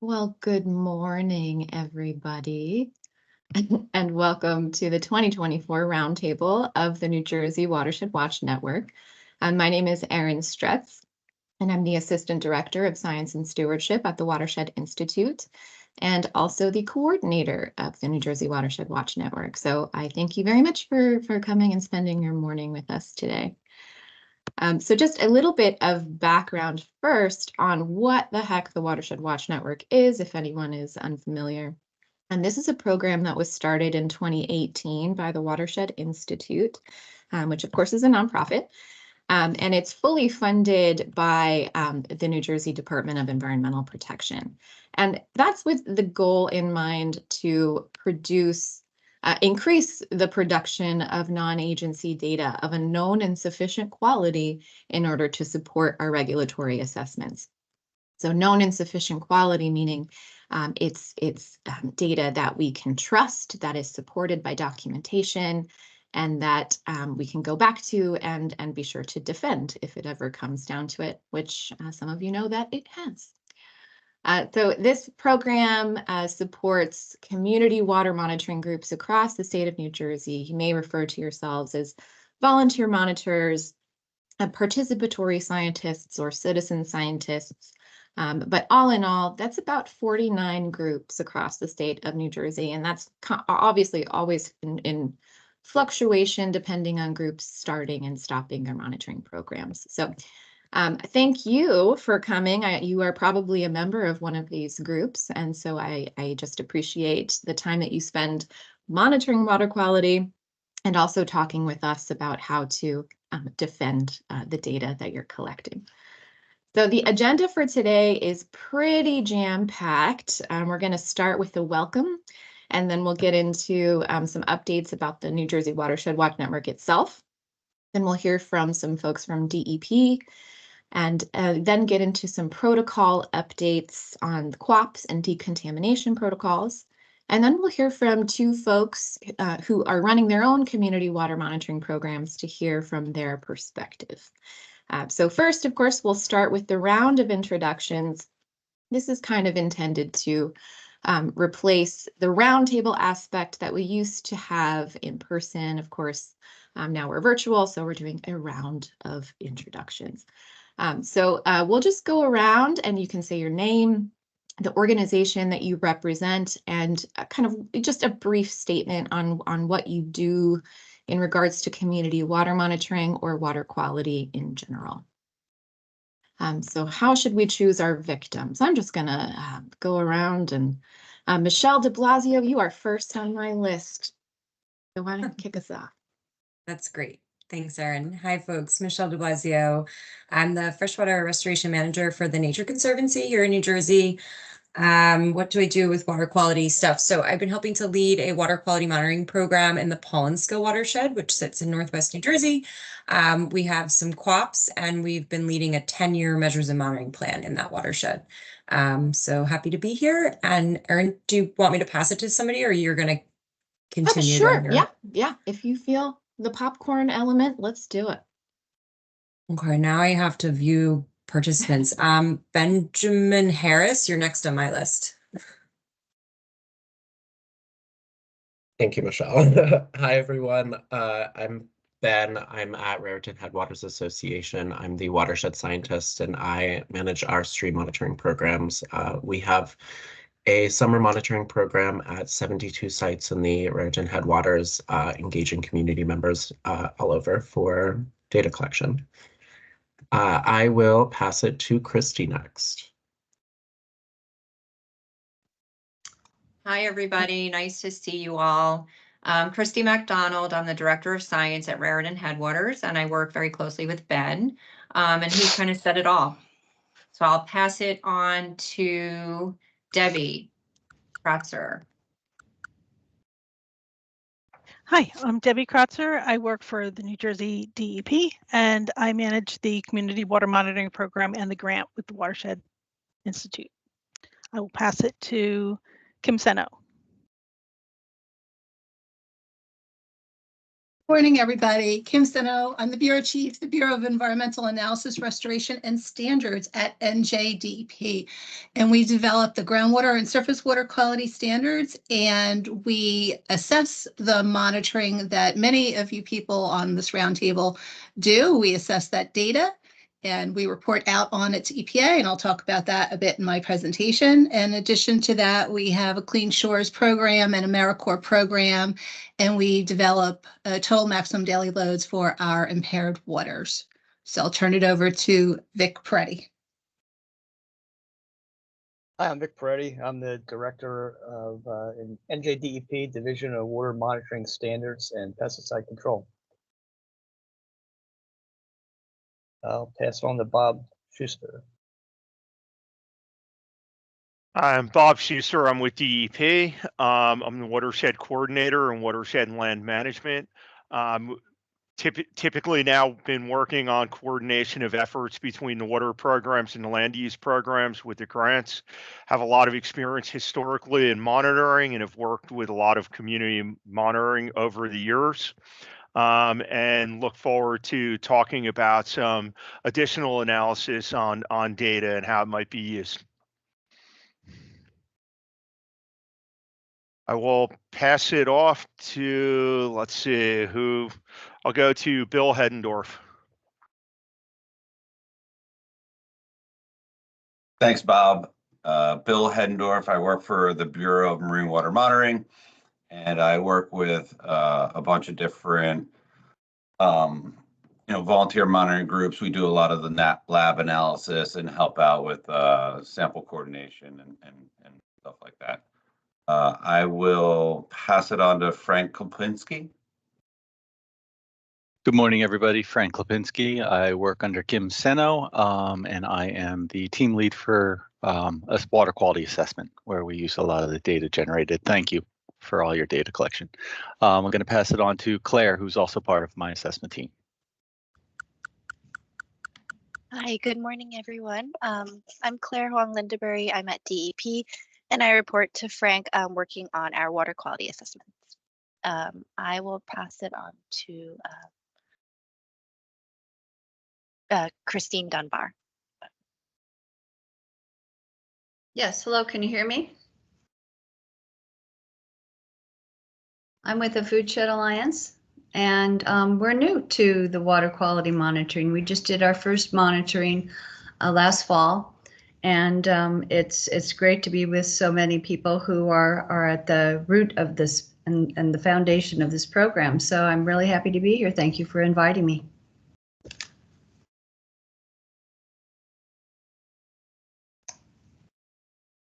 Well, good morning, everybody, and welcome to the 2024 Roundtable of the New Jersey Watershed Watch Network. My name is Erin Stretz, and I'm the Assistant Director of Science and Stewardship at the Watershed Institute, and also the coordinator of the New Jersey Watershed Watch Network. So I thank you very much for coming and spending your morning with us today. So just a little bit of background first on what the heck the Watershed Watch Network is, if anyone is unfamiliar. And this is a program that was started in 2018 by the Watershed Institute, which of course is a nonprofit. And it's fully funded by the New Jersey Department of Environmental Protection. And that's with the goal in mind to increase the production of non-agency data of a known and sufficient quality in order to support our regulatory assessments. So known and sufficient quality, meaning it's data that we can trust, that is supported by documentation, and that we can go back to and be sure to defend if it ever comes down to it, which some of you know that it has. So this program supports community water monitoring groups across the state of New Jersey. You may refer to yourselves as volunteer monitors, participatory scientists, or citizen scientists. But all in all, that's about 49 groups across the state of New Jersey. And that's obviously always in fluctuation depending on groups starting and stopping their monitoring programs. So thank you for coming. You are probably a member of one of these groups. And so I just appreciate the time that you spend monitoring water quality and also talking with us about how to defend the data that you're collecting. So the agenda for today is pretty jam-packed. We're going to start with the welcome, and then we'll get into some updates about the New Jersey Watershed Watch Network itself. Then we'll hear from some folks from DEP, and then get into some protocol updates on the QAPs and decontamination protocols. And then we'll hear from two folks who are running their own community water monitoring programs to hear from their perspective. So first, of course, we'll start with the round of introductions. This is kind of intended to replace the roundtable aspect that we used to have in person. Of course, now we're virtual, so we're doing a round of introductions. So we'll just go around and you can say your name, the organization that you represent, and kind of just a brief statement on what you do in regards to community water monitoring or water quality in general. So how should we choose our victims? I'm just gonna go around and Michelle DiBlasio, you are first on my list. So why don't you kick us off? That's great. Thanks, Erin. Hi, folks. Michelle DiBlasio. I'm the Freshwater Restoration Manager for the Nature Conservancy here in New Jersey. What do I do with water quality stuff? So I've been helping to lead a water quality monitoring program in the Pollensko watershed, which sits in Northwest New Jersey. We have some QAPs, and we've been leading a 10-year measures and monitoring plan in that watershed. So happy to be here. And Erin, do you want me to pass it to somebody, or you're going to continue? Sure. Yeah. If you feel the popcorn element, let's do it. Okay, now I have to view participants. Benjamin Harris, you're next on my list. Thank you, Michelle. Hi, everyone. I'm Ben. I'm at Raritan Headwaters Association. I'm the watershed scientist, and I manage our stream monitoring programs. We have a summer monitoring program at 72 sites in the Raritan Headwaters, engaging community members all over for data collection. I will pass it to Christy next. Hi, everybody. Nice to see you all. Christy McDonald. I'm the Director of Science at Raritan Headwaters, and I work very closely with Ben, and he kind of set it all. So I'll pass it on to Debbie Kratzer. Hi, I'm Debbie Kratzer. I work for the New Jersey DEP, and I manage the Community Water Monitoring Program and the grant with the Watershed Institute. I will pass it to Cenno. Morning, everybody. Kim Cenno. I'm the Bureau Chief, the Bureau of Environmental Analysis, Restoration, and Standards at NJDEP. And we develop the groundwater and surface water quality standards, and we assess the monitoring that many of you people on this roundtable do. We assess that data, and we report out on it to EPA, and I'll talk about that a bit in my presentation. In addition to that, we have a Clean Shores program and AmeriCorps program, and we develop total maximum daily loads for our impaired waters. So I'll turn it over to Vic Poretti. Hi, I'm Vic Poretti. I'm the Director of NJDEP, Division of Water Monitoring Standards and Pesticide Control. I'll pass on to Bob Schuster. I'm Bob Schuster. I'm with DEP. I'm the Watershed Coordinator and Watershed and Land Management. Typically now been working on coordination of efforts between the water programs and the land use programs with the grants. Have a lot of experience historically in monitoring and have worked with a lot of community monitoring over the years. And look forward to talking about some additional analysis on data and how it might be used. I will pass it off to, let's see, I'll go to Bill Hedendorf. Thanks, Bob. Bill Hedendorf. I work for the Bureau of Marine Water Monitoring, and I work with a bunch of different, volunteer monitoring groups. We do a lot of the lab analysis and help out with sample coordination and stuff like that. I will pass it on to Frank Klopinski. Good morning, everybody. Frank Klopinski. I work under Kim Cenno, and I am the team lead for a water quality assessment, where we use a lot of the data generated. Thank you for all your data collection. I'm going to pass it on to Claire, who's also part of my assessment team. Hi, good morning, everyone. I'm Claire Huang-Lindeberry. I'm at DEP, and I report to Frank working on our water quality assessments. I will pass it on to Christine Dunbar. Yes, hello, can you hear me? I'm with the Foodshed Alliance, and we're new to the water quality monitoring. We just did our first monitoring last fall, and it's great to be with so many people who are at the root of this and the foundation of this program. So I'm really happy to be here. Thank you for inviting me.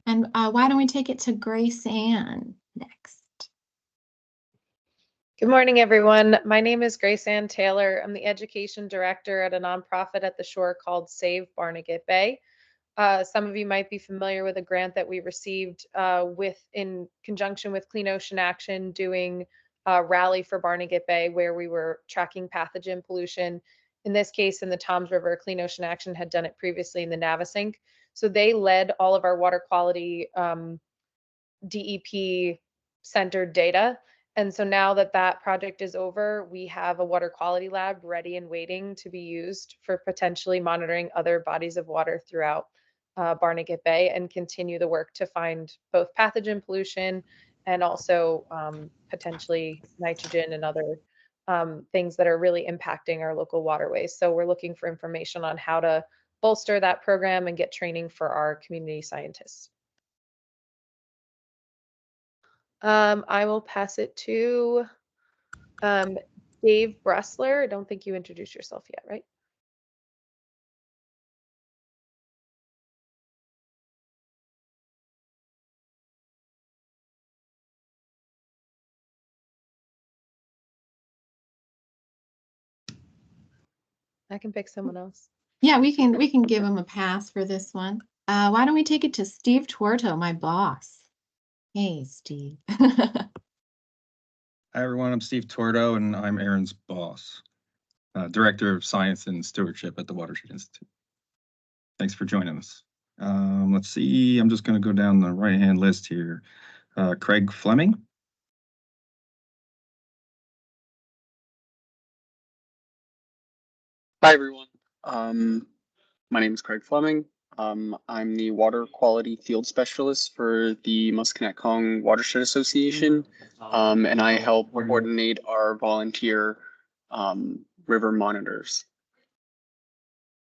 And why don't we take it to Grace Ann next? Good morning, everyone. My name is Grace Ann Taylor. I'm the education director at a nonprofit at the shore called Save Barnegat Bay. Some of you might be familiar with a grant that we received in conjunction with Clean Ocean Action, doing a rally for Barnegat Bay, where we were tracking pathogen pollution. In this case, in the Toms River, Clean Ocean Action had done it previously in the Navasink. So they led all of our water quality DEP centered data. And so now that that project is over, we have a water quality lab ready and waiting to be used for potentially monitoring other bodies of water throughout Barnegat Bay, and continue the work to find both pathogen pollution and also potentially nitrogen and other things that are really impacting our local waterways. So we're looking for information on how to bolster that program and get training for our community scientists. I will pass it to Dave Bressler. I don't think you introduced yourself yet, right? I can pick someone else. Yeah, we can give him a pass for this one. Why don't we take it to Steve Tuerto, my boss? Hey, Steve. Hi, everyone. I'm Steve Tuerto, and I'm Erin's boss, Director of Science and Stewardship at the Watershed Institute. Thanks for joining us. Let's see. I'm just going to go down the right-hand list here. Craig Fleming. Hi, everyone. My name is Craig Fleming. I'm the water quality field specialist for the Musconetcong Watershed Association, and I help coordinate our volunteer river monitors.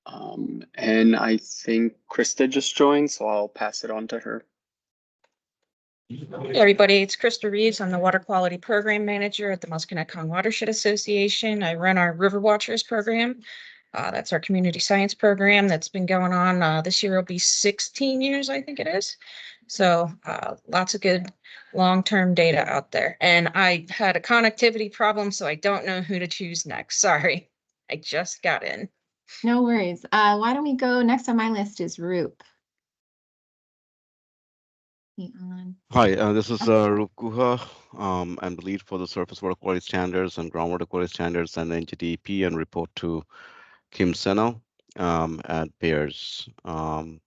And I think Krista just joined, so I'll pass it on to her. Hey everybody, it's Krista Reeves. I'm the Water Quality Program Manager at the Musconetcong Watershed Association. I run our River Watchers program. That's our community science program that's been going on. This year will be 16 years, I think it is. So lots of good long-term data out there. And I had a connectivity problem, so I don't know who to choose next. Sorry, I just got in. No worries. Why don't we go, next on my list is Roop. Hi, this is Roop Guha. I'm the lead for the surface water quality standards and groundwater quality standards and NJDEP, and report to Kim Cenno at Bears. And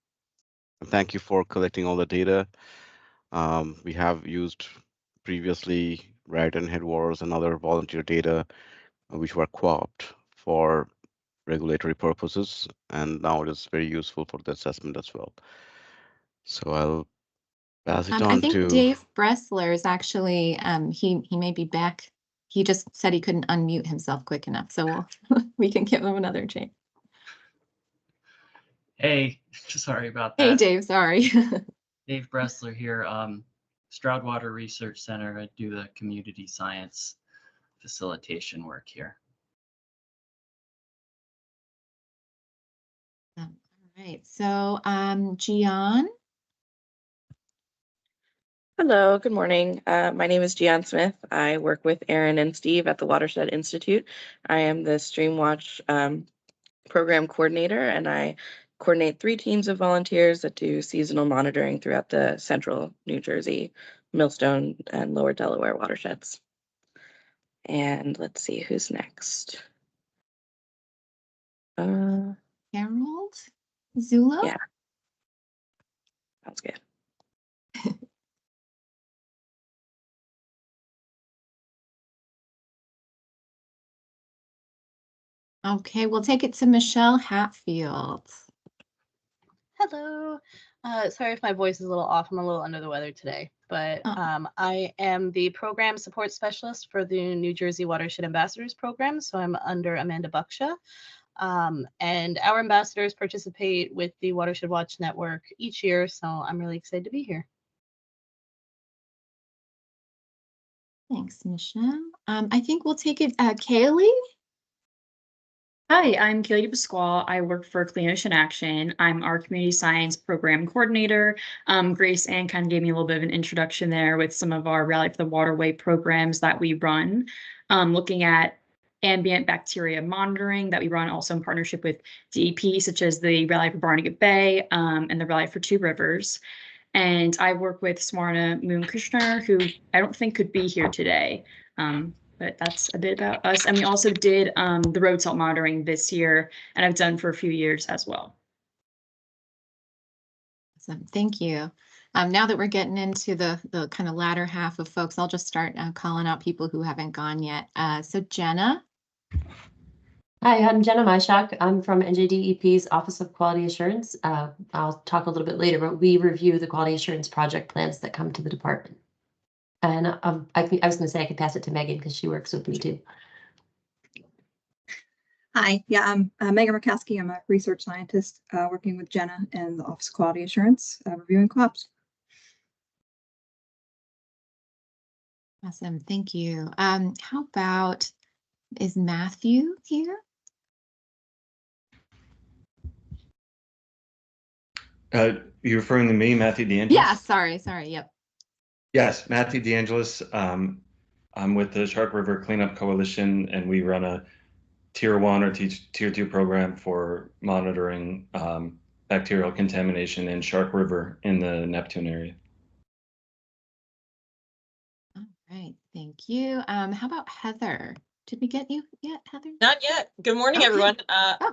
thank you for collecting all the data. We have used previously Raritan Headwaters and other volunteer data, which were co-opted for regulatory purposes, and now it is very useful for the assessment as well. So I'll pass it on I think to Dave Bressler is actually, he may be back. He just said he couldn't unmute himself quick enough, so we can give him another chance. Hey, sorry about that. Hey, Dave, sorry. Dave Bressler here. Stroudwater Research Center. I do the community science facilitation work here. All right, so Gian. Hello, good morning. My name is Gian Smith. I work with Erin and Steve at the Watershed Institute. I am the Streamwatch program coordinator, and I coordinate 3 teams of volunteers that do seasonal monitoring throughout the central New Jersey, Millstone, and lower Delaware watersheds. And let's see who's next. Harold Zulo? Yeah. Sounds good. Okay, we'll take it to Michelle Hatfield. Hello. Sorry if my voice is a little off. I'm a little under the weather today, but I am the program support specialist for the New Jersey Watershed Ambassadors program. So I'm under Amanda Bucksha. And our ambassadors participate with the Watershed Watch Network each year. So I'm really excited to be here. Thanks, Michelle. I think we'll take it, Kaylee. Hi, I'm Kaylee Pasquale. I work for Clean Ocean Action. I'm our community science program coordinator. Grace Ann kind of gave me a little bit of an introduction there with some of our Rally for the Waterway programs that we run, looking at ambient bacteria monitoring that we run also in partnership with DEP, such as the Rally for Barnegat Bay and the Rally for Two Rivers. And I work with Smarna Moon-Krishner, who I don't think could be here today. But that's a bit about us. And we also did the road salt monitoring this year, and I've done for a few years as well. Awesome, thank you. Now that we're getting into the kind of latter half of folks, I'll just start calling out people who haven't gone yet. So Jenna. Hi, I'm Jenna Majchrzak. I'm from NJDEP's Office of Quality Assurance. I'll talk a little bit later, but we review the quality assurance project plans that come to the department. And I was going to say I could pass it to Megan because she works with me too. Hi, yeah, I'm Megan Murkowski. I'm a research scientist working with Jenna in the Office of Quality Assurance, reviewing co-ops. Awesome, thank you. How about, is Matthew here? You referring to me, Matthew DeAngelis? Yeah, sorry, yep. Yes, Matthew DeAngelis. I'm with the Shark River Cleanup Coalition, and we run a Tier 1 or Tier 2 program for monitoring bacterial contamination in Shark River in the Neptune area. All right, thank you. How about Heather? Did we get you yet, Heather? Not yet. Good morning, Okay. everyone.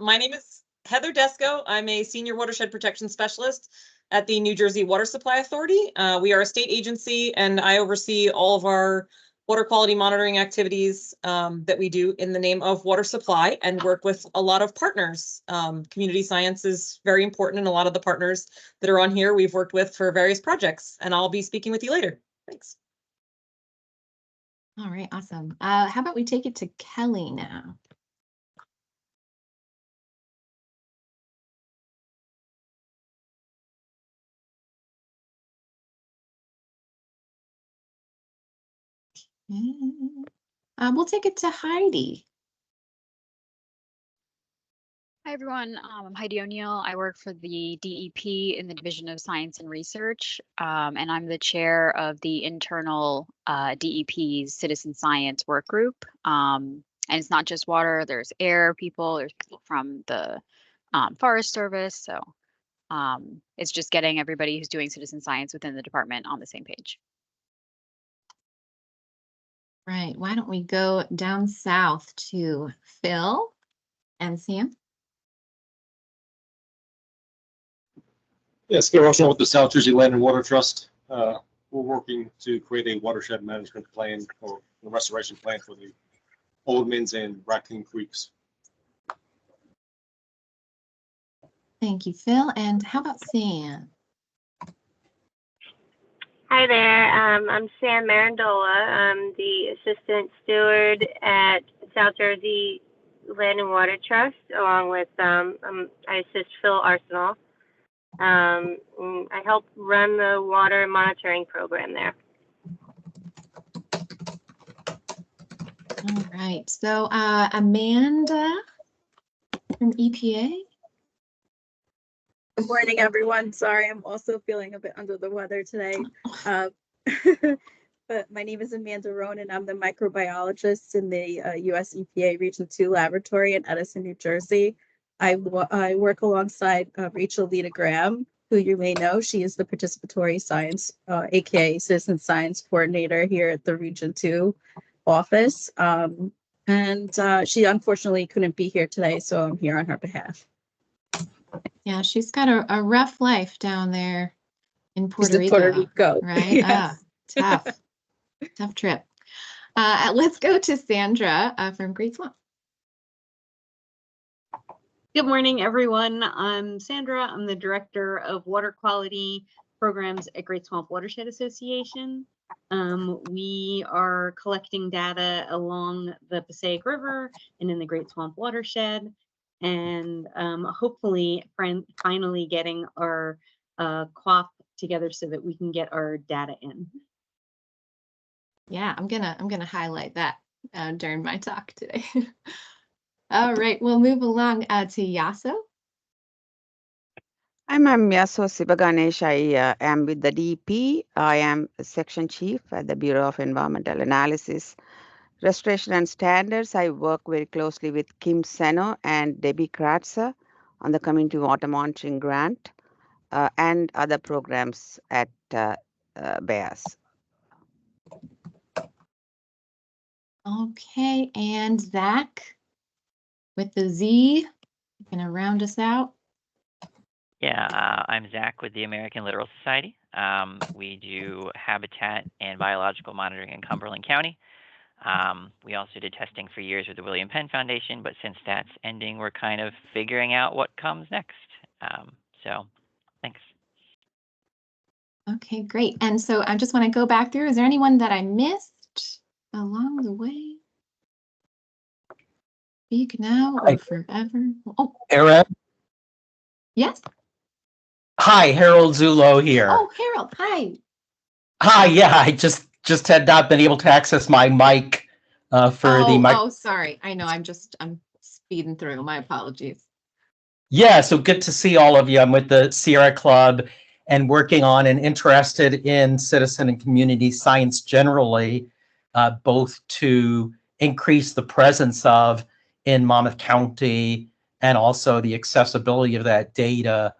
My name is Heather Desko. I'm a senior watershed protection specialist at the New Jersey Water Supply Authority. We are a state agency, and I oversee all of our water quality monitoring activities that we do in the name of water supply and work with a lot of partners. Community science is very important, and a lot of the partners that are on here we've worked with for various projects, and I'll be speaking with you later. Thanks. All right, awesome. How about we take it to Kelly now? We'll take it to Heidi. Hi, everyone. I'm Heidi O'Neill. I work for the DEP in the Division of Science and Research, and I'm the chair of the internal DEP's Citizen Science Work Group. And it's not just water, there's air people, there's people from the Forest Service. So it's just getting everybody who's doing citizen science within the department on the same page. Right, why don't we go down south to Phil and Sam? Yes, Phil Russell with the South Jersey Land and Water Trust. We're working to create a watershed management plan or a restoration plan for the Oldmans and Raccoon Creeks. Thank you, Phil. And how about Sam? Hi there. I'm Sam Marandola. I'm the assistant steward at South Jersey Land and Water Trust, along with I assist Phil Arsenal. I help run the water monitoring program there. All right, so Amanda from EPA. Good morning, everyone. Sorry, I'm also feeling a bit under the weather today. But my name is Amanda Rohn, and I'm the microbiologist in the US EPA Region 2 Laboratory in Edison, New Jersey. I work alongside Rachel Lita Graham, who you may know. She is the participatory science, aka citizen science coordinator here at the Region 2 office. And she unfortunately couldn't be here today, so I'm here on her behalf. Yeah, she's got a rough life down there in Puerto Rico, right? Yes. Tough trip. Let's go to Sandra from Great Swamp. Good morning, everyone. I'm Sandra. I'm the Director of Water Quality Programs at Great Swamp Watershed Association. We are collecting data along the Passaic River and in the Great Swamp Watershed, and hopefully finally getting our QOP together so that we can get our data in. Yeah, I'm gonna highlight that during my talk today. All right, we'll move along to Yaso. I'm Yaso Sibaganesh. I am with the DEP. I am a section chief at the Bureau of Environmental Analysis, Restoration and Standards. I work very closely with Kim Cenno and Debbie Kratzer on the Community Water Monitoring Grant and other programs at BEAS. Okay, and Zach with the Z, gonna round us out. Yeah, I'm Zach with the American Littoral Society. We do habitat and biological monitoring in Cumberland County. We also did testing for years with the William Penn Foundation, but since that's ending, we're kind of figuring out what comes next. So thanks. Okay, great. And so I just want to go back through. Is there anyone that I missed along the way? Speak now or forever. Oh, Erin? yes. Hi, Harold Zulo here. Oh, Harold, hi. Hi, yeah, I just had not been able to access my mic for the mic. Oh, sorry. I know. I'm speeding through. My apologies. Yeah, so good to see all of you. I'm with the Sierra Club and working on and interested in citizen and community science generally, both to increase the presence of in Monmouth County and also the accessibility of that data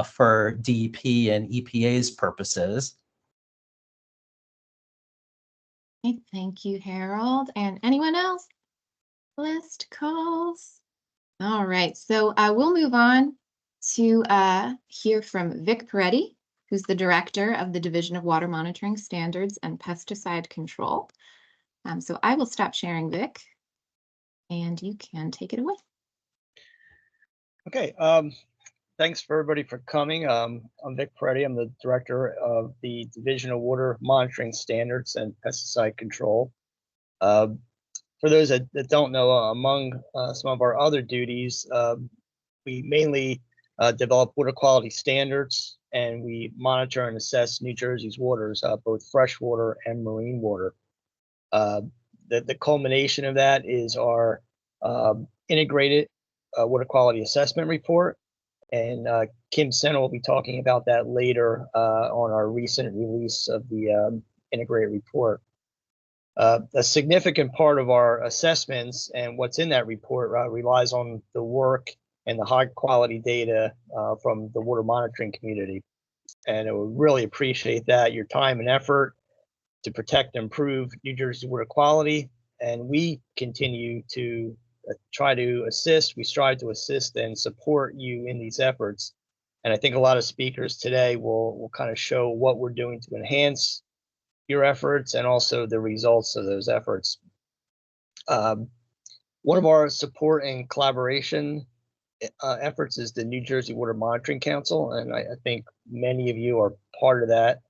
for DEP and EPA's purposes. Okay, thank you, Harold. And anyone else? List calls. All right, so we'll move on to hear from Vic Poretti, who's the director of the Division of Water Monitoring Standards and Pesticide Control. So I will stop sharing, Vic, and you can take it away. Okay, thanks for everybody for coming. I'm Vic Poretti. I'm the director of the Division of Water Monitoring Standards and Pesticide Control. For those that don't know, among some of our other duties, we mainly develop water quality standards, and we monitor and assess New Jersey's waters, both freshwater and marine water. The culmination of that is our integrated water quality assessment report, and Kim Cenno will be talking about that later on our recent release of the integrated report. A significant part of our assessments and what's in that report relies on the work and the high quality data from the water monitoring community. And I would really appreciate that, your time and effort to protect and improve New Jersey water quality. And we continue to try to assist, we strive to assist and support you in these efforts. And I think a lot of speakers today will kind of show what we're doing to enhance your efforts and also the results of those efforts. One of our support and collaboration efforts is the New Jersey Water Monitoring Council, and I think many of you are part of that.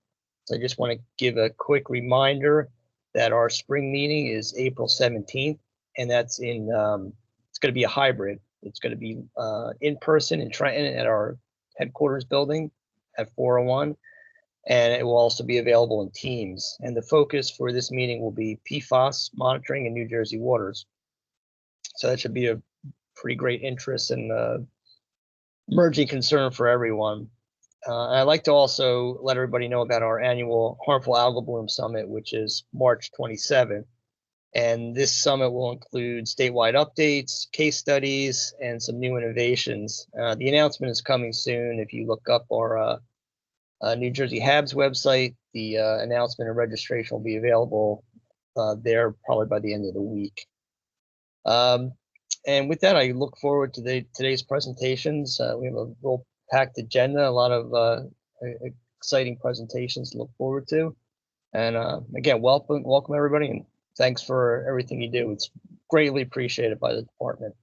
So I just want to give a quick reminder that our spring meeting is April 17th, and that's in, it's going to be a hybrid. It's going to be in person in Trenton at our headquarters building at 401. And it will also be available in Teams. And the focus for this meeting will be PFAS monitoring in New Jersey waters. So that should be a pretty great interest and emerging concern for everyone. I'd like to also let everybody know about our annual Harmful Algal Bloom Summit, which is March 27th. And this summit will include statewide updates, case studies, and some new innovations. The announcement is coming soon. If you look up our New Jersey HAB's website, the announcement and registration will be available there probably by the end of the week. And with that, I look forward to today's presentations. We have a real packed agenda, a lot of exciting presentations to look forward to. And again, welcome everybody, and thanks for everything you do. It's greatly appreciated by the department.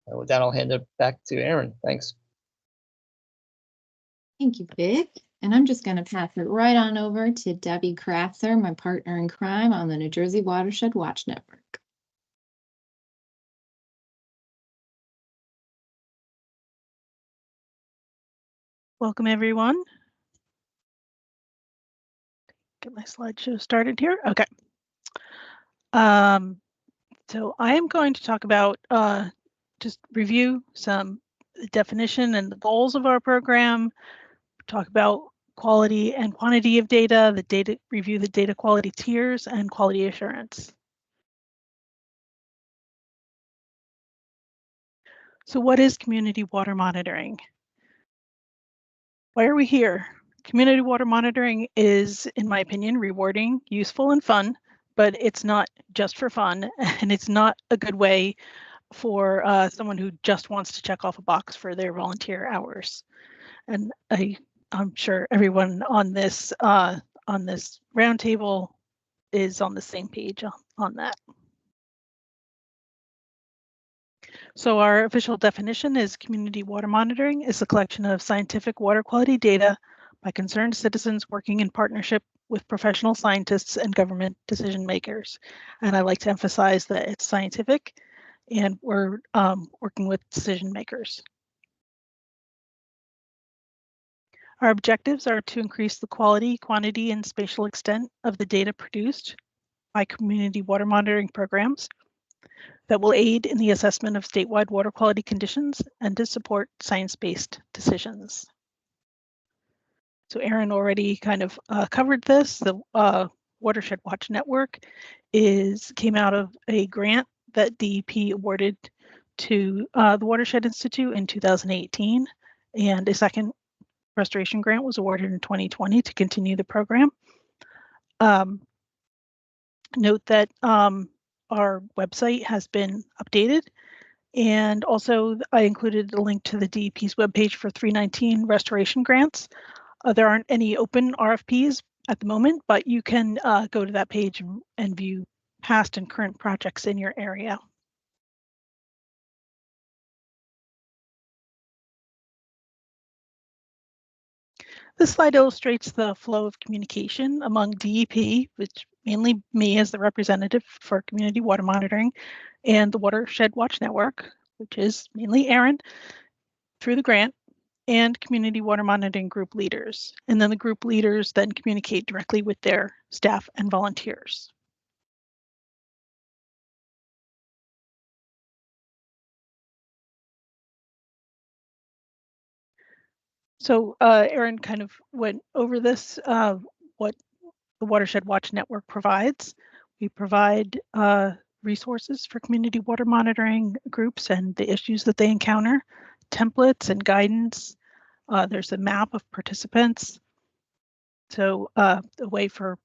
And with that, I'll hand it back to Erin. Thanks. Thank you, Vic. And I'm just going to pass it right on over to Debbie Kratzer, my partner in crime on the New Jersey Watershed Watch Network. Welcome, everyone. Get my slideshow started here. Okay. So I am going to talk about just review some definition and the goals of our program, talk about quality and quantity of data, review the data quality tiers, and quality assurance. So what is community water monitoring? Why are we here? Community water monitoring is, in my opinion, rewarding, useful, and fun, but it's not just for fun, and it's not a good way for someone who just wants to check off a box for their volunteer hours. And I'm sure everyone on this roundtable is on the same page on that. So our official definition is community water monitoring is a collection of scientific water quality data by concerned citizens working in partnership with professional scientists and government decision makers. And I like to emphasize that it's scientific and we're working with decision makers. Our objectives are to increase the quality, quantity, and spatial extent of the data produced by community water monitoring programs that will aid in the assessment of statewide water quality conditions and to support science-based decisions. So Erin already kind of covered this. The Watershed Watch Network came out of a grant that DEP awarded to the Watershed Institute in 2018, and a second restoration grant was awarded in 2020 to continue the program. Note that our website has been updated, and also I included a link to the DEP's webpage for 319 restoration grants. There aren't any open RFPs at the moment, but you can go to that page and view past and current projects in your area. This slide illustrates the flow of communication among DEP, which mainly me as the representative for community water monitoring, and the Watershed Watch Network, which is mainly Erin, through the grant, and community water monitoring group leaders. And then the group leaders then communicate directly with their staff and volunteers. So Erin kind of went over this, what the Watershed Watch Network provides. We provide resources for community water monitoring groups and the issues that they encounter, templates and guidance. There's a map of participants. So a way for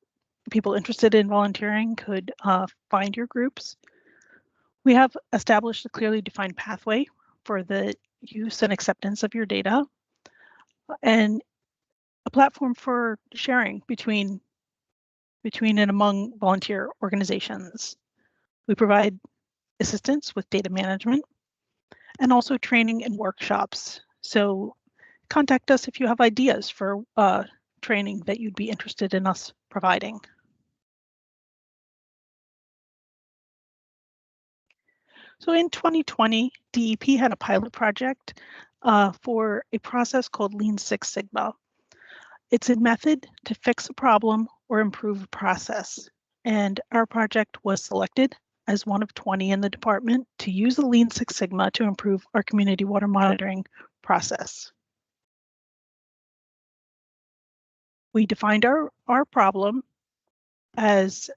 people interested in volunteering could find your groups. We have established a clearly defined pathway for the use and acceptance of your data, and a platform for sharing between and among volunteer organizations. We provide assistance with data management and also training and workshops. So contact us if you have ideas for training that you'd be interested in us providing. So in 2020, DEP had a pilot project for a process called Lean Six Sigma. It's a method to fix a problem or improve a process. And our project was selected as one of 20 in the department to use the Lean Six Sigma to improve our community water monitoring process. We defined our problem as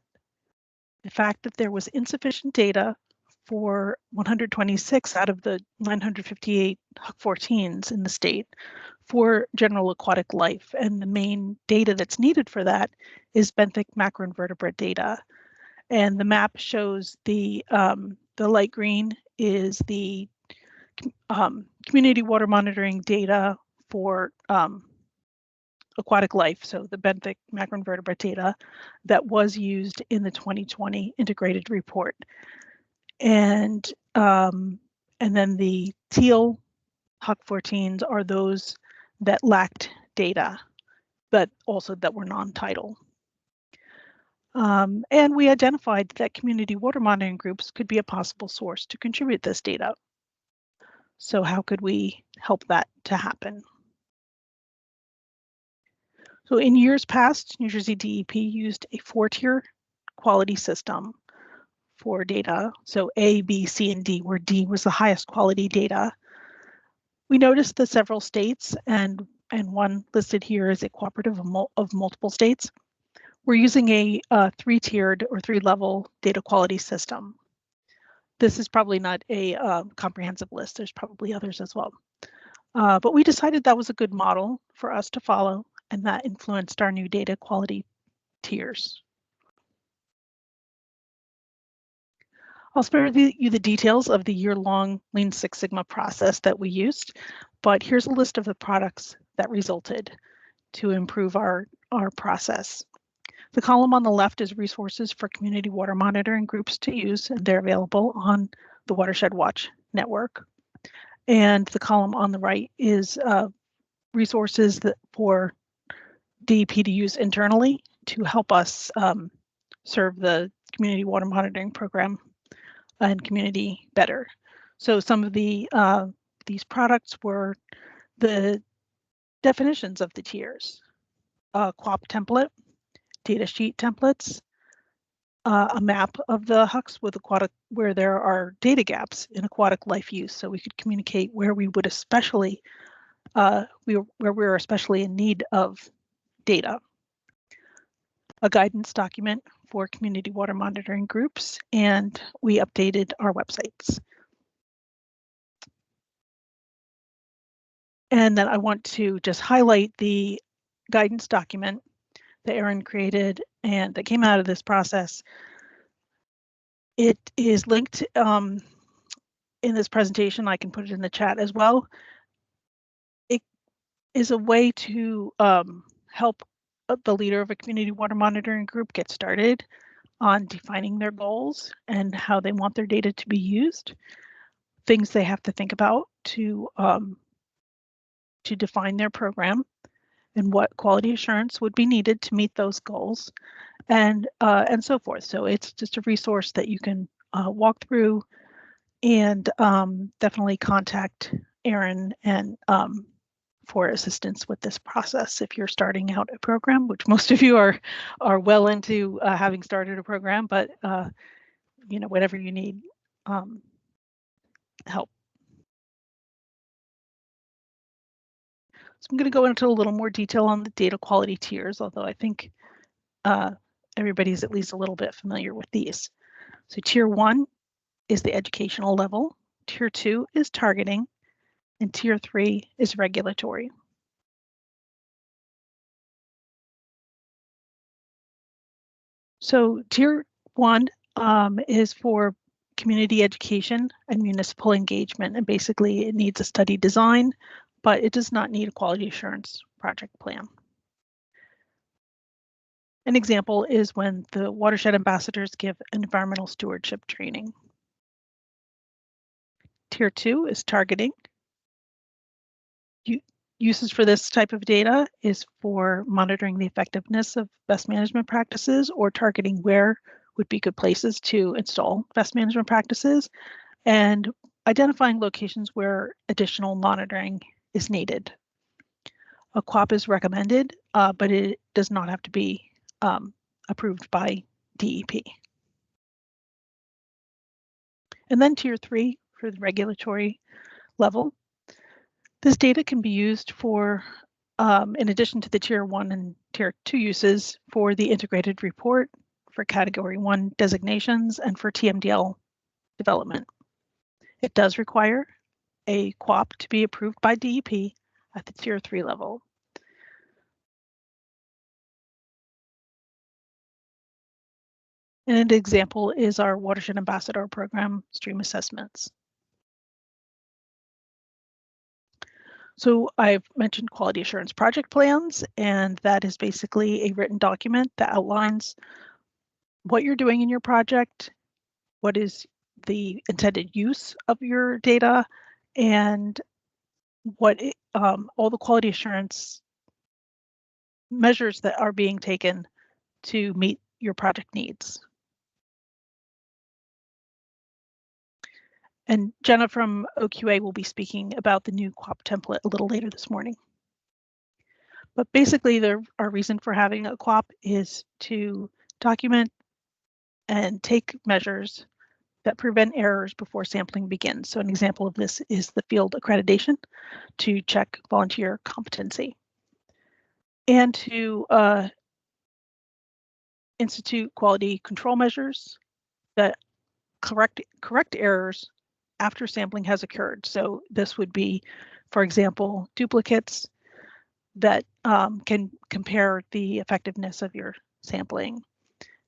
the fact that there was insufficient data for 126 out of the 958 HUC-14s in the state for general aquatic life. And the main data that's needed for that is benthic macroinvertebrate data. And the map shows the light green is the community water monitoring data for aquatic life, so the benthic macroinvertebrate data that was used in the 2020 integrated report. And then the teal HUC-14s are those that lacked data, but also that were non-tidal. And we identified that community water monitoring groups could be a possible source to contribute this data. So how could we help that to happen? So in years past, New Jersey DEP used a 4-tier quality system for data. So A, B, C, and D, where D was the highest quality data. We noticed that several states, and one listed here is a cooperative of multiple states, we're using a 3-tiered or 3-level data quality system. This is probably not a comprehensive list. There's probably others as well. But we decided that was a good model for us to follow, and that influenced our new data quality tiers. I'll spare you the details of the year-long Lean Six Sigma process that we used, but here's a list of the products that resulted to improve our process. The column on the left is resources for community water monitoring groups to use, and they're available on the Watershed Watch Network. And the column on the right is resources for DEP to use internally to help us serve the community water monitoring program and community better. So some of these products were the definitions of the tiers, QAP template, data sheet templates, a map of the HUCs with aquatic, where there are data gaps in aquatic life use, so we could communicate where we would especially, where we're especially in need of data. A guidance document for community water monitoring groups, and we updated our websites. And then I want to just highlight the guidance document that Erin created and that came out of this process. It is linked in this presentation. I can put it in the chat as well. It is a way to help the leader of a community water monitoring group get started on defining their goals and how they want their data to be used, things they have to think about to define their program, and what quality assurance would be needed to meet those goals, and so forth. So it's just a resource that you can walk through, and definitely contact Erin and for assistance with this process if you're starting out a program, which most of you are well into having started a program, but you know, whatever you need help. So I'm going to go into a little more detail on the data quality tiers, although I think everybody's at least a little bit familiar with these. So tier 1 is the educational level, tier 2 is targeting, and tier 3 is regulatory. So tier 1 is for community education and municipal engagement, and basically it needs a study design, but it does not need a quality assurance project plan. An example is when the watershed ambassadors give environmental stewardship training. Tier 2 is targeting. Uses for this type of data is for monitoring the effectiveness of best management practices, or targeting where would be good places to install best management practices, and identifying locations where additional monitoring is needed. A QOP is recommended, but it does not have to be approved by DEP. And then tier 3 for the regulatory level. This data can be used for, in addition to the tier 1 and tier 2 uses, for the integrated report, for category 1 designations, and for TMDL development. It does require a QOP to be approved by DEP at the tier 3 level. And an example is our Watershed Ambassador Program stream assessments. So I've mentioned quality assurance project plans, and that is basically a written document that outlines what you're doing in your project, what is the intended use of your data, and what all the quality assurance measures that are being taken to meet your project needs. And Jenna from OQA will be speaking about the new QOP template a little later this morning. But basically, our reason for having a QOP is to document and take measures that prevent errors before sampling begins. So an example of this is the field accreditation to check volunteer competency, and to institute quality control measures that correct errors after sampling has occurred. So this would be, for example, duplicates that can compare the effectiveness of your sampling,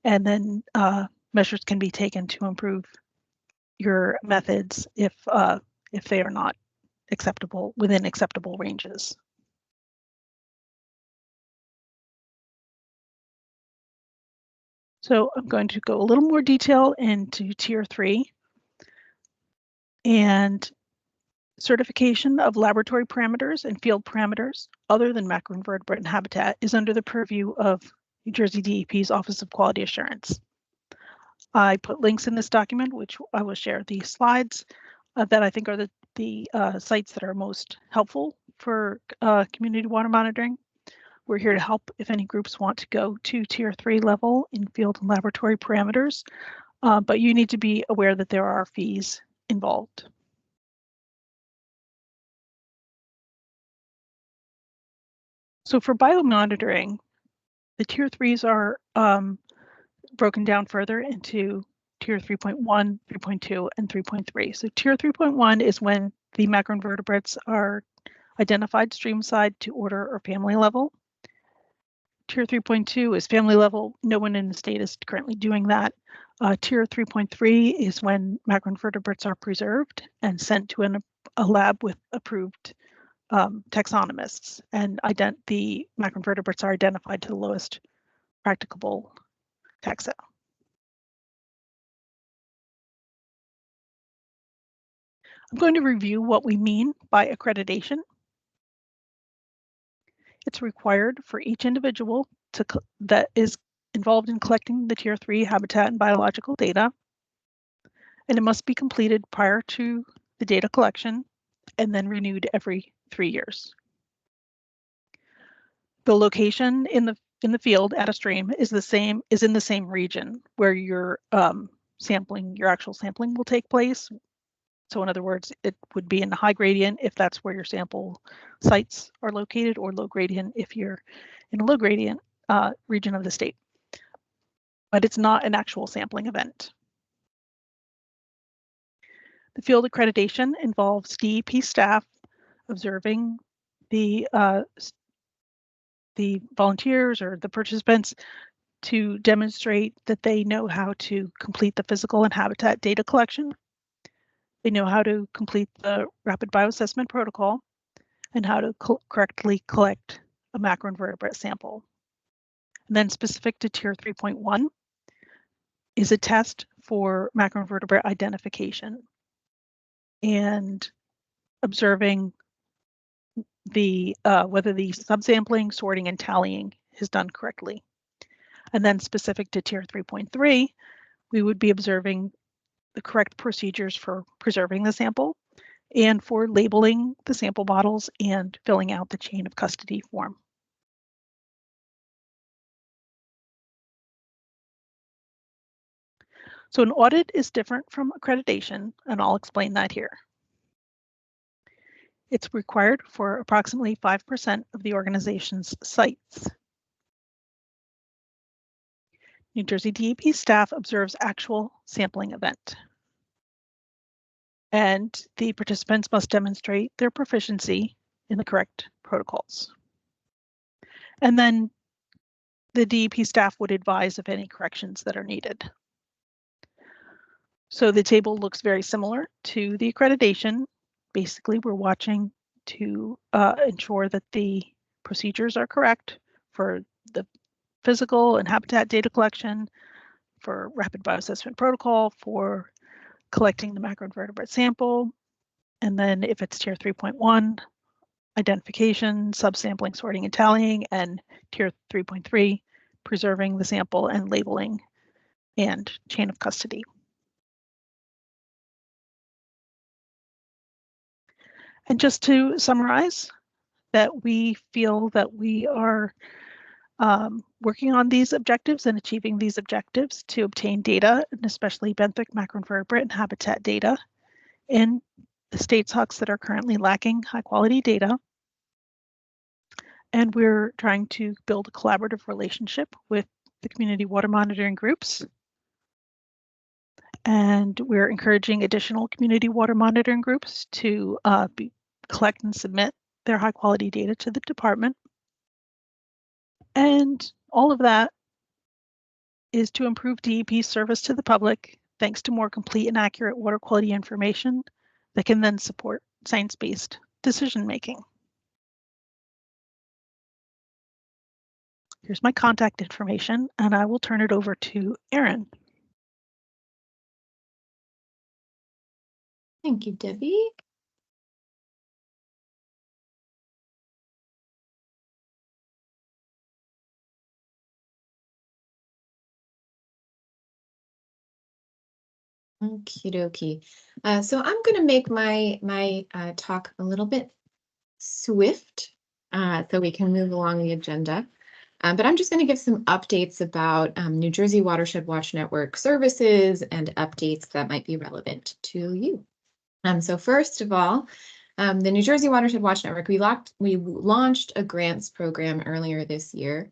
and then measures can be taken to improve your methods if they are not acceptable within acceptable ranges. So I'm going to go a little more detail into tier 3, and certification of laboratory parameters and field parameters other than macroinvertebrate and habitat is under the purview of New Jersey DEP's Office of Quality Assurance. I put links in this document, which I will share the slides that I think are the sites that are most helpful for community water monitoring. We're here to help if any groups want to go to tier 3 level in field and laboratory parameters, but you need to be aware that there are fees involved. So for biomonitoring, the tier 3s are broken down further into tier 3.1, 3.2, and 3.3. So tier 3.1 is when the macroinvertebrates are identified streamside to order or family level. Tier 3.2 is family level. No one in the state is currently doing that. Tier 3.3 is when macroinvertebrates are preserved and sent to a lab with approved taxonomists, and the macroinvertebrates are identified to the lowest practicable taxa. I'm going to review what we mean by accreditation. It's required for each individual that is involved in collecting the Tier 3 habitat and biological data, and it must be completed prior to the data collection and then renewed every 3 years. The location in the field at a stream is in the same region where your actual sampling will take place. So in other words, it would be in the high gradient if that's where your sample sites are located, or low gradient if you're in a low gradient region of the state. But it's not an actual sampling event. The field accreditation involves DEP staff observing the volunteers or the participants to demonstrate that they know how to complete the physical and habitat data collection. They know how to complete the rapid bioassessment protocol and how to correctly collect a macroinvertebrate sample. And then specific to Tier 3.1 is a test for macroinvertebrate identification and observing whether the subsampling, sorting, and tallying is done correctly. And then specific to Tier 3.3, we would be observing the correct procedures for preserving the sample and for labeling the sample bottles and filling out the chain of custody form. So an audit is different from accreditation, and I'll explain that here. It's required for approximately 5% of the organization's sites. New Jersey DEP staff observes actual sampling event. And the participants must demonstrate their proficiency in the correct protocols. And then the DEP staff would advise of any corrections that are needed. So the table looks very similar to the accreditation. Basically, we're watching to ensure that the procedures are correct for the physical and habitat data collection, for rapid bioassessment protocol, for collecting the macroinvertebrate sample, and then if it's Tier 3.1, identification, subsampling, sorting, and tallying, and Tier 3.3, preserving the sample and labeling and chain of custody. And just to summarize, that we feel that we are working on these objectives and achieving these objectives to obtain data, and especially benthic, macroinvertebrate, and habitat data in the state's hucs that are currently lacking high quality data. And we're trying to build a collaborative relationship with the community water monitoring groups. And we're encouraging additional community water monitoring groups to collect and submit their high quality data to the department. And all of that is to improve DEP's service to the public, thanks to more complete and accurate water quality information that can then support science-based decision making. Here's my contact information, and I will turn it over to Erin. Thank you, Debbie. Okie dokie. So I'm going to make my talk a little bit swift so we can move along the agenda. But I'm just going to give some updates about New Jersey Watershed Watch Network services and updates that might be relevant to you. So first of all, the New Jersey Watershed Watch Network, we launched a grants program earlier this year.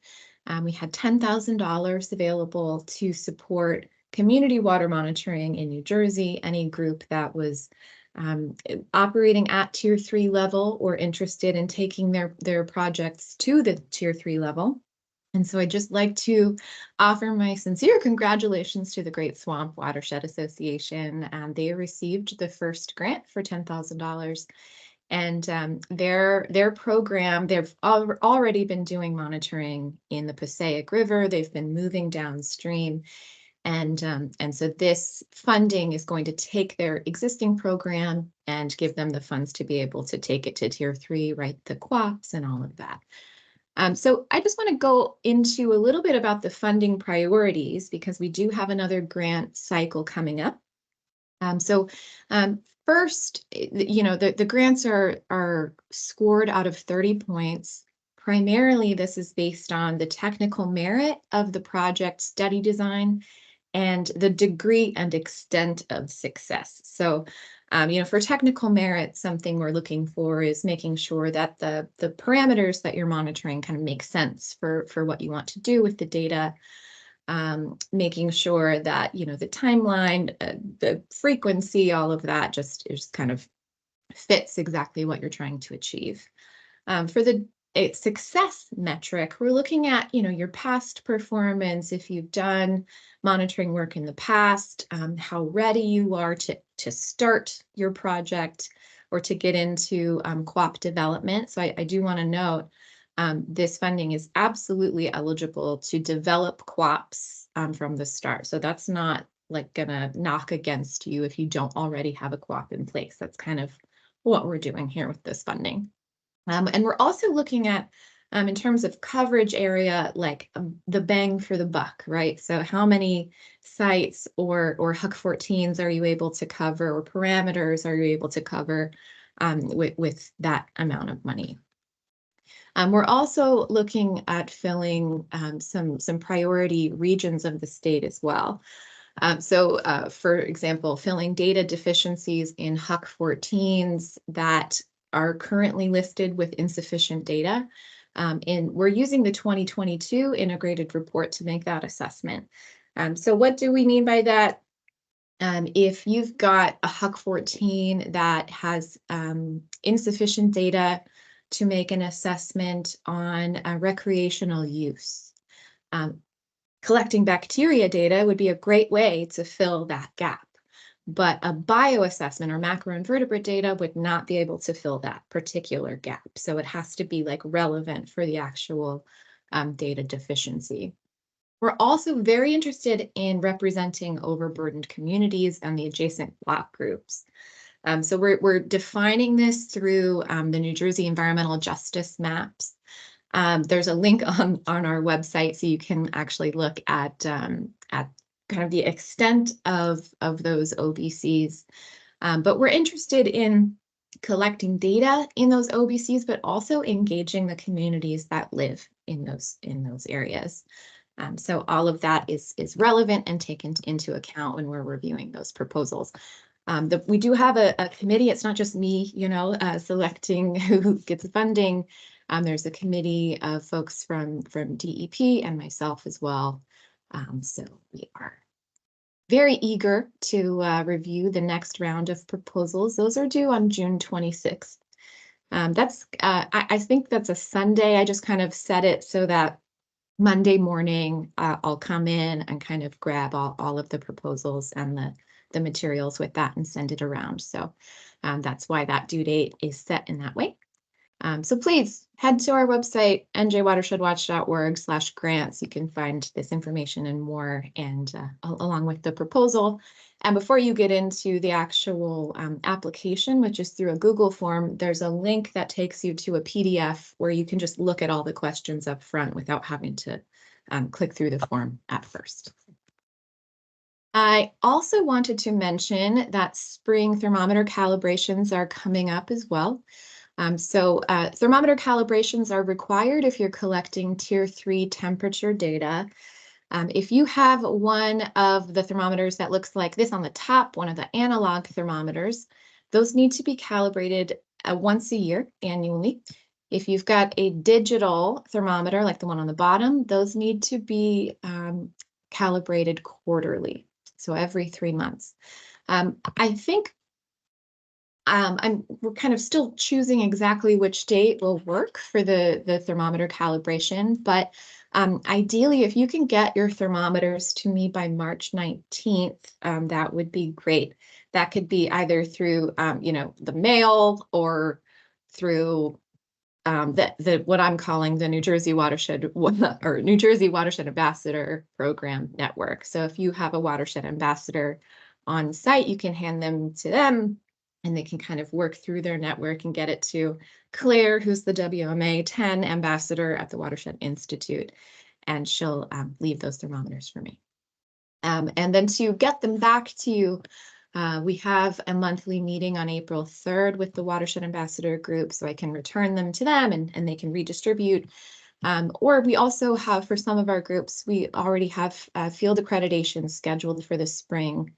We had $10,000 available to support community water monitoring in New Jersey, any group that was operating at Tier 3 level or interested in taking their projects to the Tier 3 level. And so I'd just like to offer my sincere congratulations to the Great Swamp Watershed Association. They received the first grant for $10,000. And their program, they've already been doing monitoring in the Passaic River. They've been moving downstream. And so this funding is going to take their existing program and give them the funds to be able to take it to tier 3, write the QAPs and all of that. So I just want to go into a little bit about the funding priorities because we do have another grant cycle coming up. First, the grants are scored out of 30 points. Primarily, this is based on the technical merit of the project study design and the degree and extent of success. So, for technical merit, something we're looking for is making sure that the parameters that you're monitoring kind of make sense for what you want to do with the data. Making sure that, the timeline, the frequency, all of that just kind of fits exactly what you're trying to achieve. For the success metric, we're looking at, your past performance, if you've done monitoring work in the past, how ready you are to start your project or to get into QAP development. So I do want to note this funding is absolutely eligible to develop QAPs from the start. So that's not like gonna knock against you if you don't already have a QAP in place. That's kind of what we're doing here with this funding. And we're also looking at, in terms of coverage area, like the bang for the buck, right? So how many sites or HUC 14s are you able to cover, or parameters are you able to cover with that amount of money? We're also looking at filling some priority regions of the state as well. For example, filling data deficiencies in HUC 14s that are currently listed with insufficient data. And we're using the 2022 integrated report to make that assessment. So what do we mean by that? If you've got a HUC 14 that has insufficient data to make an assessment on recreational use, collecting bacteria data would be a great way to fill that gap. But a bioassessment or macroinvertebrate data would not be able to fill that particular gap. So it has to be like relevant for the actual data deficiency. We're also very interested in representing overburdened communities and the adjacent block groups. So we're defining this through the New Jersey Environmental Justice Maps. There's a link on our website, so you can actually look at kind of the extent of those OBCs. But we're interested in collecting data in those OBCs, but also engaging the communities that live in those areas. So all of that is relevant and taken into account when we're reviewing those proposals. We do have a committee. It's not just me, selecting who gets funding. There's a committee of folks from DEP and myself as well. So we are very eager to review the next round of proposals. Those are due on June 26th. I think that's a Sunday. I just kind of set it so that Monday morning I'll come in and kind of grab all of the proposals and the materials with that and send it around. So that's why that due date is set in that way. So please head to our website, njwatershedwatch.org/grants. You can find this information and more, and along with the proposal. And before you get into the actual application, which is through a Google form, there's a link that takes you to a PDF where you can just look at all the questions up front without having to click through the form at first. I also wanted to mention that spring thermometer calibrations are coming up as well. Thermometer calibrations are required if you're collecting Tier 3 temperature data. If you have one of the thermometers that looks like this on the top, one of the analog thermometers, those need to be calibrated once a year, annually. If you've got a digital thermometer like the one on the bottom, those need to be calibrated quarterly, so every 3 months. I think we're kind of still choosing exactly which date will work for the thermometer calibration, but ideally, if you can get your thermometers to me by March 19th, that would be great. That could be either through, the mail or through what I'm calling the New Jersey Watershed or New Jersey Watershed Ambassador Program Network. So if you have a watershed ambassador on site, you can hand them to them and they can kind of work through their network and get it to Claire, who's the WMA 10 ambassador at the Watershed Institute, and she'll leave those thermometers for me. And then to get them back to you, we have a monthly meeting on April 3rd with the Watershed Ambassador Group, so I can return them to them and they can redistribute. Or we also have, for some of our groups, we already have field accreditations scheduled for the spring.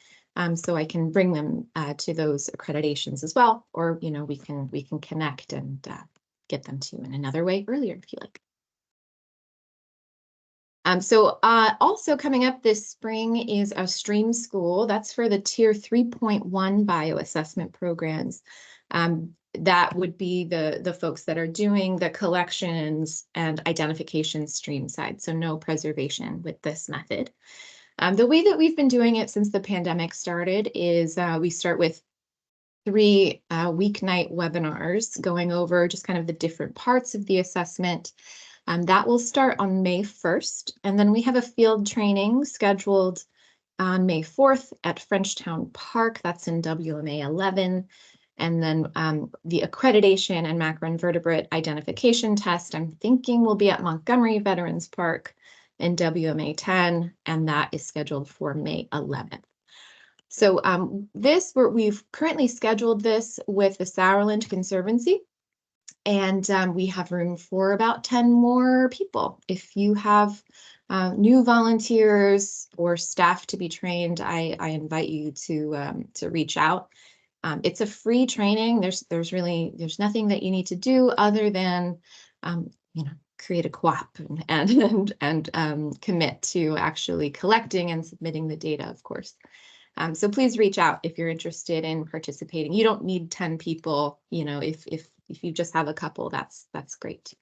So I can bring them to those accreditations as well, or we can connect and get them to you in another way earlier if you like. So also coming up this spring is a STREAM school. That's for the Tier 3.1 bioassessment programs. That would be the folks that are doing the collections and identification stream side, so no preservation with this method. The way that we've been doing it since the pandemic started is we start with 3 weeknight webinars going over just kind of the different parts of the assessment. That will start on May 1st, and then we have a field training scheduled on May 4th at Frenchtown Park. That's in WMA 11. And then the accreditation and macroinvertebrate identification test, I'm thinking will be at Montgomery Veterans Park in WMA 10, and that is scheduled for May 11th. So we've currently scheduled this with the Sauerland Conservancy, and we have room for about 10 more people. If you have new volunteers or staff to be trained, I invite you to reach out. It's a free training. There's nothing that you need to do other than create a co-op and commit to actually collecting and submitting the data, of course. So please reach out if you're interested in participating. You don't need 10 people, if you just have a couple, that's great.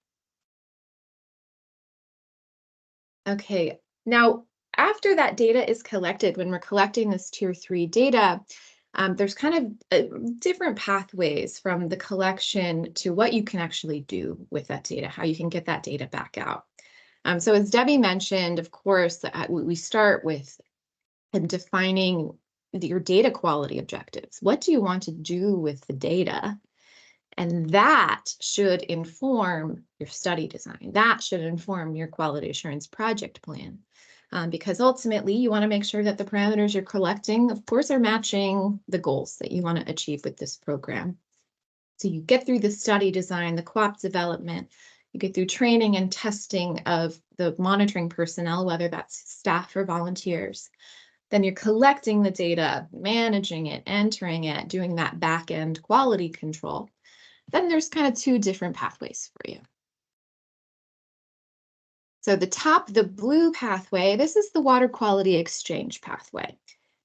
Okay, now after that data is collected, when we're collecting this Tier 3 data, there's kind of different pathways from the collection to what you can actually do with that data, how you can get that data back out. So as Debbie mentioned, of course, we start with defining your data quality objectives. What do you want to do with the data? And that should inform your study design. That should inform your quality assurance project plan. Because ultimately you want to make sure that the parameters you're collecting, of course, are matching the goals that you want to achieve with this program. So you get through the study design, the co-op development, you get through training and testing of the monitoring personnel, whether that's staff or volunteers. Then you're collecting the data, managing it, entering it, doing that back-end quality control. Then there's kind of 2 different pathways for you. So the blue pathway, this is the water quality exchange pathway.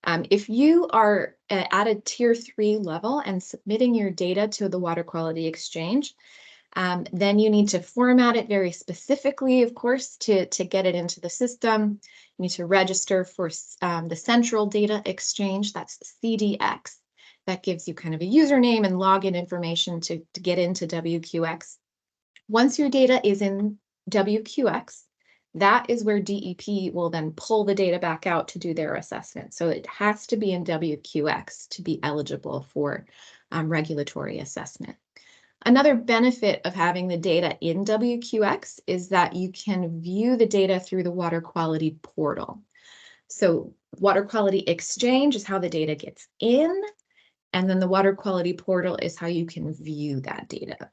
If you are at a Tier 3 level and submitting your data to the water quality exchange, then you need to format it very specifically, of course, to get it into the system. You need to register for the Central Data Exchange, that's CDX. That gives you kind of a username and login information to get into WQX. Once your data is in WQX, that is where DEP will then pull the data back out to do their assessment. So it has to be in WQX to be eligible for regulatory assessment. Another benefit of having the data in WQX is that you can view the data through the water quality portal. So water quality exchange is how the data gets in, and then the water quality portal is how you can view that data.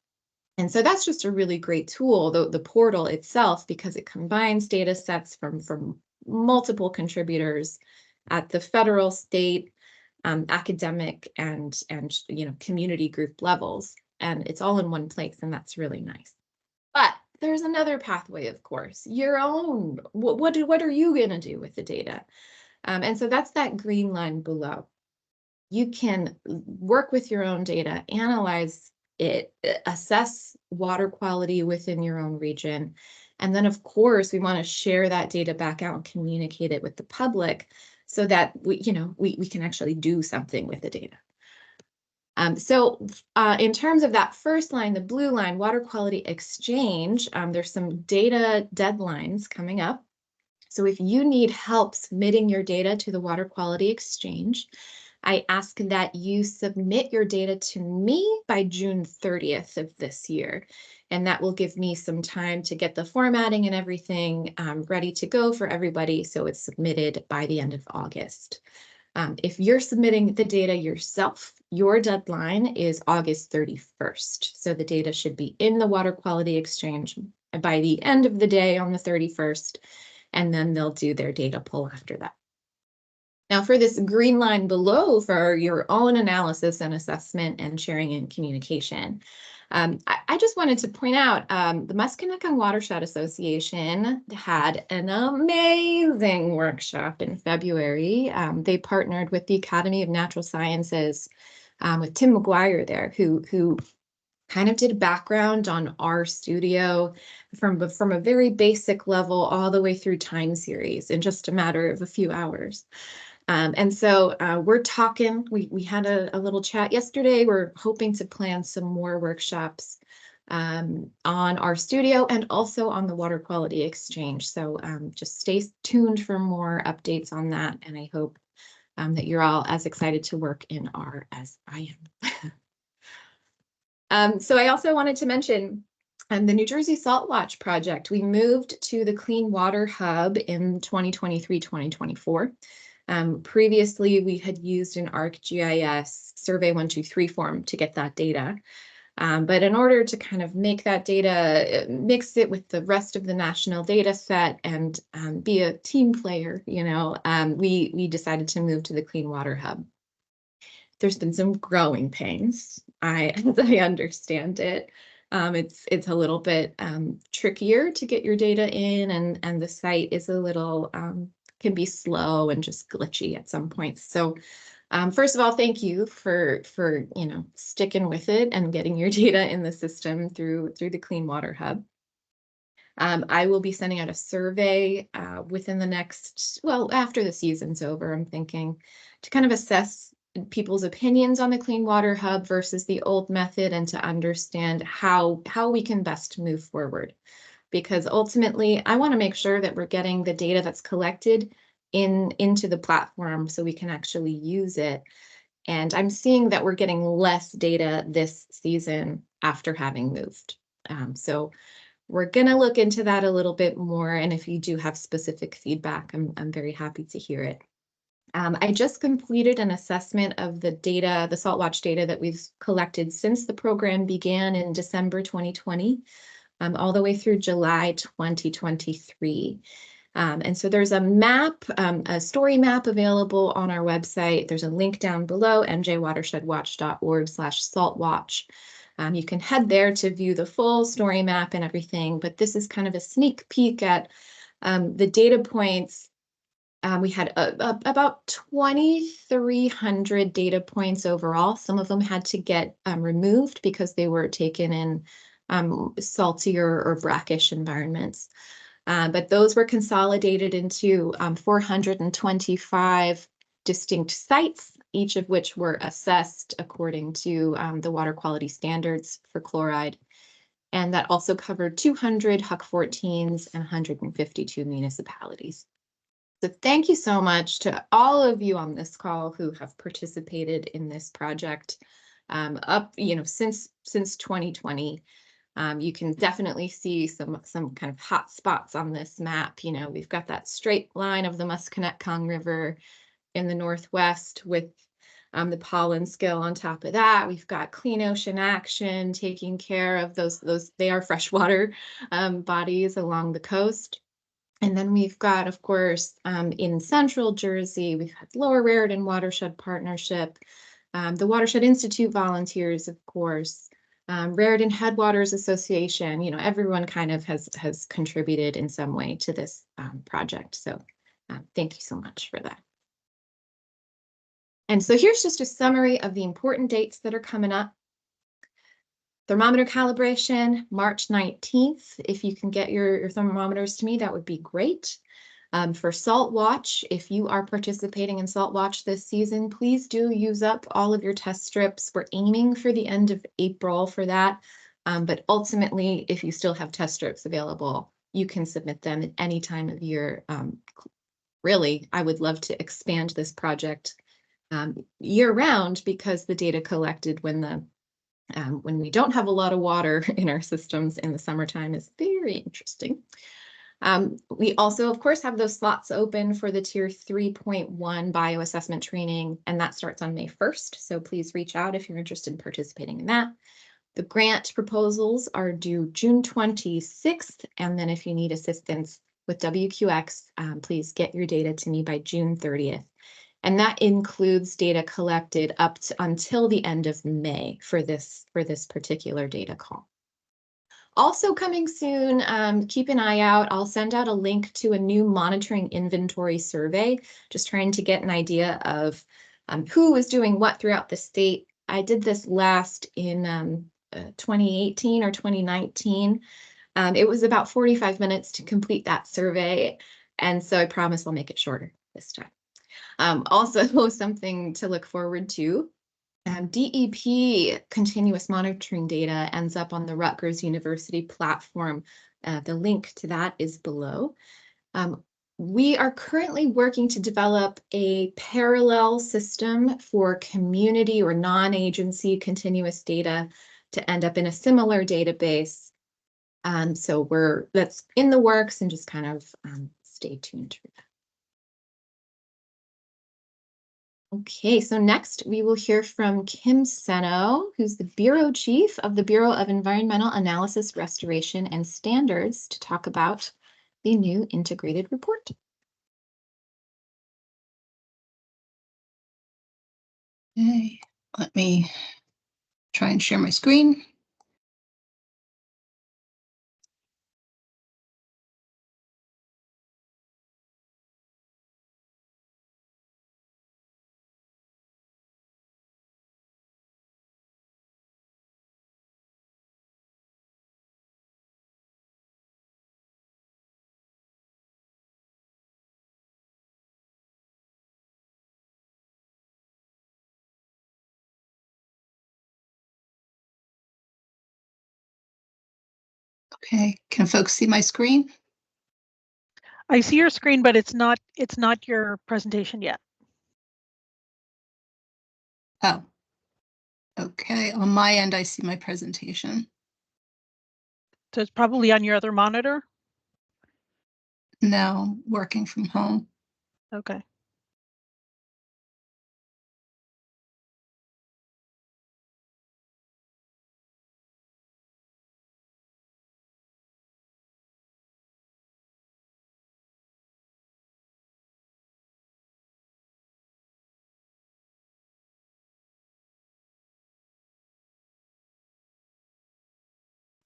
And so that's just a really great tool, the portal itself, because it combines data sets from multiple contributors at the federal, state, academic, and community group levels. And it's all in one place, and that's really nice. But there's another pathway, of course, your own. What are you going to do with the data? And so that's that green line below. You can work with your own data, analyze it, assess water quality within your own region. And then, of course, we want to share that data back out and communicate it with the public so that we can actually do something with the data. In terms of that first line, the blue line, water quality exchange, there's some data deadlines coming up. So if you need help submitting your data to the water quality exchange, I ask that you submit your data to me by June 30th of this year. And that will give me some time to get the formatting and everything ready to go for everybody, so it's submitted by the end of August. If you're submitting the data yourself, your deadline is August 31st. So the data should be in the water quality exchange by the end of the day on the 31st, and then they'll do their data pull after that. Now for this green line below, for your own analysis and assessment and sharing and communication, I just wanted to point out the Musconetcong Watershed Association had an amazing workshop in February. They partnered with the Academy of Natural Sciences with Tim McGuire there, who kind of did a background on our studio from a very basic level all the way through time series in just a matter of a few hours. And so we're talking, we had a little chat yesterday. We're hoping to plan some more workshops on our studio and also on the water quality exchange. So just stay tuned for more updates on that. And I hope that you're all as excited to work in R as I am. So I also wanted to mention the New Jersey Salt Watch project. We moved to the Clean Water Hub in 2023-2024. Previously, we had used an ArcGIS Survey 123 form to get that data. But in order to kind of make that data, mix it with the rest of the national data set and be a team player, you know, we decided to move to the Clean Water Hub. There's been some growing pains, as I understand it. It's a little bit trickier to get your data in, and the site is a little can be slow and just glitchy at some points. So first of all, thank you for you know, sticking with it and getting your data in the system through the Clean Water Hub. I will be sending out a survey within the next, well, after the season's over, I'm thinking, to kind of assess people's opinions on the Clean Water Hub versus the old method, and to understand how we can best move forward. Because ultimately, I want to make sure that we're getting the data that's collected into the platform so we can actually use it. And I'm seeing that we're getting less data this season after having moved. So we're going to look into that a little bit more. And if you do have specific feedback, I'm very happy to hear it. I just completed an assessment of the data, the SaltWatch data that we've collected since the program began in December 2020. All the way through July 2023. And so there's a map, a story map available on our website. There's a link down below, njwatershedwatch.org/saltwatch. You can head there to view the full story map and everything, but this is kind of a sneak peek at the data points. We had about 2,300 data points overall. Some of them had to get removed because they were taken in saltier or brackish environments. But those were consolidated into 425 distinct sites, each of which were assessed according to the water quality standards for chloride. And that also covered 200 Huck 14s and 152 municipalities. So thank you so much to all of you on this call who have participated in this project since 2020. You can definitely see some kind of hot spots on this map. You know, we've got that straight line of the Musconetcong River in the northwest with the pollen scale on top of that. We've got Clean Ocean Action taking care of those they are freshwater bodies along the coast. And then we've got, of course, in central Jersey, we've had Lower Raritan Watershed Partnership, the Watershed Institute volunteers, of course, Raritan Headwaters Association. You know, everyone kind of has contributed in some way to this project. So thank you so much for that. And so here's just a summary of the important dates that are coming up. Thermometer calibration, March 19th. If you can get your thermometers to me, that would be great. For Salt Watch, if you are participating in Salt Watch this season, please do use up all of your test strips. We're aiming for the end of April for that. But ultimately, if you still have test strips available, you can submit them at any time of year. Really, I would love to expand this project year round, because the data collected when we don't have a lot of water in our systems in the summertime is very interesting. We also, of course, have those slots open for the Tier 3.1 bioassessment training, and that starts on May 1st. So please reach out if you're interested in participating in that. The grant proposals are due June 26th, and then if you need assistance with WQX, please get your data to me by June 30th. And that includes data collected up to until the end of May for this particular data call. Also coming soon, keep an eye out. I'll send out a link to a new monitoring inventory survey, just trying to get an idea of who is doing what throughout the state. I did this last in 2018 or 2019. It was about 45 minutes to complete that survey, and so I promise I'll make it shorter this time. Also, something to look forward to. DEP continuous monitoring data ends up on the Rutgers University platform. The link to that is below. We are currently working to develop a parallel system for community or non-agency continuous data to end up in a similar database. So that's in the works, and just kind of stay tuned for that. Okay, so next we will hear from Kim Cenno, who's the Bureau Chief of the Bureau of Environmental Analysis, Restoration, and Standards, to talk about the new integrated report. Okay, let me try and share my screen. Okay, can folks see my screen? I see your screen, but it's not your presentation yet. Oh, okay. On my end, I see my presentation. So it's probably on your other monitor? No, working from home. Okay.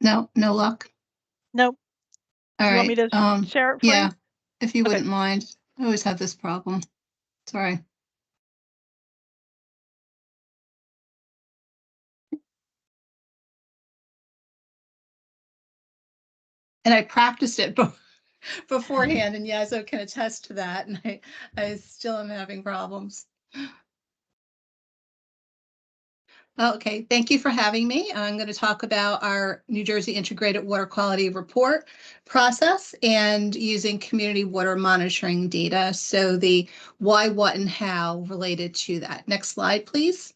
No, no luck. Nope. All You right. want me to share it for yeah, you? if you wouldn't mind. I always have this problem. Sorry. And I practiced it beforehand, and Yazo can attest to that. And I still am having problems. Okay, thank you for having me. I'm going to talk about our New Jersey Integrated Water Quality Report process and using community water monitoring data. So the why, what, and how related to that. Next slide, please.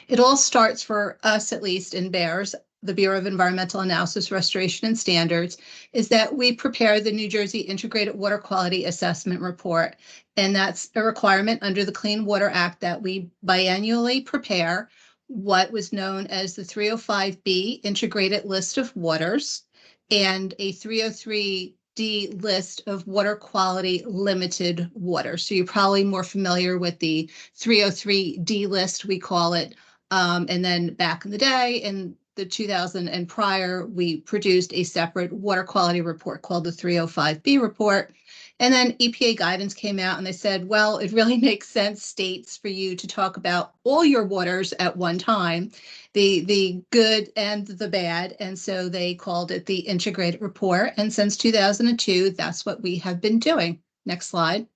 It all starts for us, at least in BEARS, the Bureau of Environmental Analysis, Restoration, and Standards, is that we prepare the New Jersey Integrated Water Quality Assessment Report. And that's a requirement under the Clean Water Act that we biannually prepare what was known as the 305B Integrated List of Waters and a 303D list of water quality limited water. So you're probably more familiar with the 303D list, we call it. And then back in the day, in the 2000 and prior, we produced a separate water quality report called the 305B report. And then EPA guidance came out and they said, well, it really makes sense, states, for you to talk about all your waters at one time, the good and the bad. And so they called it the integrated report. And since 2002, that's what we have been doing. Next slide.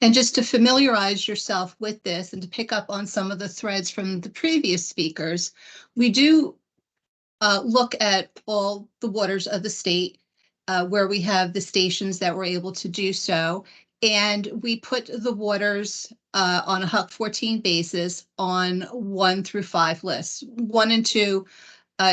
And just to familiarize yourself with this and to pick up on some of the threads from the previous speakers, we do look at all the waters of the state where we have the stations that were able to do so. And we put the waters on a HUC 14 basis on 1 through 5 lists. 1 and 2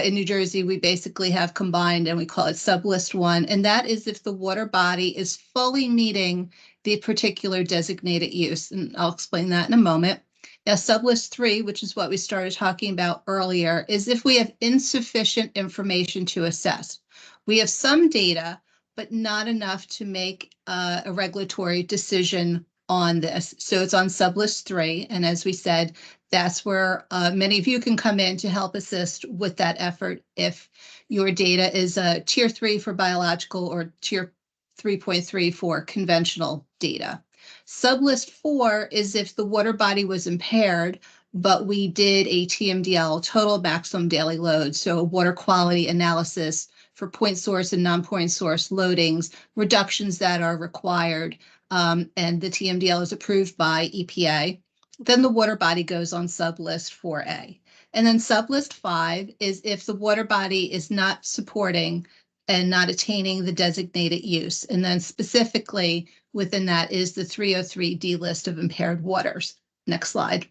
in New Jersey, we basically have combined and we call it sublist 1. And that is if the water body is fully meeting the particular designated use. And I'll explain that in a moment. Now, sublist 3, which is what we started talking about earlier, is if we have insufficient information to assess. We have some data, but not enough to make a regulatory decision on this. So it's on sublist 3. And as we said, that's where many of you can come in to help assist with that effort if your data is tier 3 for biological or tier 3.3 for conventional data. Sublist 4 is if the water body was impaired, but we did a TMDL, total maximum daily load, so a water quality analysis for point source and non-point source loadings, reductions that are required, and the TMDL is approved by EPA. Then the water body goes on sublist 4A. And then sublist 5 is if the water body is not supporting and not attaining the designated use. And then specifically within that is the 303D list of impaired waters. Next slide.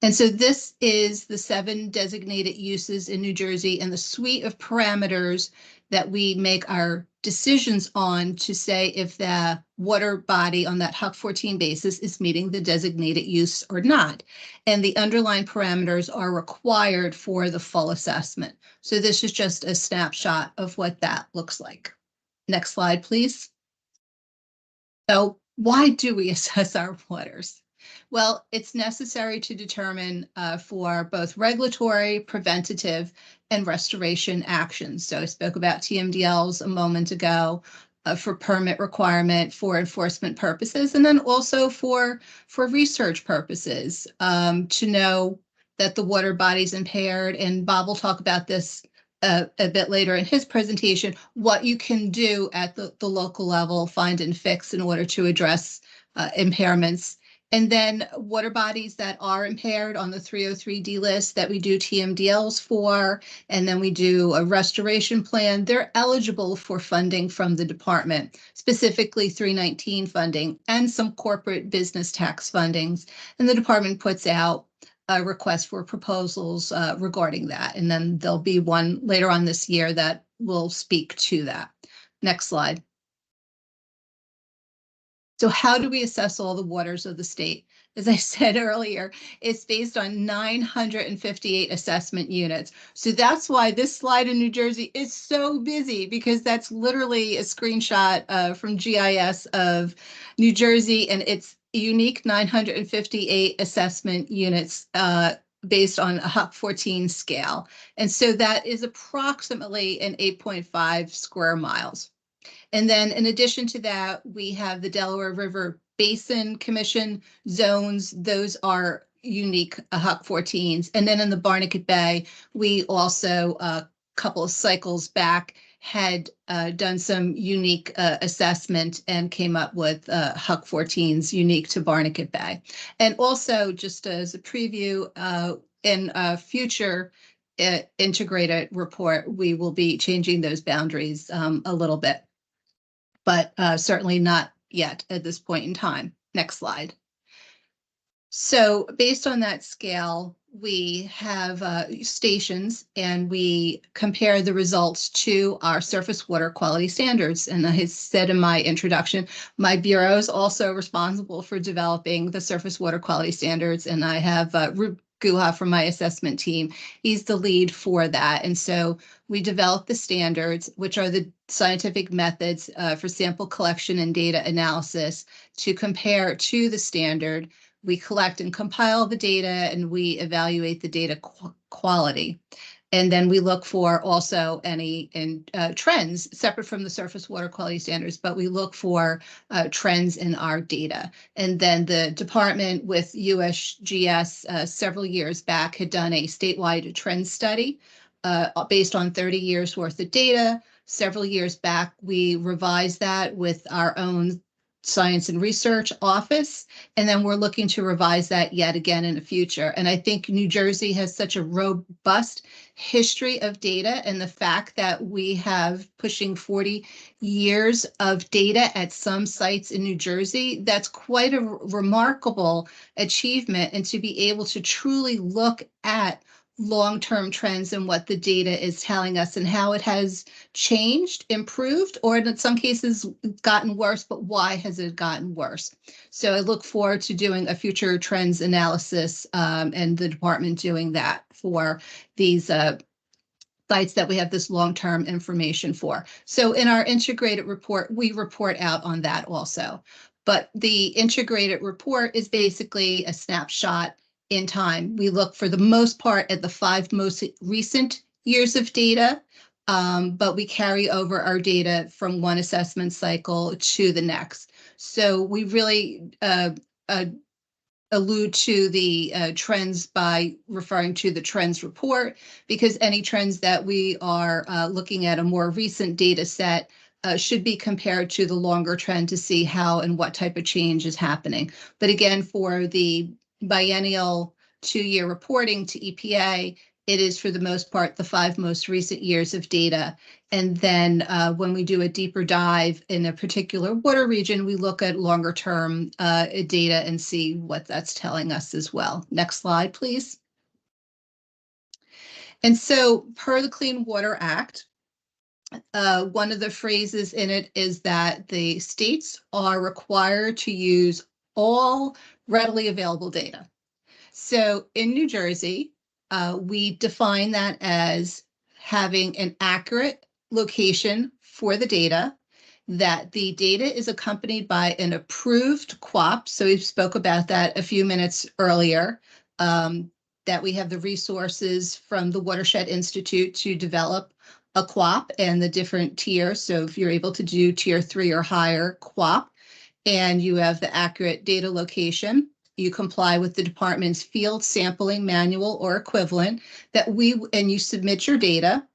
And so this is the 7 designated uses in New Jersey and the suite of parameters that we make our decisions on to say if the water body on that HUC 14 basis is meeting the designated use or not. And the underlying parameters are required for the full assessment. So this is just a snapshot of what that looks like. Next slide, please. So why do we assess our waters? Well, it's necessary to determine for both regulatory, preventative, and restoration actions. So I spoke about TMDLs a moment ago for permit requirement, for enforcement purposes, and then also for research purposes to know that the water body's impaired. And Bob will talk about this a bit later in his presentation, what you can do at the local level, find and fix in order to address impairments. And then water bodies that are impaired on the 303D list that we do TMDLs for, and then we do a restoration plan, they're eligible for funding from the department, specifically 319 funding and some corporate business tax fundings. And the department puts out a request for proposals regarding that. And then there'll be one later on this year that will speak to that. Next slide. So how do we assess all the waters of the state? As I said earlier, it's based on 958 assessment units. So that's why this slide in New Jersey is so busy, because that's literally a screenshot from GIS of New Jersey, and it's unique 958 assessment units based on a HUC 14 scale. And so that is approximately an 8.5 square miles. And then in addition to that, we have the Delaware River Basin Commission zones. Those are unique HUC 14s. And then in the Barnegat Bay, we also a couple of cycles back had done some unique assessment and came up with HUC 14s unique to Barnegat Bay. And also, just as a preview, in a future integrated report, we will be changing those boundaries a little bit, but certainly not yet at this point in time. Next slide. So based on that scale, we have stations and we compare the results to our surface water quality standards. And I said in my introduction, my bureau is also responsible for developing the surface water quality standards. And I have Rube Guha from my assessment team. He's the lead for that. And so we develop the standards, which are the scientific methods for sample collection and data analysis to compare to the standard. We collect and compile the data and we evaluate the data quality. And then we look for also any trends separate from the surface water quality standards, but we look for trends in our data. And then the department with USGS several years back had done a statewide trend study based on 30 years worth of data. Several years back, we revised that with our own Science and Research Office, and then we're looking to revise that yet again in the future. And I think New Jersey has such a robust history of data, and the fact that we have pushing 40 years of data at some sites in New Jersey, that's quite a remarkable achievement. And to be able to truly look at long-term trends and what the data is telling us and how it has changed, improved, or in some cases gotten worse, but why has it gotten worse? So I look forward to doing a future trends analysis and the department doing that for these sites that we have this long-term information for. So in our integrated report, we report out on that also. But the integrated report is basically a snapshot in time. We look for the most part at the 5 most recent years of data, but we carry over our data from one assessment cycle to the next. So we really allude to the trends by referring to the trends report, because any trends that we are looking at a more recent data set should be compared to the longer trend to see how and what type of change is happening. But again, for the biennial 2-year reporting to EPA, it is for the most part the 5 most recent years of data. And then when we do a deeper dive in a particular water region, we look at longer term data and see what that's telling us as well. Next slide, please. And so per the Clean Water Act, one of the phrases in it is that the states are required to use all readily available data. So in New Jersey, we define that as having an accurate location for the data, that the data is accompanied by an approved QUAP. So we spoke about that a few minutes earlier, that we have the resources from the Watershed Institute to develop a QUAP and the different tiers. So if you're able to do tier 3 or higher QUAP, and you have the accurate data location, you comply with the department's field sampling manual or equivalent, and you submit your data.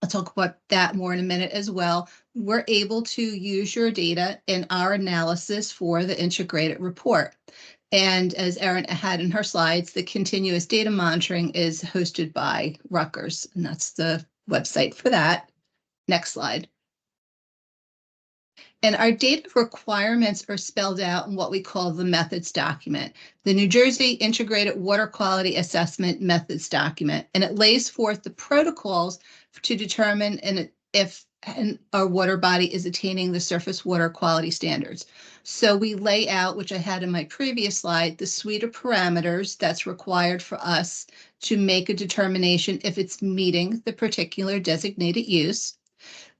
I'll talk about that more in a minute as well. We're able to use your data in our analysis for the integrated report. And as Erin had in her slides, the continuous data monitoring is hosted by Rutgers, and that's the website for that. Next slide. And our data requirements are spelled out in what we call the methods document, the New Jersey Integrated Water Quality Assessment Methods document. And it lays forth the protocols to determine if our water body is attaining the surface water quality standards. So we lay out, which I had in my previous slide, the suite of parameters that's required for us to make a determination if it's meeting the particular designated use.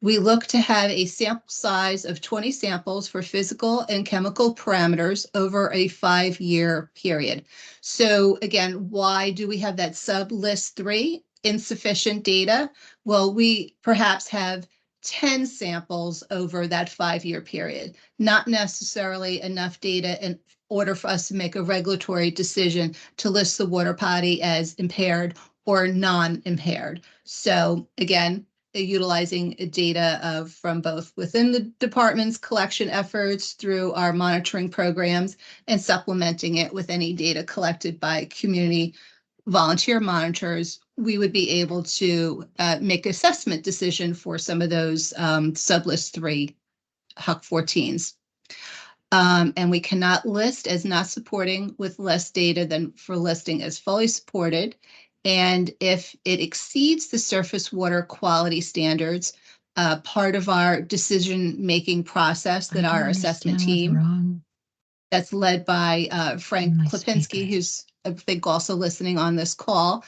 We look to have a sample size of 20 samples for physical and chemical parameters over a 5-year period. So again, why do we have that sub list 3, insufficient data? Well, we perhaps have 10 samples over that 5-year period, not necessarily enough data in order for us to make a regulatory decision to list the water body as impaired or non-impaired. So again, utilizing data from both within the department's collection efforts through our monitoring programs and supplementing it with any data collected by community volunteer monitors, we would be able to make assessment decision for some of those sublist 3 HUC 14s. And we cannot list as not supporting with less data than for listing as fully supported. And if it exceeds the surface water quality standards, part of our decision-making process that our assessment team that's led by Frank Klipinski, who's I think also listening on this call,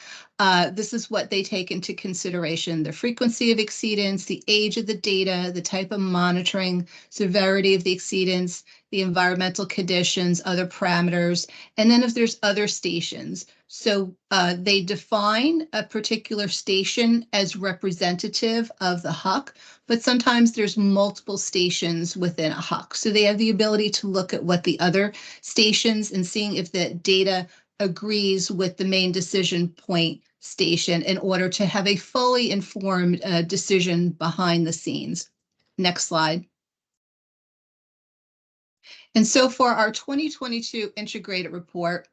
this is what they take into consideration: the frequency of exceedance, the age of the data, the type of monitoring, severity of the exceedance, the environmental conditions, other parameters, and then if there's other stations. So they define a particular station as representative of the HUC, but sometimes there's multiple stations within a HUC. So they have the ability to look at what the other stations and seeing if the data agrees with the main decision point station in order to have a fully informed decision behind the scenes. Next slide. And so for our 2022 integrated report,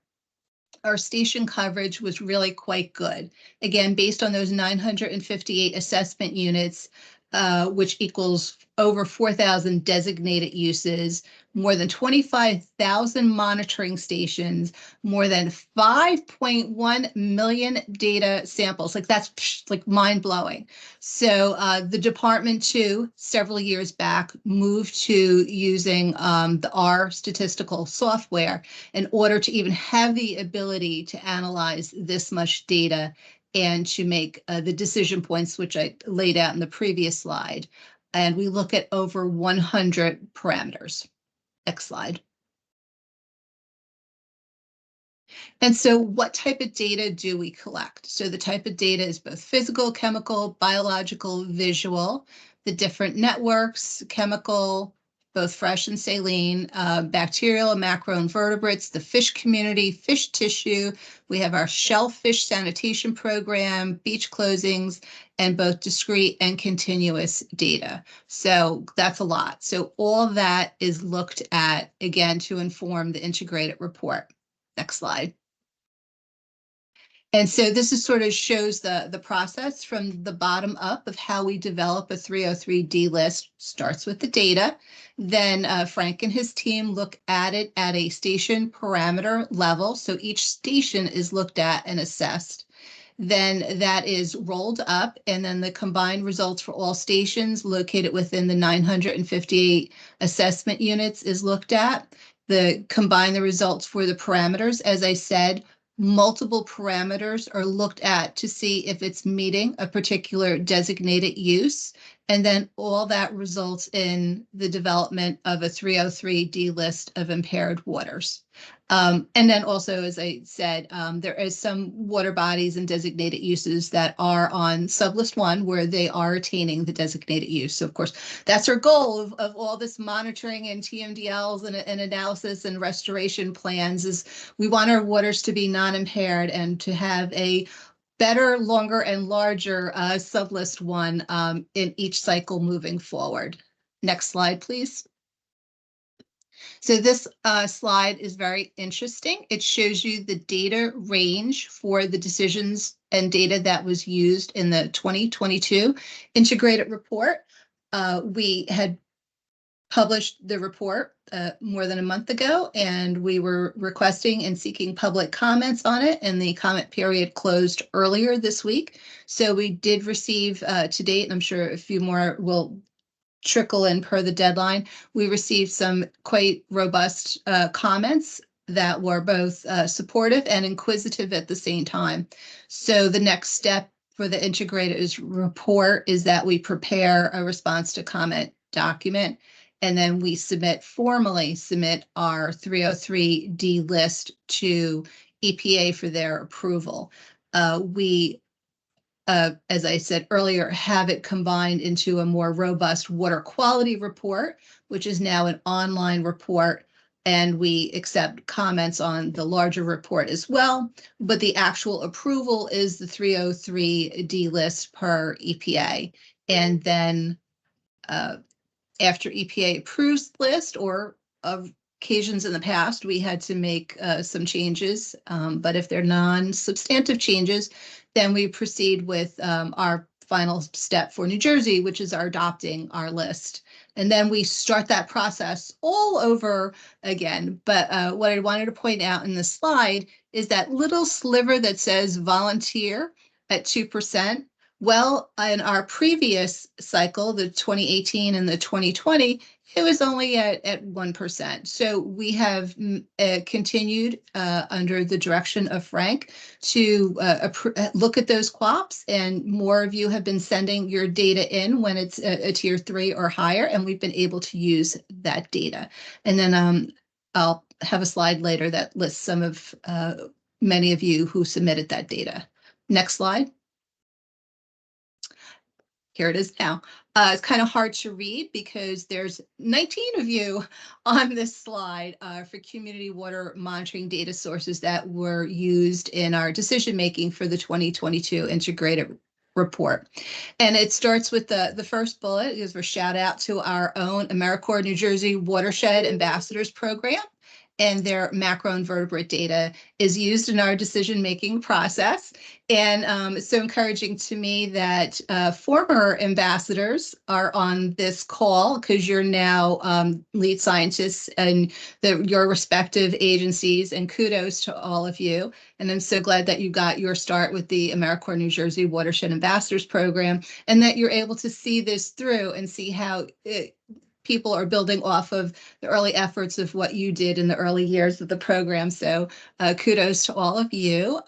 our station coverage was really quite good. Again, based on those 958 assessment units, which equals over 4,000 designated uses, more than 25,000 monitoring stations, more than 5.1 million data samples. Like that's like mind blowing. So the department too, several years back, moved to using the R statistical software in order to even have the ability to analyze this much data and to make the decision points, which I laid out in the previous slide. And we look at over 100 parameters. Next slide. And so what type of data do we collect? So the type of data is both physical, chemical, biological, visual, the different networks, chemical, both fresh and saline, bacterial and macroinvertebrates, the fish community, fish tissue. We have our shellfish sanitation program, beach closings, and both discrete and continuous data. So that's a lot. So all that is looked at, again, to inform the integrated report. Next slide. And so this is sort of shows the process from the bottom up of how we develop a 303D list. Starts with the data. Then Frank and his team look at it at a station parameter level. So each station is looked at and assessed. Then that is rolled up, and then the combined results for all stations located within the 958 assessment units is looked at. Combine the results for the parameters, as I said, multiple parameters are looked at to see if it's meeting a particular designated use. And then all that results in the development of a 303D list of impaired waters. And then also, as I said, there is some water bodies and designated uses that are on sublist 1 where they are attaining the designated use. So of course, that's our goal of all this monitoring and TMDLs and analysis and restoration plans is we want our waters to be non-impaired and to have a better, longer, and larger sublist 1 in each cycle moving forward. Next slide, please. So this slide is very interesting. It shows you the data range for the decisions and data that was used in the 2022 integrated report. We had published the report more than a month ago, and we were requesting and seeking public comments on it, and the comment period closed earlier this week. So we did receive to date, and I'm sure a few more will trickle in per the deadline. We received some quite robust comments that were both supportive and inquisitive at the same time. So the next step for the integrated report is that we prepare a response to comment document, and then we formally submit our 303D list to EPA for their approval. As I said earlier, have it combined into a more robust water quality report, which is now an online report, and we accept comments on the larger report as well. But the actual approval is the 303D list per EPA. And then after EPA approves the list, or of occasions in the past, we had to make some changes, but if they're non-substantive changes, then we proceed with our final step for New Jersey, which is our adopting our list. And then we start that process all over again. But what I wanted to point out in this slide is that little sliver that says volunteer at 2%. Well, in our previous cycle, the 2018 and the 2020, it was only at 1%. So we have continued under the direction of Frank to look at those QOPs, and more of you have been sending your data in when it's a tier 3 or higher, and we've been able to use that data. And then I'll have a slide later that lists some of many of you who submitted that data. Next slide. Here it is now. It's kind of hard to read because there's 19 of you on this slide for community water monitoring data sources that were used in our decision making for the 2022 integrated report. And it starts with the first bullet is a shout out to our own AmeriCorps New Jersey Watershed Ambassadors Program. And their macroinvertebrate data is used in our decision-making process. And it's so encouraging to me that former ambassadors are on this call because you're now lead scientists in your respective agencies, and kudos to all of you. And I'm so glad that you got your start with the AmeriCorps New Jersey Watershed Ambassadors Program, and that you're able to see this through and see how people are building off of the early efforts of what you did in the early years of the program. So kudos to all of you.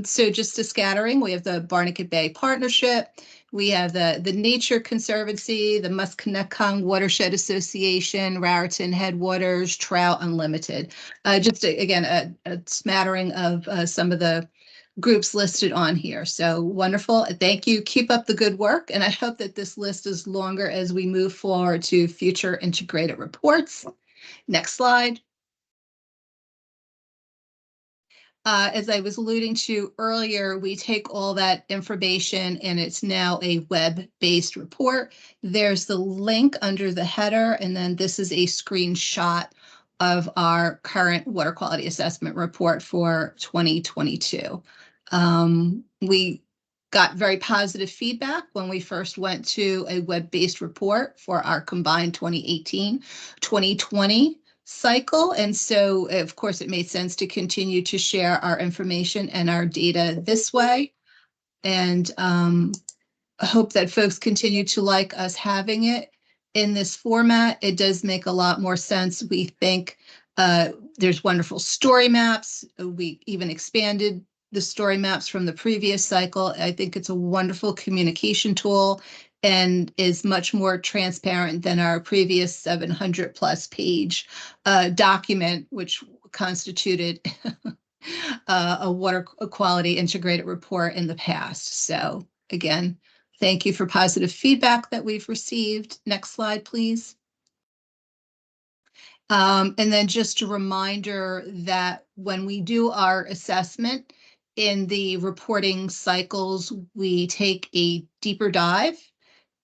So just a scattering, we have the Barnegat Bay Partnership, we have the Nature Conservancy, the Musconetcong Watershed Association, Raritan Headwaters, Trout Unlimited. Just again, a smattering of some of the groups listed on here. So wonderful. Thank you. Keep up the good work. And I hope that this list is longer as we move forward to future integrated reports. Next slide. As I was alluding to earlier, we take all that information and it's now a web-based report. There's the link under the header, and then this is a screenshot of our current water quality assessment report for 2022. We got very positive feedback when we first went to a web-based report for our combined 2018-2020 cycle. And so, of course, it made sense to continue to share our information and our data this way. And I hope that folks continue to like us having it in this format. It does make a lot more sense. We think there's wonderful story maps. We even expanded the story maps from the previous cycle. I think it's a wonderful communication tool and is much more transparent than our previous 700+ page document, which constituted a water quality integrated report in the past. So again, thank you for positive feedback that we've received. Next slide, please. And then just a reminder that when we do our assessment in the reporting cycles, we take a deeper dive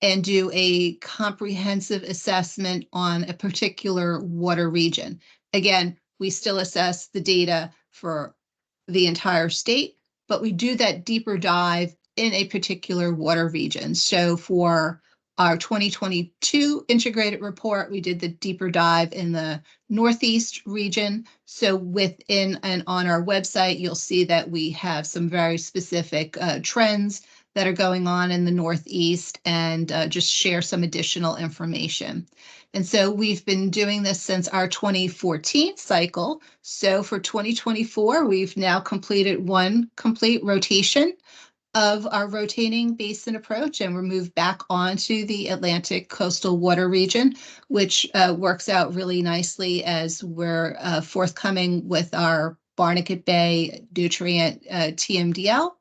and do a comprehensive assessment on a particular water region. Again, we still assess the data for the entire state, but we do that deeper dive in a particular water region. So for our 2022 integrated report, we did the deeper dive in the Northeast region. So within and on our website, you'll see that we have some very specific trends that are going on in the Northeast, and just share some additional information. And so we've been doing this since our 2014 cycle. So for 2024, we've now completed one complete rotation of our rotating basin approach, and we're moved back onto the Atlantic coastal water region, which works out really nicely as we're forthcoming with our Barnegat Bay nutrient TMDL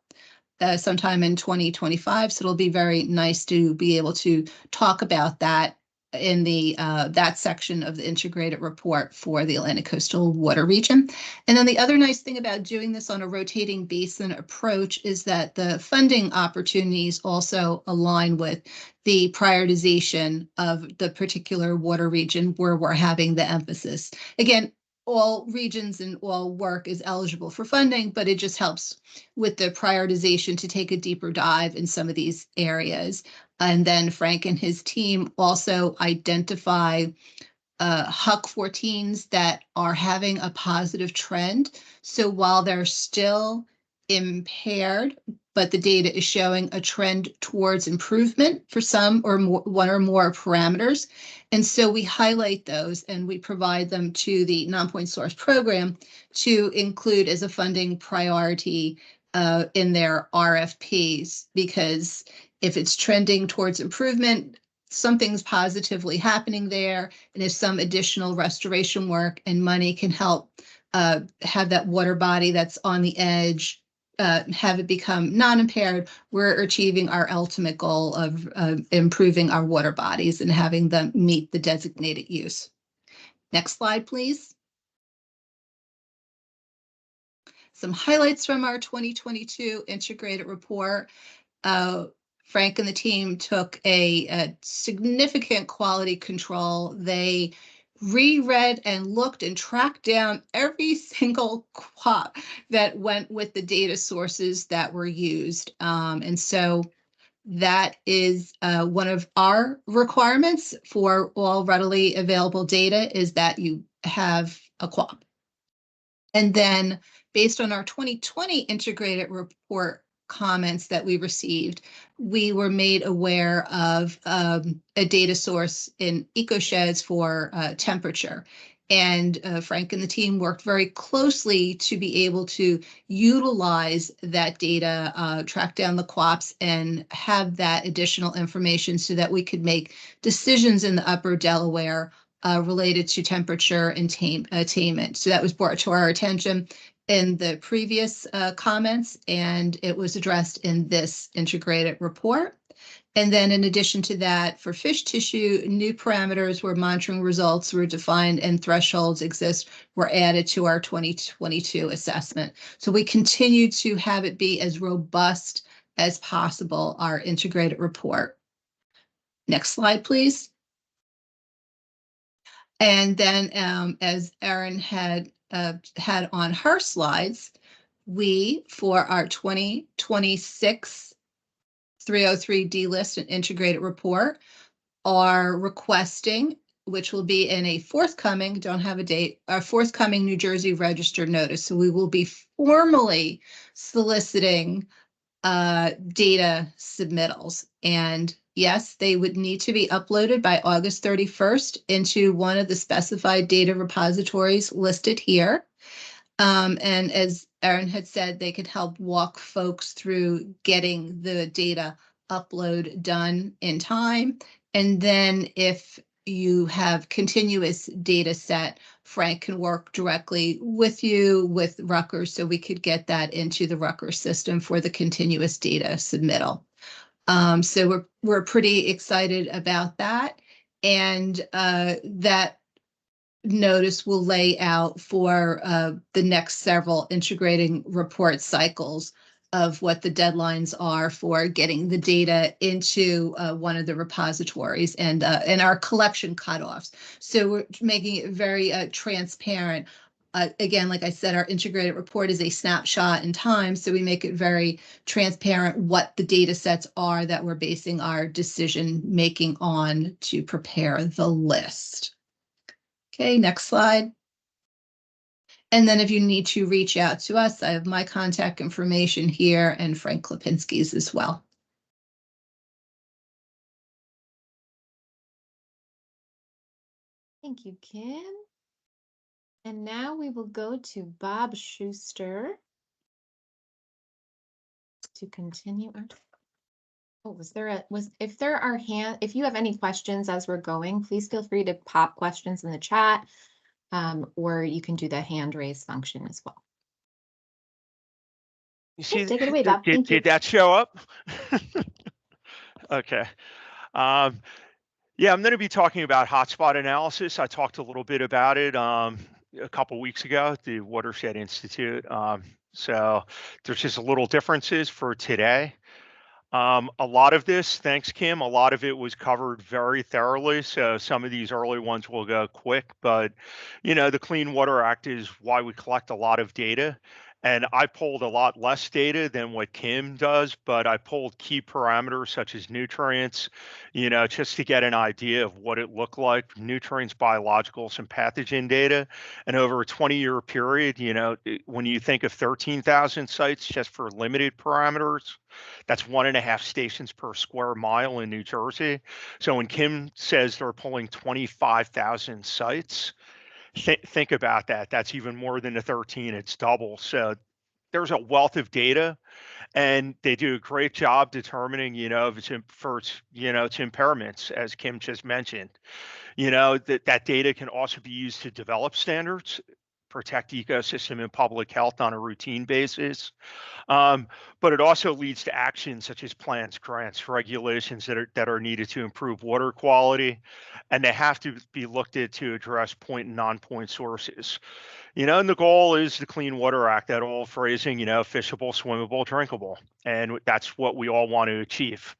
sometime in 2025. So it'll be very nice to be able to talk about that in the that section of the integrated report for the Atlantic coastal water region. And then the other nice thing about doing this on a rotating basin approach is that the funding opportunities also align with the prioritization of the particular water region where we're having the emphasis. Again, all regions and all work is eligible for funding, but it just helps with the prioritization to take a deeper dive in some of these areas. And then Frank and his team also identify HUC 14s that are having a positive trend. So while they're still impaired, but the data is showing a trend towards improvement for some or more, one or more parameters. And so we highlight those and we provide them to the non-point source program to include as a funding priority in their RFPs, because if it's trending towards improvement, something's positively happening there. And if some additional restoration work and money can help have that water body that's on the edge, have it become non-impaired, we're achieving our ultimate goal of improving our water bodies and having them meet the designated use. Next slide, please. Some highlights from our 2022 integrated report. Frank and the team took a significant quality control. They reread and looked and tracked down every single QUAP that went with the data sources that were used. And so that is one of our requirements for all readily available data, is that you have a QUAP. And then based on our 2020 integrated report comments that we received, we were made aware of a data source in EcoSheds for temperature. And Frank and the team worked very closely to be able to utilize that data, track down the QUAPs, and have that additional information so that we could make decisions in the upper Delaware related to temperature and attainment. So that was brought to our attention in the previous comments, and it was addressed in this integrated report. And then in addition to that, for fish tissue, new parameters where monitoring results were defined and thresholds were added to our 2022 assessment. So we continue to have it be as robust as possible, our integrated report. Next slide, please. And then as Erin had on her slides, we, for our 2026 303D list and integrated report, are requesting, which will be in a forthcoming, don't have a date, a forthcoming New Jersey registered notice. So we will be formally soliciting data submittals. And yes, they would need to be uploaded by August 31st into one of the specified data repositories listed here. And as Erin had said, they could help walk folks through getting the data upload done in time. And then if you have continuous data set, Frank can work directly with you with Rutgers so we could get that into the Rutgers system for the continuous data submittal. So we're pretty excited about that. And that notice will lay out for the next several integrating report cycles of what the deadlines are for getting the data into one of the repositories and our collection cutoffs. So we're making it very transparent. Again, like I said, our integrated report is a snapshot in time, so we make it very transparent what the data sets are that we're basing our decision making on to prepare the list. Okay, next slide. And then if you need to reach out to us, I have my contact information here and Frank Lipinski's as well. Thank you, Kim. And now we will go to Bob Schuster to continue our. Oh, if you have any questions as we're going, please feel free to pop questions in the chat, or you can do the hand raise function as well. You see, take it away, Bob. Did that show up? Okay. Yeah, I'm going to be talking about hotspot analysis. I talked a little bit about it a couple weeks ago at the Watershed Institute. So there's just a little differences for today. A lot of this, thanks, Kim, a lot of it was covered very thoroughly. So some of these early ones will go quick, but the Clean Water Act is why we collect a lot of data. And I pulled a lot less data than what Kim does, but I pulled key parameters such as nutrients, just to get an idea of what it looked like, nutrients, biologicals, and pathogen data. And over a 20-year period, when you think of 13,000 sites just for limited parameters, that's 1.5 stations per square mile in New Jersey. So when Kim says they're pulling 25,000 sites, think about that. That's even more than the 13. It's double. So there's a wealth of data, and they do a great job determining, if it's its impairments, as Kim just mentioned. That data can also be used to develop standards. protect ecosystem and public health on a routine basis. But it also leads to actions such as plans, grants, regulations that are needed to improve water quality, and they have to be looked at to address point and non-point sources. And the goal is the Clean Water Act, that old phrasing, fishable, swimmable, drinkable, and that's what we all want to achieve.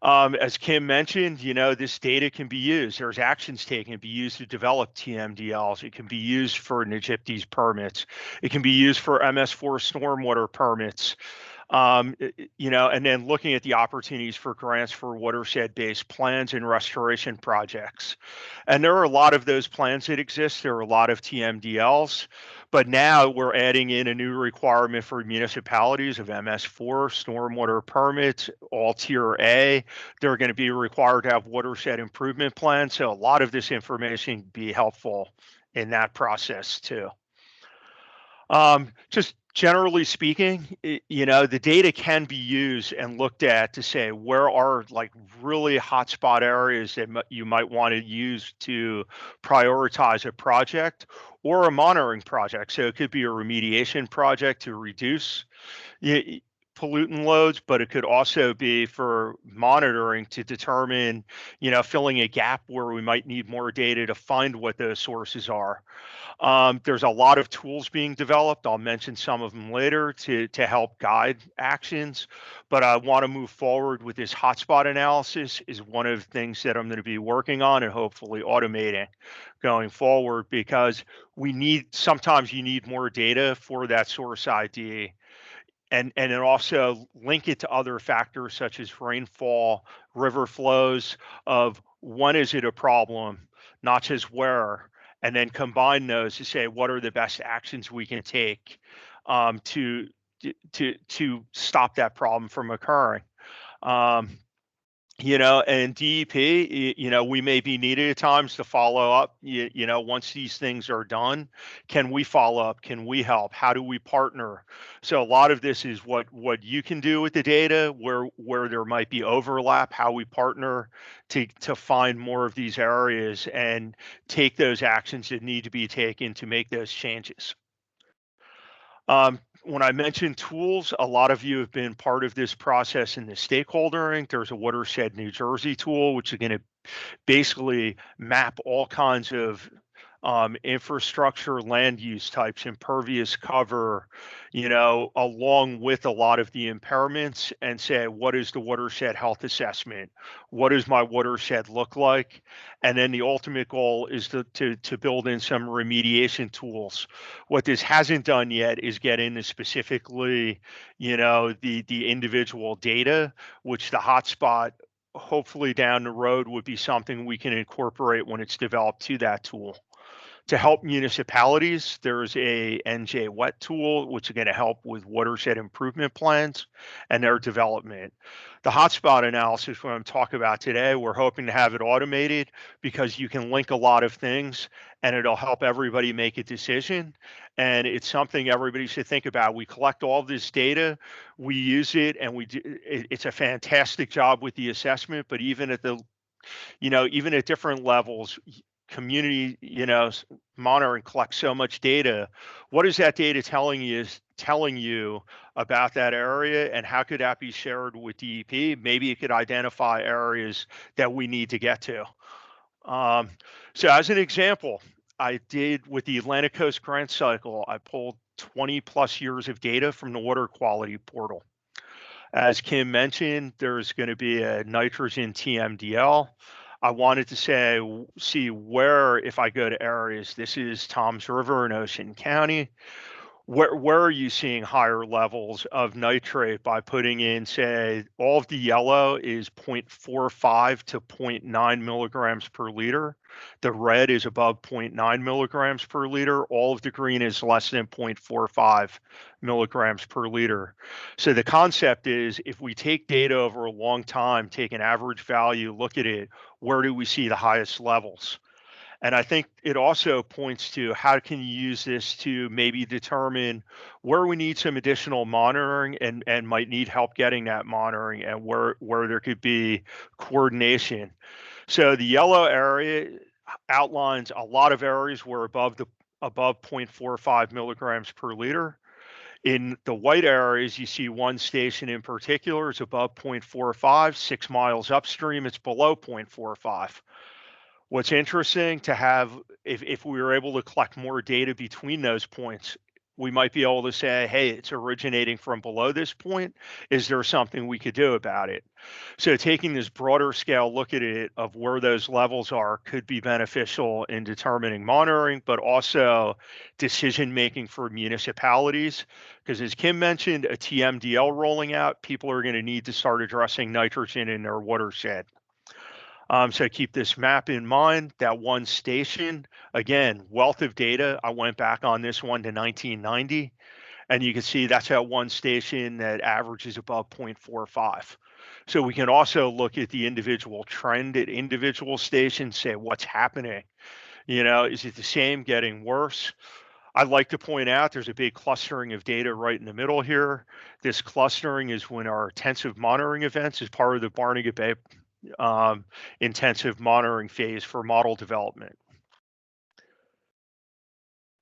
As Kim mentioned, this data can be used. There's actions taken to be used to develop TMDLs. It can be used for NJDEP permits. It can be used for MS4 stormwater permits. And then looking at the opportunities for grants for watershed-based plans and restoration projects. And there are a lot of those plans that exist. There are a lot of TMDLs, but now we're adding in a new requirement for municipalities of MS4 stormwater permits, all Tier A. They're going to be required to have watershed improvement plans. So a lot of this information can be helpful in that process too. Just generally speaking, the data can be used and looked at to say where are like really hotspot areas that you might want to use to prioritize a project or a monitoring project. So it could be a remediation project to reduce pollutant loads, but it could also be for monitoring to determine, filling a gap where we might need more data to find what those sources are. There's a lot of tools being developed. I'll mention some of them later to help guide actions, but I want to move forward with this hotspot analysis is one of the things that I'm going to be working on and hopefully automating going forward, because sometimes you need more data for that source ID. And then also link it to other factors such as rainfall, river flows, of when is it a problem, not just where, and then combine those to say what are the best actions we can take to stop that problem from occurring. And DEP, we may be needed at times to follow up. Once these things are done, can we follow up? Can we help? How do we partner? So a lot of this is what you can do with the data, where there might be overlap, how we partner to find more of these areas and take those actions that need to be taken to make those changes. When I mentioned tools, a lot of you have been part of this process in the stakeholdering. There's a Watershed New Jersey tool, which is going to basically map all kinds of infrastructure, land use types, impervious cover, along with a lot of the impairments, and say, what is the watershed health assessment? What does my watershed look like? And then the ultimate goal is to build in some remediation tools. What this hasn't done yet is get into specifically, the individual data, which the hotspot hopefully down the road would be something we can incorporate when it's developed to that tool. To help municipalities, there's a NJ-WWN tool, which is going to help with watershed improvement plans and their development. The hotspot analysis, what I'm talking about today, we're hoping to have it automated because you can link a lot of things and it'll help everybody make a decision. And it's something everybody should think about. We collect all this data, we use it, and it's a fantastic job with the assessment, but even at different levels, community, monitoring collects so much data. What is that data telling you about that area, and how could that be shared with DEP? Maybe it could identify areas that we need to get to. So as an example, I did with the Atlantic Coast grant cycle, I pulled 20 plus years of data from the water quality portal. As Kim mentioned, there's going to be a nitrogen TMDL. I wanted to see where, if I go to areas, this is Toms River in Ocean County, where are you seeing higher levels of nitrate by putting in, say, all of the yellow is 0.45 to 0.9 milligrams per liter. The red is above 0.9 milligrams per liter. All of the green is less than 0.45 milligrams per liter. So the concept is, if we take data over a long time, take an average value, look at it, where do we see the highest levels? And I think it also points to how can you use this to maybe determine where we need some additional monitoring and might need help getting that monitoring, and where there could be coordination. So the yellow area outlines a lot of areas where above above 0.45 milligrams per liter. In the white areas, you see one station in particular is above 0.45, 6 miles upstream, it's below 0.45. What's interesting to have, if we were able to collect more data between those points, we might be able to say, hey, it's originating from below this point. Is there something we could do about it? So taking this broader scale look at it of where those levels are could be beneficial in determining monitoring, but also decision making for municipalities. Because as Kim mentioned, a TMDL rolling out, people are going to need to start addressing nitrogen in their watershed. So keep this map in mind. That one station, again, wealth of data. I went back on this one to 1990, and you can see that's at one station that averages above 0.45. So we can also look at the individual trend at individual stations, say what's happening. You know, is it the same, getting worse? I'd like to point out there's a big clustering of data right in the middle here. This clustering is when our intensive monitoring events is part of the Barnegat Bay intensive monitoring phase for model development.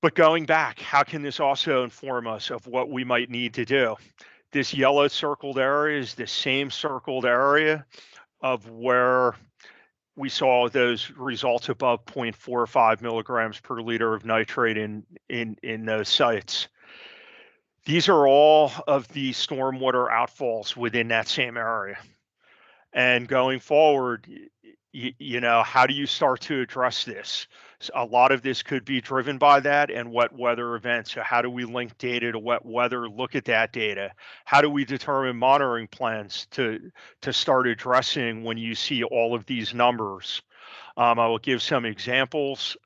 But going back, how can this also inform us of what we might need to do? This yellow circled area is the same circled area of where we saw those results above 0.45 milligrams per liter of nitrate in those sites. These are all of the stormwater outfalls within that same area. And going forward, you know, how do you start to address this? So a lot of this could be driven by that and wet weather events. So how do we link data to wet weather, look at that data? How do we determine monitoring plans to start addressing when you see all of these numbers? I will give some examples.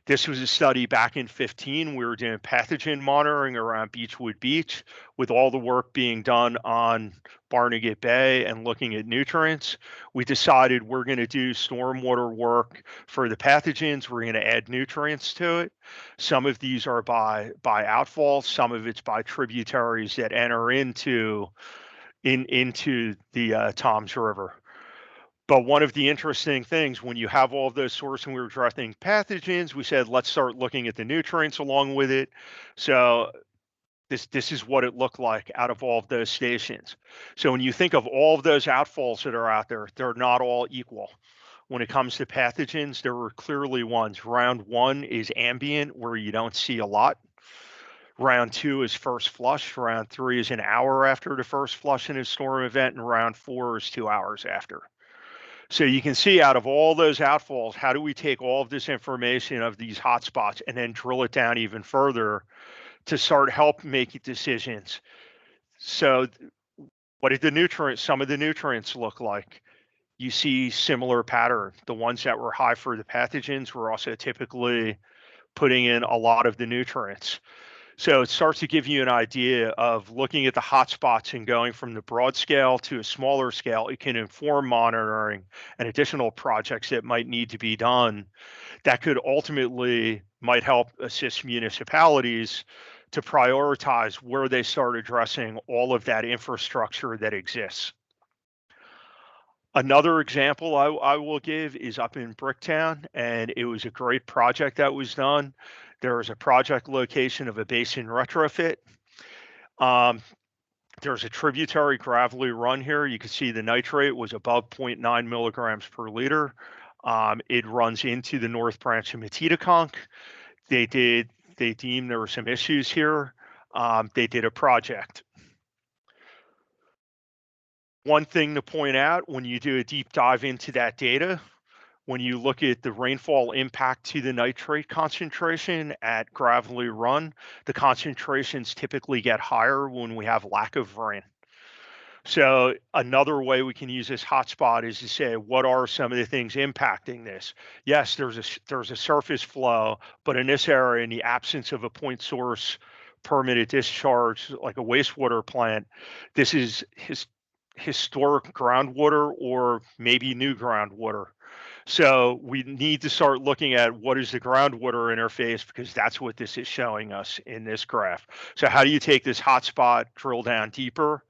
This was a study back in 15. We were doing pathogen monitoring around Beechwood Beach with all the work being done on Barnegat Bay and looking at nutrients. We decided we're going to do stormwater work for the pathogens. We're going to add nutrients to it. Some of these are by outfalls. Some of it's by tributaries that enter into the Toms River. But one of the interesting things, when you have all of those sources and we were addressing pathogens, we said, let's start looking at the nutrients along with it. So this is what it looked like out of all of those stations. So when you think of all of those outfalls that are out there, they're not all equal. When it comes to pathogens, there were clearly ones. Round 1 is ambient, where you don't see a lot. Round 2 is first flush. Round 3 is an hour after the first flush in a storm event, and round 4 is 2 hours after. So you can see out of all those outfalls, how do we take all of this information of these hotspots and then drill it down even further to start help make decisions? So what did some of the nutrients look like? You see similar pattern. The ones that were high for the pathogens were also typically putting in a lot of the nutrients. So it starts to give you an idea of looking at the hotspots and going from the broad scale to a smaller scale. It can inform monitoring and additional projects that might need to be done that could ultimately might help assist municipalities to prioritize where they start addressing all of that infrastructure that exists. Another example I will give is up in Bricktown, and it was a great project that was done. There was a project location of a basin retrofit. There's a tributary gravelly run here. You can see the nitrate was above 0.9 milligrams per liter. It runs into the North Branch of Metedeconk. They deemed there were some issues here. They did a project. One thing to point out when you do a deep dive into that data, when you look at the rainfall impact to the nitrate concentration at Gravelly Run, the concentrations typically get higher when we have lack of rain. So another way we can use this hotspot is to say, what are some of the things impacting this? Yes, there's a surface flow, but in this area, in the absence of a point source permitted discharge, like a wastewater plant, this is historic groundwater or maybe new groundwater. So we need to start looking at what is the groundwater interface, because that's what this is showing us in this graph. So how do you take this hotspot, drill down deeper?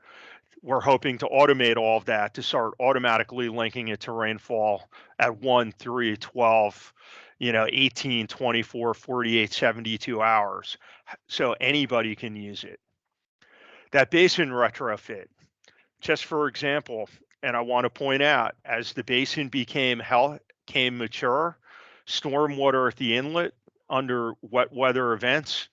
We're hoping to automate all of that to start automatically linking it to rainfall at 1, 3, 12, 18, 24, 48, 72 hours. So anybody can use it. That basin retrofit, just for example, and I want to point out, as the basin became mature, stormwater at the inlet under wet weather events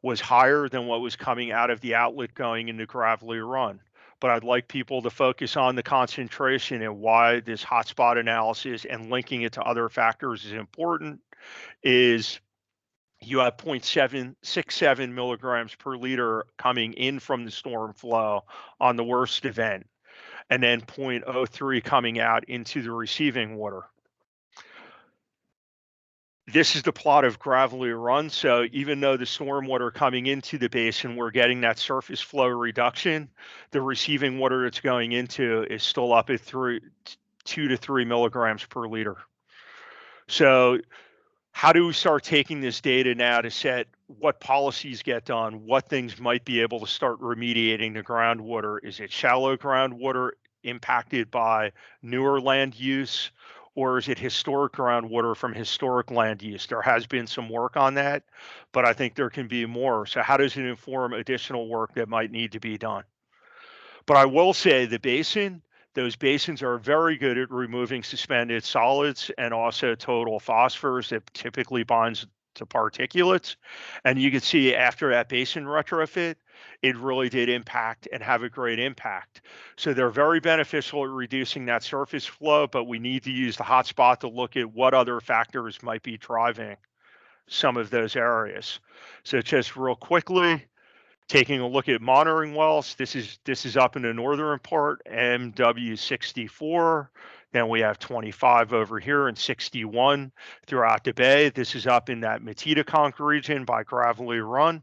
was higher than what was coming out of the outlet going into Gravelly Run. But I'd like people to focus on the concentration and why this hotspot analysis and linking it to other factors is important. Is you have 0.767 milligrams per liter coming in from the storm flow on the worst event, and then 0.03 coming out into the receiving water. This is the plot of Gravelly Run. So even though the stormwater coming into the basin, we're getting that surface flow reduction, the receiving water that's going into is still up at 2 to 3 milligrams per liter. So how do we start taking this data now to set what policies get done, what things might be able to start remediating the groundwater? Is it shallow groundwater impacted by newer land use? Or is it historic groundwater from historic land use? There has been some work on that, but I think there can be more. So how does it inform additional work that might need to be done? But I will say those basins are very good at removing suspended solids and also total phosphorus that typically binds to particulates. And you can see after that basin retrofit, it really did impact and have a great impact. So they're very beneficial at reducing that surface flow, but we need to use the hotspot to look at what other factors might be driving some of those areas. So just real quickly, taking a look at monitoring wells, this is up in the northern part, MW64. Then we have 25 over here and 61 throughout the bay. This is up in that Matitaconk region by Gravelly Run.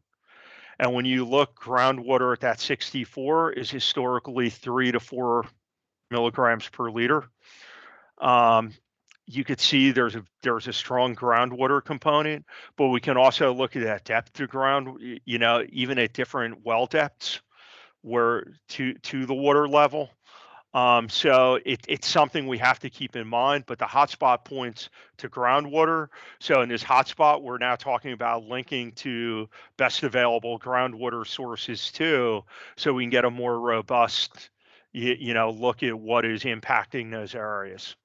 And when you look, groundwater at that 64 is historically 3 to 4 milligrams per liter. You could see there's a strong groundwater component, but we can also look at that depth to ground, even at different well depths where to the water level. So it's something we have to keep in mind, but the hotspot points to groundwater. So in this hotspot, we're now talking about linking to best available groundwater sources too, so we can get a more robust, look at what is impacting those areas.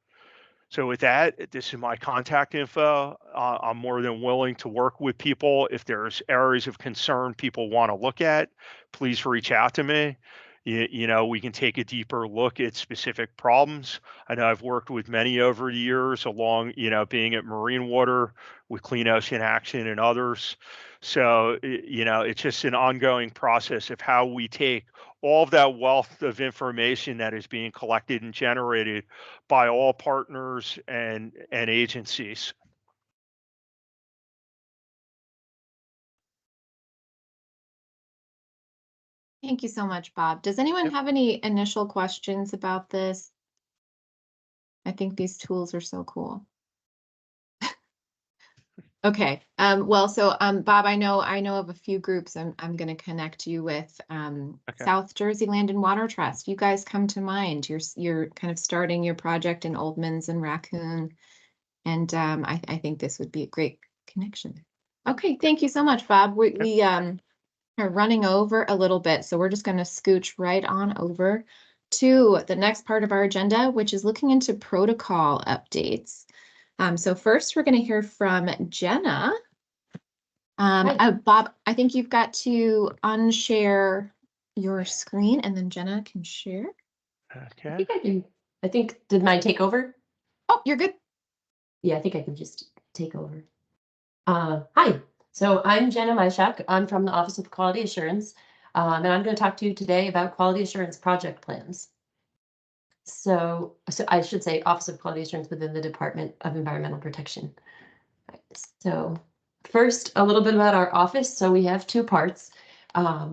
So with that, this is my contact info. I'm more than willing to work with people. If there's areas of concern people want to look at, please reach out to me. We can take a deeper look at specific problems. I know I've worked with many over the years along, being at Marine Water with Clean Ocean Action and others. So, it's just an ongoing process of how we take all of that wealth of information that is being collected and generated by all partners and agencies. Thank you so much, Bob. Does anyone have any initial questions about this? I think these tools are so cool. Okay. Bob, I know of a few groups I'm going to connect you with. South Jersey Land and Water Trust. You guys come to mind. You're kind of starting your project in Oldmans and Raccoon, and I think this would be a great connection. Okay, thank you so much, Bob. We are running over a little bit, so we're just going to scooch right on over to the next part of our agenda, which is looking into protocol updates. So first, we're going to hear from Jenna. Bob, I think you've got to unshare your screen, and then Jenna can share. Okay. I think, did mine take over? Oh, you're good. Yeah, I think I can just take over. Hi, so I'm Jenna Majchrzak. I'm from the Office of Quality Assurance, and I'm going to talk to you today about quality assurance project plans. So I should say Office of Quality Assurance within the Department of Environmental Protection. So first, a little bit about our office. So we have two parts.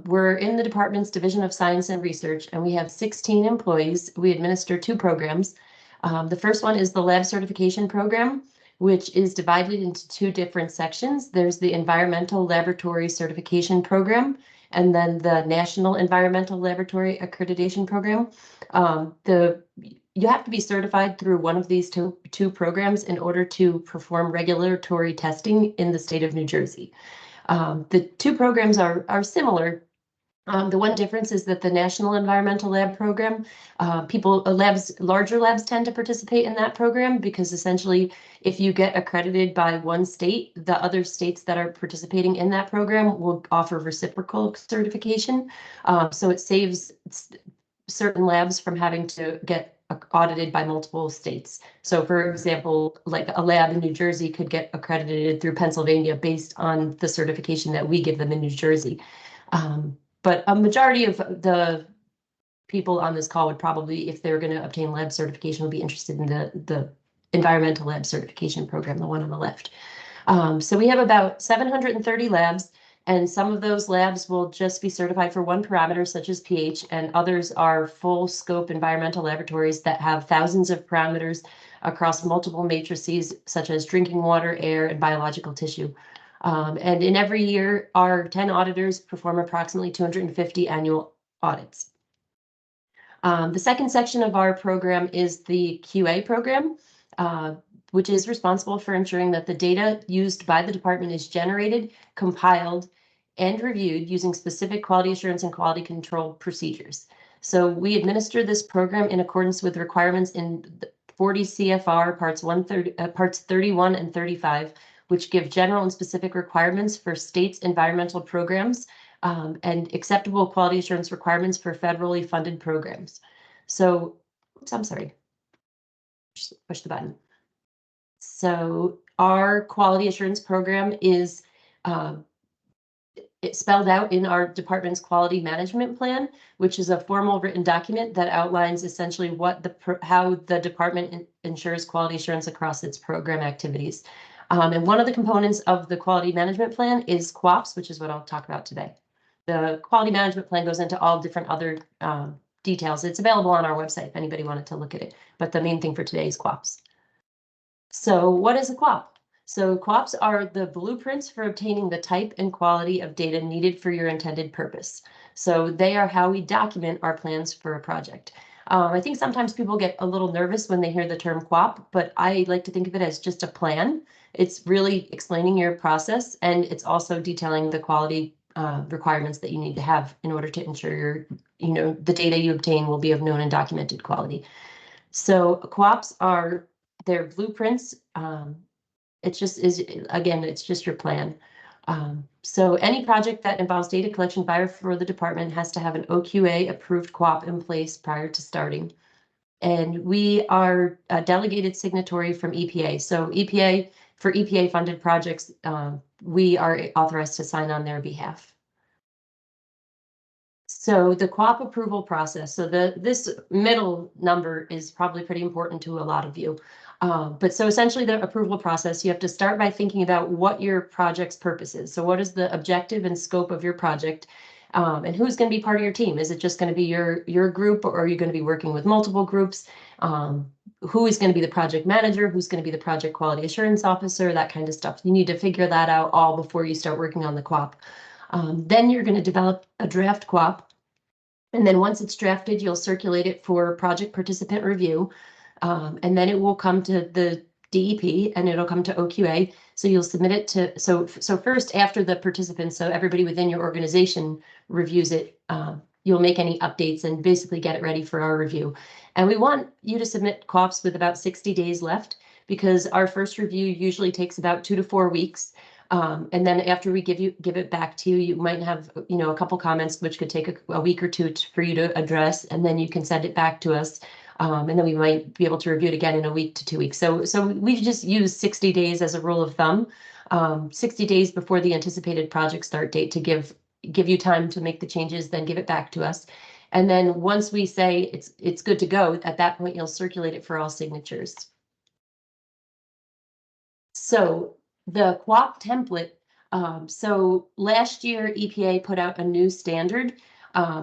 We're in the department's Division of Science and Research, and we have 16 employees. We administer two programs. The first one is the Lab Certification Program, which is divided into two different sections. There's the Environmental Laboratory Certification Program, and then the National Environmental Laboratory Accreditation Program. You have to be certified through one of these two programs in order to perform regulatory testing in the state of New Jersey. The two programs are similar. The one difference is that the National Environmental Lab Program, larger labs tend to participate in that program because essentially if you get accredited by one state, the other states that are participating in that program will offer reciprocal certification. So it saves certain labs from having to get audited by multiple states. So for example, like a lab in New Jersey could get accredited through Pennsylvania based on the certification that we give them in New Jersey. But a majority of the people on this call would probably, if they're going to obtain lab certification, would be interested in the environmental lab certification program, the one on the left. So we have about 730 labs, and some of those labs will just be certified for one parameter, such as pH, and others are full scope environmental laboratories that have thousands of parameters across multiple matrices, such as drinking water, air, and biological tissue. And in every year, our 10 auditors perform approximately 250 annual audits. The second section of our program is the QA program, which is responsible for ensuring that the data used by the department is generated, compiled, and reviewed using specific quality assurance and quality control procedures. So we administer this program in accordance with requirements in 40 CFR parts 31 and 35, which give general and specific requirements for states' environmental programs and acceptable quality assurance requirements for federally funded programs. So, oops, I'm sorry, just push the button. So our quality assurance program is it's spelled out in our department's quality management plan, which is a formal written document that outlines essentially how the department ensures quality assurance across its program activities. And one of the components of the quality management plan is QAPs, which is what I'll talk about today. The quality management plan goes into all different other details. It's available on our website if anybody wanted to look at it, but the main thing for today is QAPs. So what is a QAP? So QAPs are the blueprints for obtaining the type and quality of data needed for your intended purpose. So they are how we document our plans for a project. I think sometimes people get a little nervous when they hear the term QAP, but I like to think of it as just a plan. It's really explaining your process, and it's also detailing the quality requirements that you need to have in order to ensure the data you obtain will be of known and documented quality. So QAPs are their blueprints. It's just your plan. So any project that involves data collection for the department has to have an OQA approved QAP in place prior to starting. And we are a delegated signatory from EPA. So for EPA funded projects, we are authorized to sign on their behalf. So the QAP approval process, so this middle number is probably pretty important to a lot of you. But so essentially the approval process, you have to start by thinking about what your project's purpose is. So what is the objective and scope of your project? And who's going to be part of your team? Is it just going to be your group, or are you going to be working with multiple groups? Who is going to be the project manager? Who's going to be the project quality assurance officer? That kind of stuff. You need to figure that out all before you start working on the QAP. Then you're going to develop a draft QAP. And then once it's drafted, you'll circulate it for project participant review. And then it will come to the DEP and it'll come to OQA. So you'll submit it to, so first after the participants, so everybody within your organization reviews it, you'll make any updates and basically get it ready for our review. And we want you to submit QAPs with about 60 days left, because our first review usually takes about 2 to 4 weeks. And then after we give it back to you, you might have, a couple comments, which could take a week or two for you to address, and then you can send it back to us. And then we might be able to review it again in a week to 2 weeks. So we just use 60 days as a rule of thumb, 60 days before the anticipated project start date to give you time to make the changes, then give it back to us. And then once we say it's good to go, at that point, you'll circulate it for all signatures. So the QAP template. So last year, EPA put out a new standard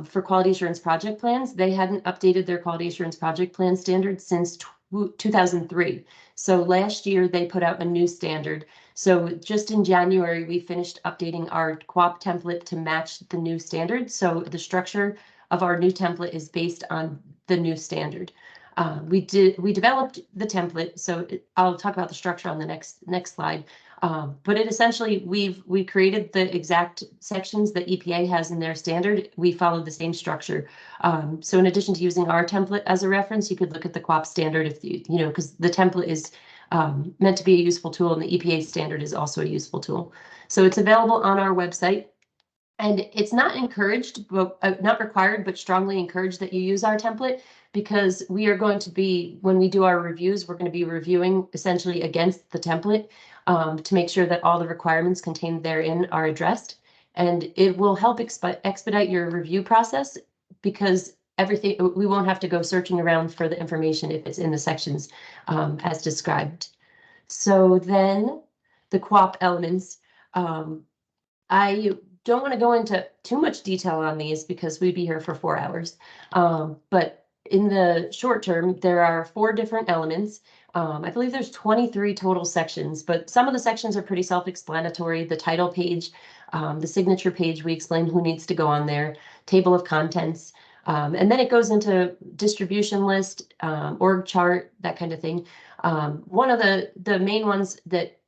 for quality assurance project plans. They hadn't updated their quality assurance project plan standard since 2003. So last year they put out a new standard. So just in January, we finished updating our QOP template to match the new standard. So the structure of our new template is based on the new standard. We developed the template, so I'll talk about the structure on the next slide. But it essentially, we created the exact sections that EPA has in their standard. We followed the same structure. So in addition to using our template as a reference, you could look at the QOP standard if you know, because the template is meant to be a useful tool, and the EPA standard is also a useful tool. So it's available on our website. And it's not encouraged, but not required, but strongly encouraged that you use our template, because we are going to be, when we do our reviews, we're going to be reviewing essentially against the template to make sure that all the requirements contained therein are addressed. And it will help expedite your review process, because everything, we won't have to go searching around for the information if it's in the sections as described. So then the QOP elements, I don't want to go into too much detail on these because we'd be here for 4 hours. But in the short term, there are 4 different elements. I believe there's 23 total sections, but some of the sections are pretty self-explanatory. The title page, the signature page, we explain who needs to go on there, table of contents, and then it goes into distribution list, org chart, that kind of thing. One of the main ones that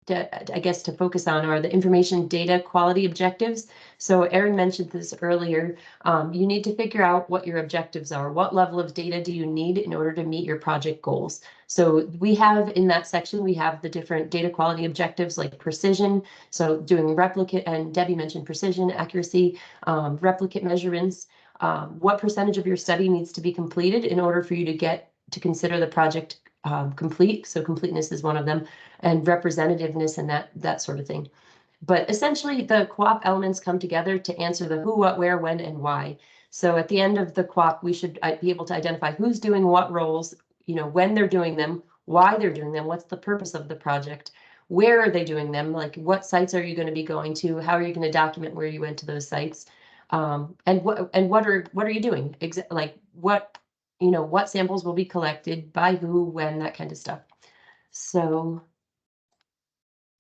I guess to focus on are the information data quality objectives. So Erin mentioned this earlier. You need to figure out what your objectives are. What level of data do you need in order to meet your project goals? So we have in that section, we have the different data quality objectives like precision. So doing replicate, and Debbie mentioned precision, accuracy, replicate measurements. What percentage of your study needs to be completed in order for you to get to consider the project complete. So completeness is one of them, and representativeness and that sort of thing. But essentially the QOP elements come together to answer the who, what, where, when, and why. So at the end of the QOP, we should be able to identify who's doing what roles, you know, when they're doing them, why they're doing them, what's the purpose of the project, where are they doing them, like what sites are you going to be going to, how are you going to document where you went to those sites, and what are you doing, like what, you know, what samples will be collected by who, when, that kind of stuff. So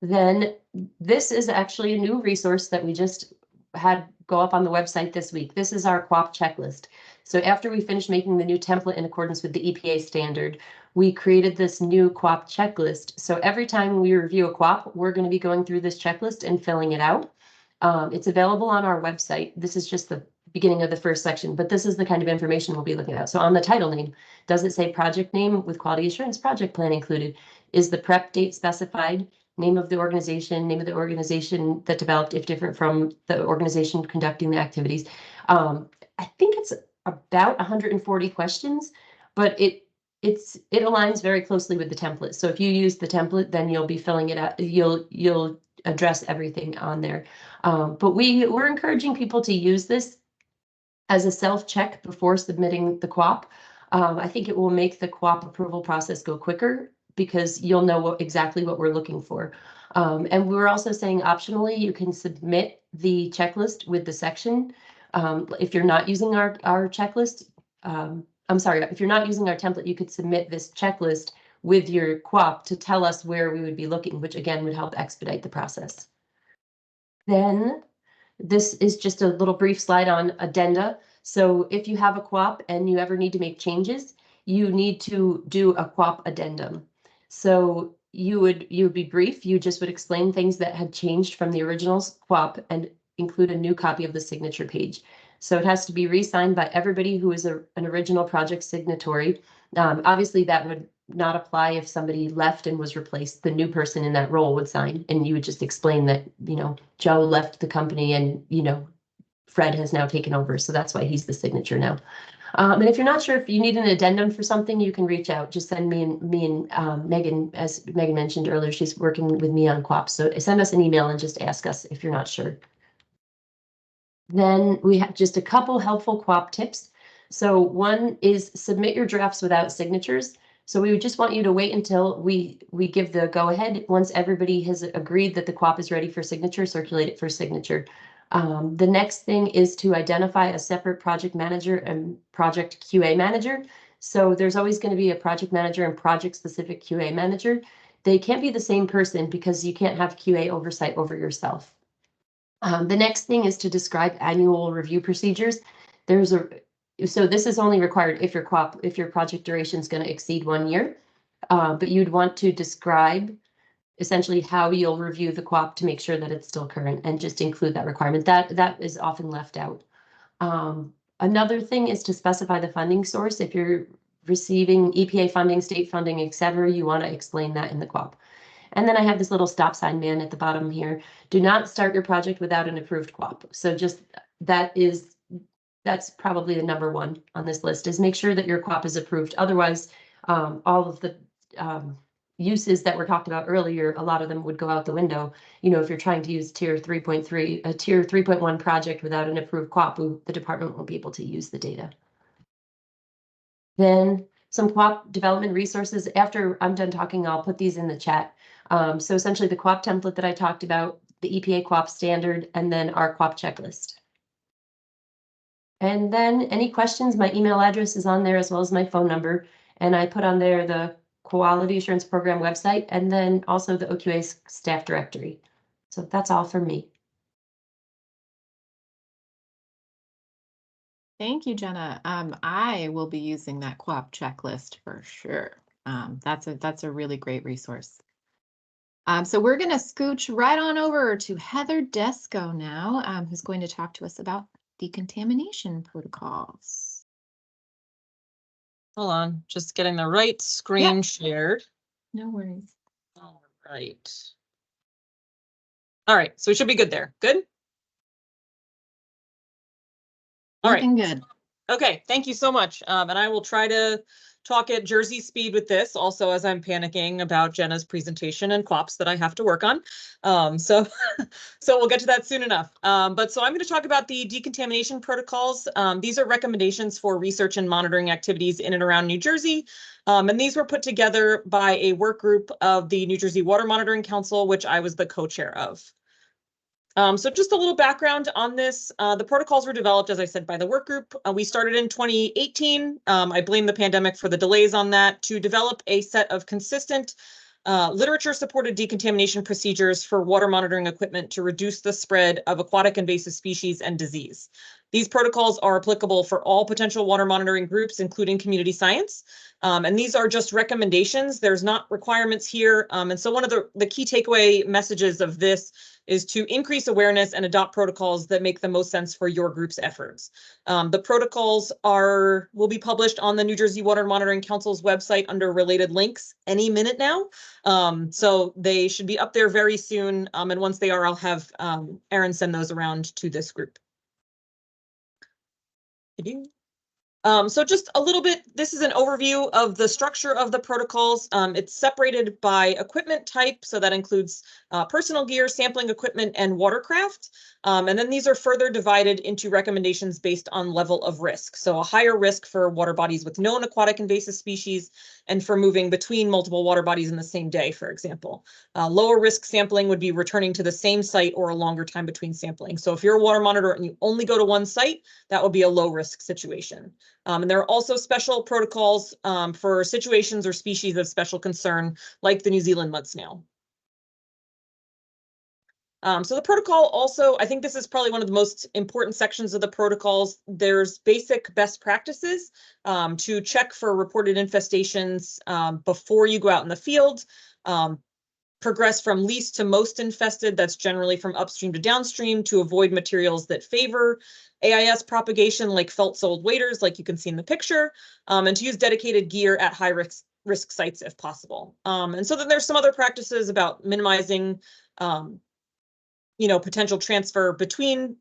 then this is actually a new resource that we just had go up on the website this week. This is our QOP checklist. So after we finished making the new template in accordance with the EPA standard, we created this new QOP checklist. So every time we review a QOP, we're going to be going through this checklist and filling it out. It's available on our website. This is just the beginning of the first section, but this is the kind of information we'll be looking at. So on the title name, does it say project name with quality assurance project plan included? Is the prep date specified? Name of the organization that developed, if different from the organization conducting the activities. I think it's about 140 questions, but it aligns very closely with the template. So if you use the template, then you'll be filling it out. You'll address everything on there. But we're encouraging people to use this as a self-check before submitting the QOP. I think it will make the QOP approval process go quicker, because you'll know exactly what we're looking for. And we're also saying optionally, you can submit the checklist with the section. If you're not using our checklist, I'm sorry, if you're not using our template, you could submit this checklist with your QOP to tell us where we would be looking, which again would help expedite the process. Then this is just a little brief slide on addenda. So if you have a QOP and you ever need to make changes, you need to do a QOP addendum. So you would be brief. You just would explain things that had changed from the original QOP and include a new copy of the signature page. So it has to be re-signed by everybody who is an original project signatory. Obviously, that would not apply if somebody left and was replaced. The new person in that role would sign, and you would just explain that, you know, Joe left the company and, you know, Fred has now taken over. So that's why he's the signature now. And if you're not sure if you need an addendum for something, you can reach out. Just send me and Megan, as Megan mentioned earlier, she's working with me on QOP. So send us an email and just ask us if you're not sure. Then we have just a couple helpful QOP tips. So one is submit your drafts without signatures. So we would just want you to wait until we give the go ahead. Once everybody has agreed that the QOP is ready for signature, circulate it for signature. The next thing is to identify a separate project manager and project QA manager. So there's always going to be a project manager and project specific QA manager. they can't be the same person because you can't have QA oversight over yourself. The next thing is to describe annual review procedures. So this is only required if your project duration is going to exceed 1 year, but you'd want to describe essentially how you'll review the QOP to make sure that it's still current, and just include that requirement. That is often left out. Another thing is to specify the funding source. If you're receiving EPA funding, state funding, etc., you want to explain that in the QOP. And then I have this little stop sign man at the bottom here. Do not start your project without an approved QOP. So just that's probably the number one on this list, is make sure that your QOP is approved. Otherwise, all of the uses that were talked about earlier, a lot of them would go out the window. You know, if you're trying to use tier 3.3, a tier 3.1 project without an approved QOP, the department won't be able to use the data. Then some QOP development resources. After I'm done talking, I'll put these in the chat. So essentially the QOP template that I talked about, the EPA QOP standard, and then our QOP checklist. And then any questions, my email address is on there as well as my phone number. And I put on there the Quality Assurance Program website, and then also the OQA staff directory. So that's all for me. Thank you, Jenna. I will be using that QOP checklist for sure. That's a really great resource. So we're going to scooch right on over to Heather Desko now, who's going to talk to us about decontamination protocols. Hold on, just getting the right screen shared. No worries. All right. All right, so we should be good there. Good? All right. Looking good. Okay, thank you so much. And I will try to talk at Jersey speed with this, also as I'm panicking about Jenna's presentation and QOPs that I have to work on. So we'll get to that soon enough. But so I'm going to talk about the decontamination protocols. These are recommendations for research and monitoring activities in and around New Jersey. And these were put together by a work group of the New Jersey Water Monitoring Council, which I was the co-chair of. So just a little background on this. The protocols were developed, as I said, by the work group. We started in 2018. I blame the pandemic for the delays on that, to develop a set of consistent literature-supported decontamination procedures for water monitoring equipment to reduce the spread of aquatic invasive species and disease. These protocols are applicable for all potential water monitoring groups, including community science. And these are just recommendations. There's not requirements here. And so one of the key takeaway messages of this is to increase awareness and adopt protocols that make the most sense for your group's efforts. The protocols will be published on the New Jersey Water Monitoring Council's website under related links any minute now. So they should be up there very soon. And once they are, I'll have Erin send those around to this group. So just a little bit, this is an overview of the structure of the protocols. It's separated by equipment type, so that includes personal gear, sampling equipment, and watercraft. And then these are further divided into recommendations based on level of risk. So a higher risk for water bodies with known aquatic invasive species, and for moving between multiple water bodies in the same day, for example. Lower risk sampling would be returning to the same site or a longer time between sampling. So if you're a water monitor and you only go to one site, that would be a low risk situation. And there are also special protocols for situations or species of special concern, like the New Zealand mud snail. So the protocol also, I think this is probably one of the most important sections of the protocols. There's basic best practices to check for reported infestations before you go out in the field. Progress from least to most infested, that's generally from upstream to downstream, to avoid materials that favor AIS propagation, like felt-soled waders, like you can see in the picture, and to use dedicated gear at high risk sites if possible. And so then there's some other practices about minimizing potential transfer between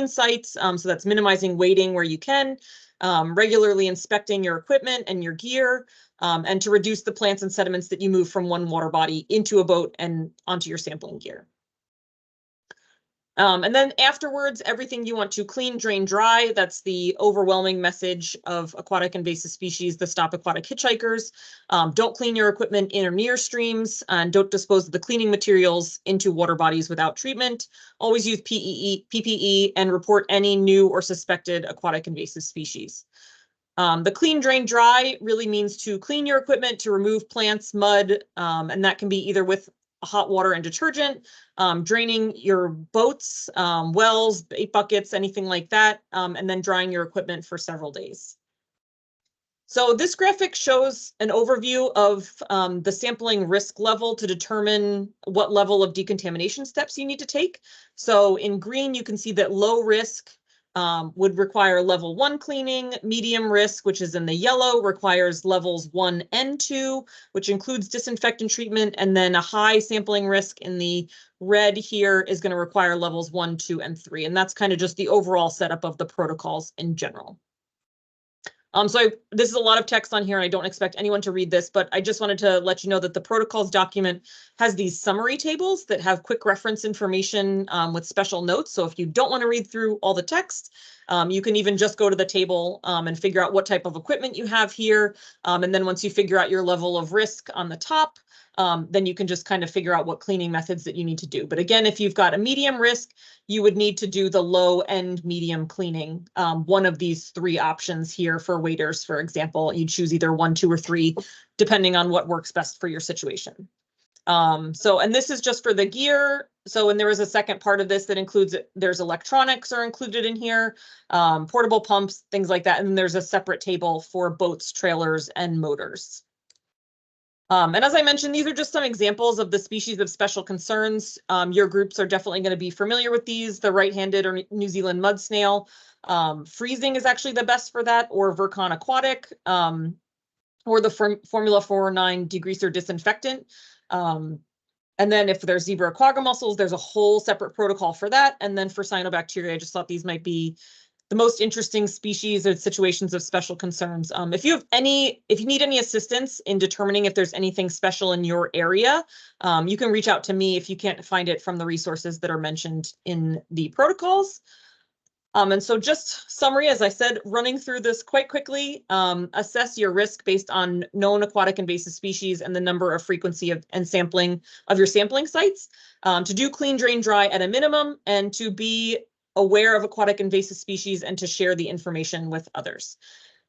sites. So that's minimizing wading where you can, regularly inspecting your equipment and your gear, and to reduce the plants and sediments that you move from one water body into a boat and onto your sampling gear. And then afterwards, everything you want to clean, drain, dry. That's the overwhelming message of aquatic invasive species, the Stop Aquatic Hitchhikers. Don't clean your equipment in or near streams, and don't dispose of the cleaning materials into water bodies without treatment. Always use PPE, and report any new or suspected aquatic invasive species. The clean, drain, dry really means to clean your equipment, to remove plants, mud, and that can be either with hot water and detergent, draining your boats, wells, bait buckets, anything like that, and then drying your equipment for several days. So this graphic shows an overview of the sampling risk level to determine what level of decontamination steps you need to take. So in green, you can see that low risk would require level 1 cleaning. Medium risk, which is in the yellow, requires levels 1 and 2, which includes disinfectant treatment. And then a high sampling risk in the red here is going to require levels 1, 2, and 3. And that's kind of just the overall setup of the protocols in general. This is a lot of text on here, and I don't expect anyone to read this, but I just wanted to let you know that the protocols document has these summary tables that have quick reference information with special notes. So if you don't want to read through all the text, you can even just go to the table and figure out what type of equipment you have here. And then once you figure out your level of risk on the top, then you can just kind of figure out what cleaning methods that you need to do. But again, if you've got a medium risk, you would need to do the low and medium cleaning. One of these 3 options here for waiters, for example, you choose either 1, 2, or 3, depending on what works best for your situation. And this is just for the gear. So, and there is a second part of this that includes, there's electronics are included in here, portable pumps, things like that. And then there's a separate table for boats, trailers, and motors. And as I mentioned, these are just some examples of the species of special concerns. Your groups are definitely going to be familiar with these. The right-handed or New Zealand mud snail. Freezing is actually the best for that, or Virkon aquatic, or the Formula 409 degreaser disinfectant. And then if there's zebra quagga mussels, there's a whole separate protocol for that. And then for cyanobacteria, I just thought these might be the most interesting species or situations of special concerns. If you need any assistance in determining if there's anything special in your area, you can reach out to me if you can't find it from the resources that are mentioned in the protocols. And so just summary, as I said, running through this quite quickly, assess your risk based on known aquatic invasive species and the number of frequency and sampling of your sampling sites, to do clean, drain, dry at a minimum, and to be aware of aquatic invasive species and to share the information with others.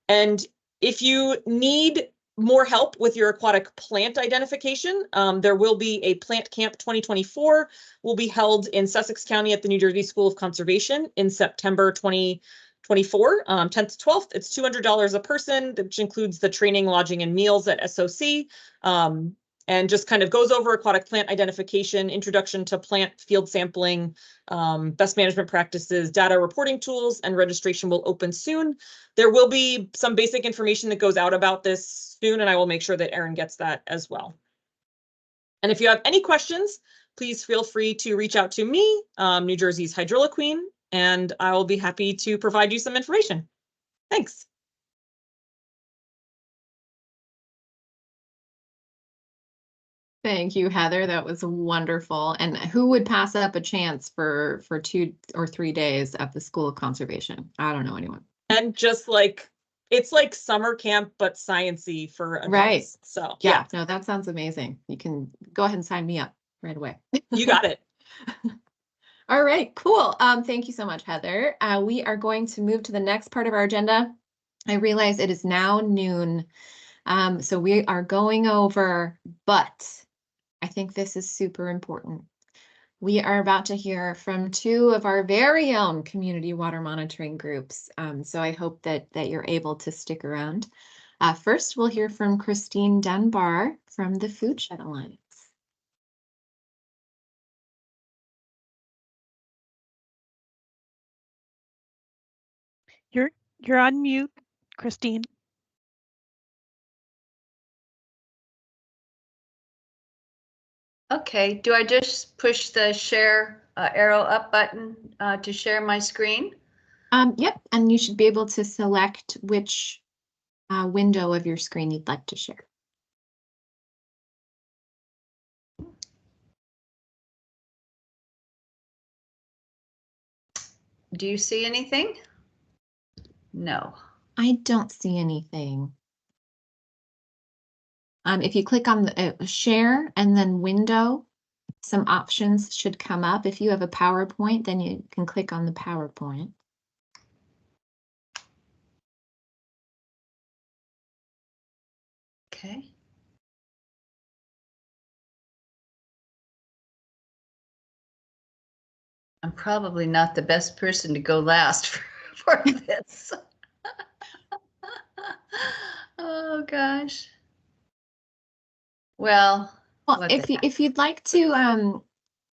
And if you need more help with your aquatic plant identification, there will be a Plant Camp 2024 will be held in Sussex County at the New Jersey School of Conservation in September 2024, 10th to 12th. It's $200 a person, which includes the training, lodging, and meals at SOC. And just kind of goes over aquatic plant identification, introduction to plant field sampling, best management practices, data reporting tools, and registration will open soon. There will be some basic information that goes out about this soon, and I will make sure that Erin gets that as well. And if you have any questions, please feel free to reach out to me, New Jersey's Hydrilla Queen, and I will be happy to provide you some information. Thanks. Thank you, Heather. That was wonderful. And who would pass up a chance for 2 or 3 days at the School of Conservation? I don't know anyone. And just like, it's like summer camp, but science-y for adults. Right. So yeah, no, that sounds amazing. You can go ahead and sign me up right away. You got it. All right, cool. Thank you so much, Heather. We are going to move to the next part of our agenda. I realize it is now noon. So we are going over, but I think this is super important. We are about to hear from 2 of our very own community water monitoring groups. So I hope that you're able to stick around. First, we'll hear from Christine Dunbar from the Foodshed Alliance. You're on mute, Christine. Okay, do I just push the share arrow up button to share my screen? Yep, and you should be able to select which window of your screen you'd like to share. Do you see anything? No. I don't see anything. If you click on the share and then window, some options should come up. If you have a PowerPoint, then you can click on the PowerPoint. Okay. I'm probably not the best person to go last for this. Oh gosh. Well, if you'd like to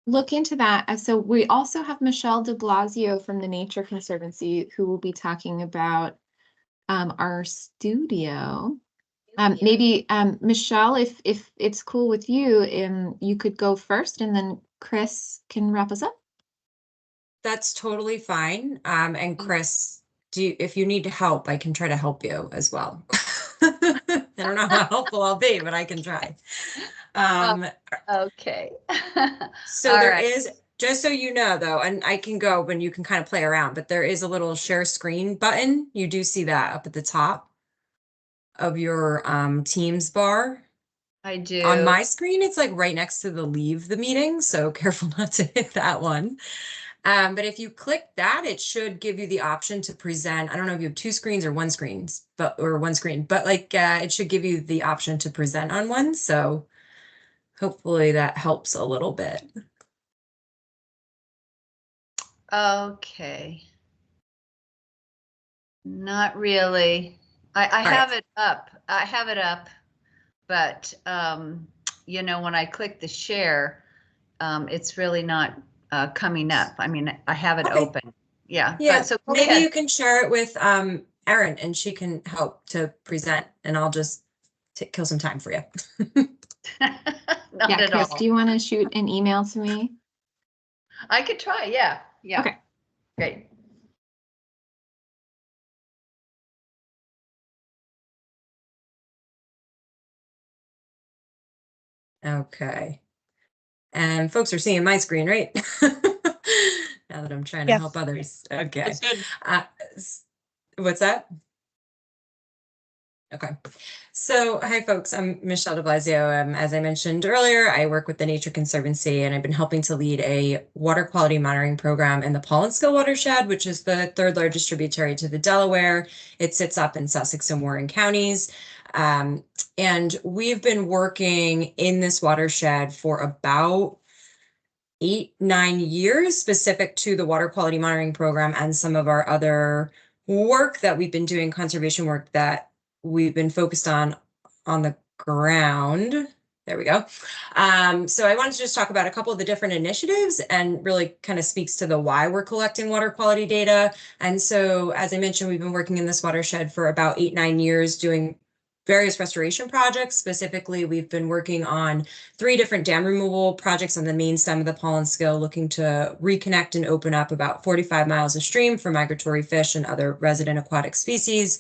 look into that, so we also have Michelle DiBlasio from the Nature Conservancy who will be talking about our studio. Maybe Michelle, if it's cool with you, you could go first, and then Chris can wrap us up. That's totally fine. And Chris, if you need help, I can try to help you as well. I don't know how helpful I'll be, but I can try. Okay. So All there right. is, just so you know though, and I can go when you can kind of play around, but there is a little share screen button. You do see that up at the top of your Teams bar. I do. On my screen, it's like right next to the leave the meeting, so careful not to hit that one. But if you click that, it should give you the option to present. I don't know if you have two screens or one screen, but like it should give you the option to present on one. So hopefully that helps a little bit. Okay. Not really. I have it up. I have it up, but you know, when I click the share, it's really not coming up. I mean, I have it open. Yeah. Yeah. But, so go maybe ahead. you can share it with Erin, and she can help to present, and I'll just kill some time for you. Not Yeah, at Chris, all. do you want to shoot an email to me? I could try. Yeah. Yeah. Okay. Great. Okay. And folks are seeing my screen, right? Now that I'm trying to help others. Okay. That's good. What's that? Okay. So, hi folks, I'm Michelle DiBlasio. As I mentioned earlier, I work with the Nature Conservancy, and I've been helping to lead a water quality monitoring program in the Paulinskill Watershed, which is the third largest tributary to the Delaware. It sits up in Sussex and Warren counties. And we've been working in this watershed for about 8-9 years, specific to the water quality monitoring program and some of our other work that we've been doing, conservation work that we've been focused on the ground. There we go. So I wanted to just talk about a couple of the different initiatives, and really kind of speaks to the why we're collecting water quality data. And so, as I mentioned, we've been working in this watershed for about 8-9 years doing various restoration projects. Specifically, we've been working on 3 different dam removal projects on the main stem of the Paulinskill, looking to reconnect and open up about 45 miles of stream for migratory fish and other resident aquatic species.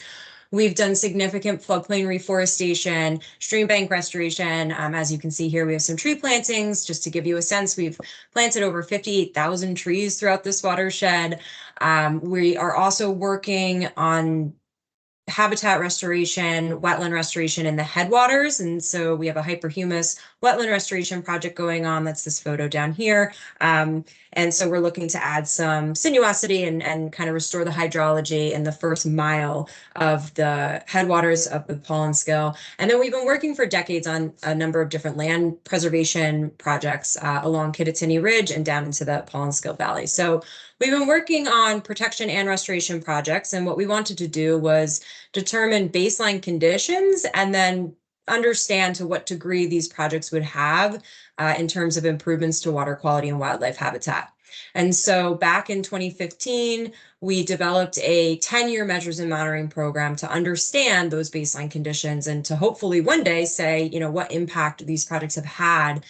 We've done significant floodplain reforestation, stream bank restoration. As you can see here, we have some tree plantings. Just to give you a sense, we've planted over 58,000 trees throughout this watershed. We are also working on habitat restoration, wetland restoration in the headwaters. And so we have a hyperhumus wetland restoration project going on. That's this photo down here. And so we're looking to add some sinuosity and kind of restore the hydrology in the first mile of the headwaters of the Paulinskill. And then we've been working for decades on a number of different land preservation projects along Kittatinny Ridge and down into the Paulinskill Valley. So we've been working on protection and restoration projects, and what we wanted to do was determine baseline conditions and then understand to what degree these projects would have in terms of improvements to water quality and wildlife habitat. And so back in 2015, we developed a 10-year measures and monitoring program to understand those baseline conditions and to hopefully one day say, you know, what impact these projects have had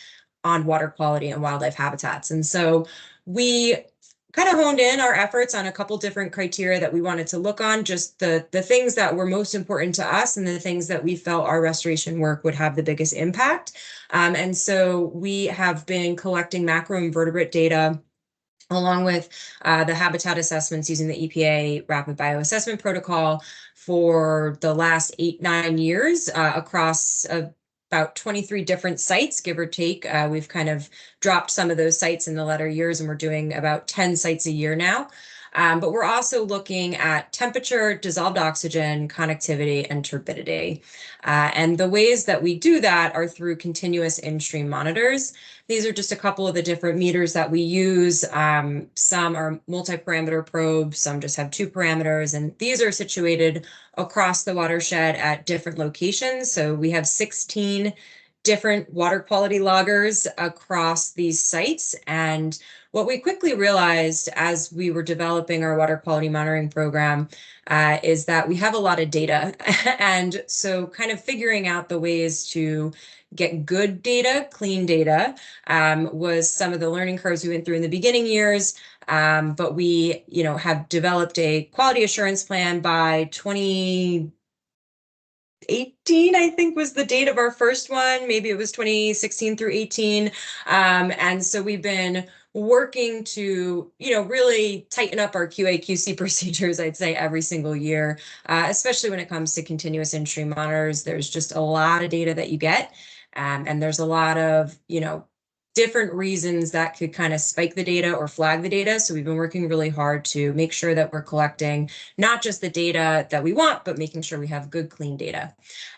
on water quality and wildlife habitats. And so we kind of honed in our efforts on a couple different criteria that we wanted to look on, just the things that were most important to us and the things that we felt our restoration work would have the biggest impact. And so we have been collecting macroinvertebrate data along with the habitat assessments using the EPA Rapid Bioassessment Protocol for the last 8-9 years across about 23 different sites, give or take. We've kind of dropped some of those sites in the latter years, and we're doing about 10 sites a year now. But we're also looking at temperature, dissolved oxygen, connectivity, and turbidity. And the ways that we do that are through continuous in-stream monitors. These are just a couple of the different meters that we use. Some are multi-parameter probes, some just have 2 parameters, and these are situated across the watershed at different locations. So we have 16 different water quality loggers across these sites. And what we quickly realized as we were developing our water quality monitoring program is that we have a lot of data. And so kind of figuring out the ways to get good data, clean data, was some of the learning curves we went through in the beginning years. But we, have developed a quality assurance plan by 2018, I think was the date of our first one. Maybe it was 2016 through 18. And so we've been working to, really tighten up our QA/QC procedures, I'd say, every single year, especially when it comes to continuous in-stream monitors. There's just a lot of data that you get. And there's a lot of, different reasons that could kind of spike the data or flag the data. So we've been working really hard to make sure that we're collecting not just the data that we want, but making sure we have good, clean data.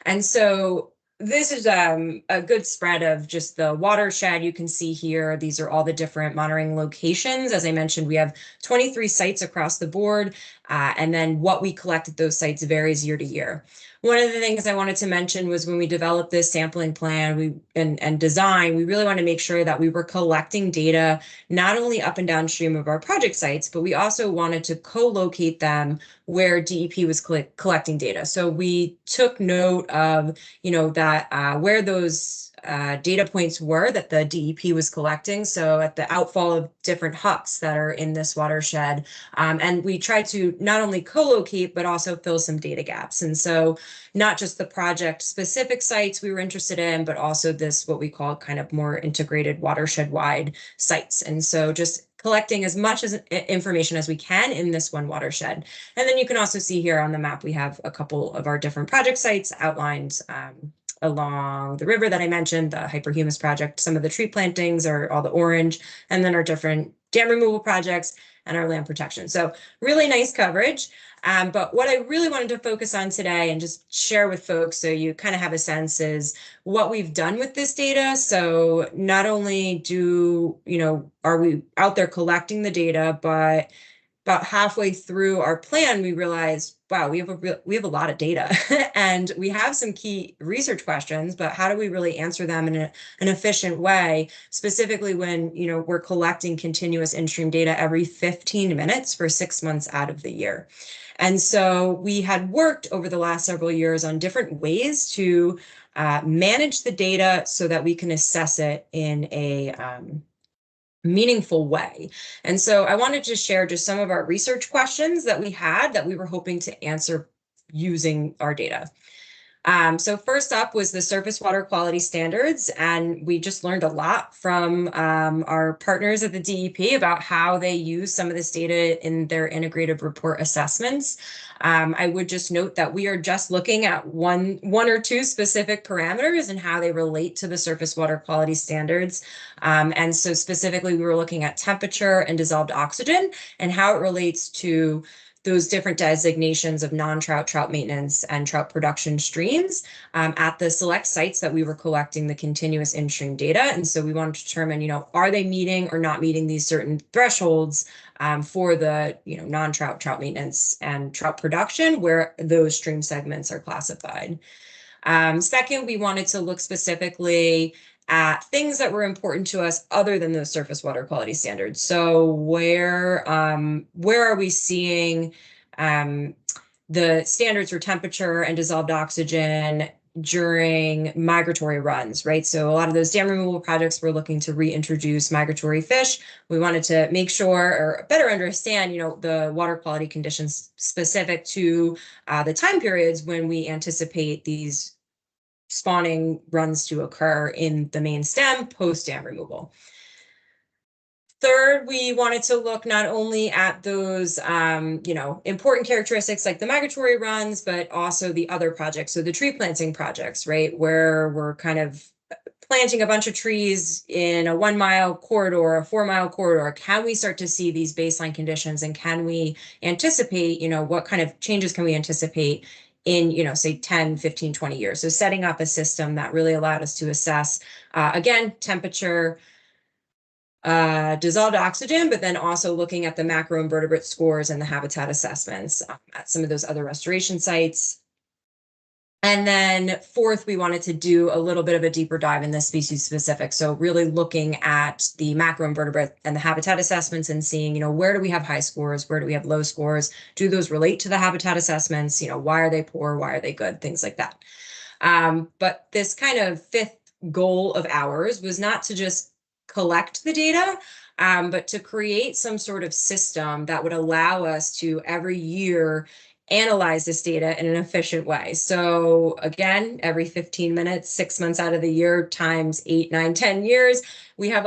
And so this is a good spread of just the watershed. You can see here, these are all the different monitoring locations. As I mentioned, we have 23 sites across the board, and then what we collect at those sites varies year to year. One of the things I wanted to mention was when we developed this sampling plan and design, we really wanted to make sure that we were collecting data not only up and downstream of our project sites, but we also wanted to co-locate them where DEP was collecting data. So we took note of, that where those data points were that the DEP was collecting. So at the outfall of different hucks that are in this watershed. And we tried to not only co-locate, but also fill some data gaps. And so not just the project specific sites we were interested in, but also this, what we call kind of more integrated watershed wide sites. And so just collecting as much information as we can in this one watershed. And then you can also see here on the map, we have a couple of our different project sites outlined along the river that I mentioned, the hyperhumus project. Some of the tree plantings are all the orange, and then our different dam removal projects and our land protection. So really nice coverage. But what I really wanted to focus on today and just share with folks so you kind of have a sense is what we've done with this data. So not only are we out there collecting the data, but about halfway through our plan, we realized, wow, we have a lot of data and we have some key research questions, but how do we really answer them in an efficient way, specifically when, we're collecting continuous in-stream data every 15 minutes for 6 months out of the year. And so we had worked over the last several years on different ways to manage the data so that we can assess it in a meaningful way. And so I wanted to share just some of our research questions that we had that we were hoping to answer using our data. So first up was the surface water quality standards, and we just learned a lot from our partners at the DEP about how they use some of this data in their integrated report assessments. I would just note that we are just looking at one or two specific parameters and how they relate to the surface water quality standards. And so specifically, we were looking at temperature and dissolved oxygen and how it relates to those different designations of non-trout, trout maintenance, and trout production streams at the select sites that we were collecting the continuous in-stream data. And so we wanted to determine, are they meeting or not meeting these certain thresholds for the, non-trout, trout maintenance, and trout production, where those stream segments are classified. Second, we wanted to look specifically at things that were important to us other than those surface water quality standards. So where are we seeing the standards for temperature and dissolved oxygen during migratory runs, right? So a lot of those dam removal projects were looking to reintroduce migratory fish. We wanted to make sure or better understand, the water quality conditions specific to the time periods when we anticipate these spawning runs to occur in the main stem post dam removal. Third, we wanted to look not only at those, important characteristics like the migratory runs, but also the other projects. So the tree planting projects, right, where we're kind of planting a bunch of trees in a 1 mile corridor, a 4 mile corridor, can we start to see these baseline conditions, and can we anticipate, what kind of changes can we anticipate in, say 10, 15, 20 years? So setting up a system that really allowed us to assess, again, temperature, dissolved oxygen, but then also looking at the macroinvertebrate scores and the habitat assessments at some of those other restoration sites. And then fourth, we wanted to do a little bit of a deeper dive in this species specific. So really looking at the macroinvertebrate and the habitat assessments and seeing, where do we have high scores? Where do we have low scores? Do those relate to the habitat assessments? Why are they poor? Why are they good? Things like that. But this kind of fifth goal of ours was not to just collect the data, but to create some sort of system that would allow us to every year analyze this data in an efficient way. So again, every 15 minutes, 6 months out of the year times 8, 9, 10 years, we have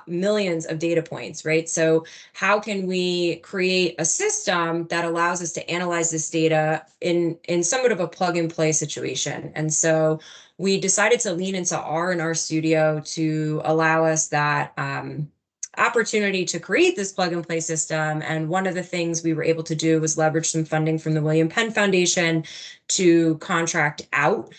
millions of data points, right? So how can we create a system that allows us to analyze this data in somewhat of a plug and play situation? And so we decided to lean into R in our studio to allow us that opportunity to create this plug and play system. And one of the things we were able to do was leverage some funding from the William Penn Foundation to contract out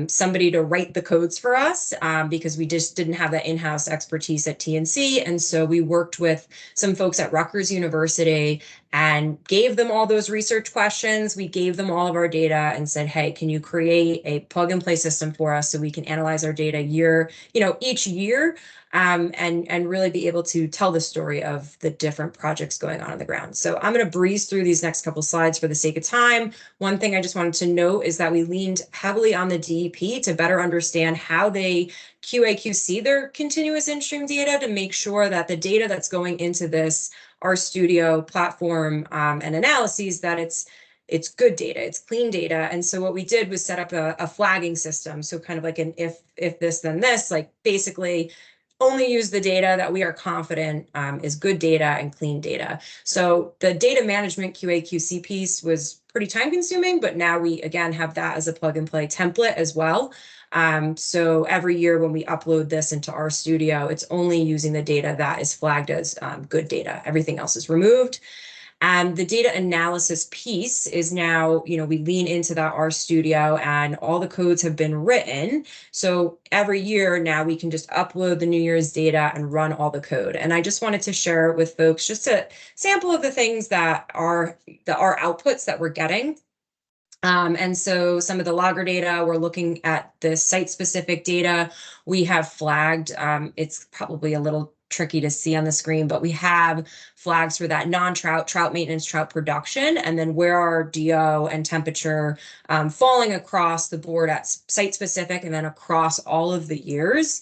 somebody to write the codes for us because we just didn't have that in-house expertise at TNC. And so we worked with some folks at Rutgers University and gave them all those research questions. We gave them all of our data and said, hey, can you create a plug and play system for us so we can analyze our data each year and really be able to tell the story of the different projects going on the ground. So I'm going to breeze through these next couple slides for the sake of time. One thing I just wanted to note is that we leaned heavily on the DEP to better understand how they QA/QC their continuous in-stream data to make sure that the data that's going into this RStudio platform and analyses, that it's good data, it's clean data. And so what we did was set up a flagging system. So kind of like an if this, then this, like basically only use the data that we are confident is good data and clean data. So the data management QA/QC piece was pretty time consuming, but now we again have that as a plug and play template as well. So every year when we upload this into RStudio, it's only using the data that is flagged as good data. Everything else is removed. And the data analysis piece is now, we lean into that RStudio and all the codes have been written. So every year now we can just upload the New Year's data and run all the code. And I just wanted to share with folks just a sample of the things that are our outputs that we're getting. And so some of the logger data, we're looking at the site-specific data we have flagged. It's probably a little tricky to see on the screen, but we have flags for that non-trout, trout maintenance, trout production, and then where are DO and temperature falling across the board at site-specific and then across all of the years.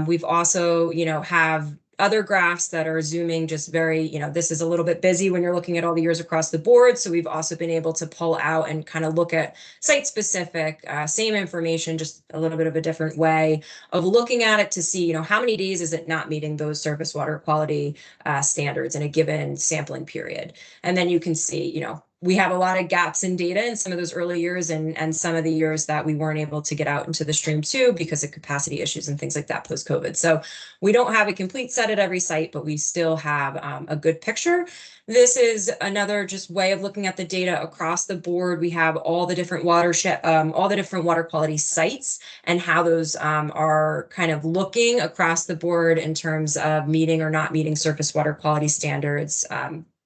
We've also, have other graphs that are zooming just very, this is a little bit busy when you're looking at all the years across the board. So we've also been able to pull out and kind of look at site specific, same information, just a little bit of a different way of looking at it to see, how many days is it not meeting those surface water quality standards in a given sampling period. And then you can see, we have a lot of gaps in data in some of those early years and some of the years that we weren't able to get out into the stream too because of capacity issues and things like that post-COVID. So we don't have a complete set at every site, but we still have a good picture. This is another just way of looking at the data across the board. We have all the different watershed, all the different water quality sites and how those are kind of looking across the board in terms of meeting or not meeting surface water quality standards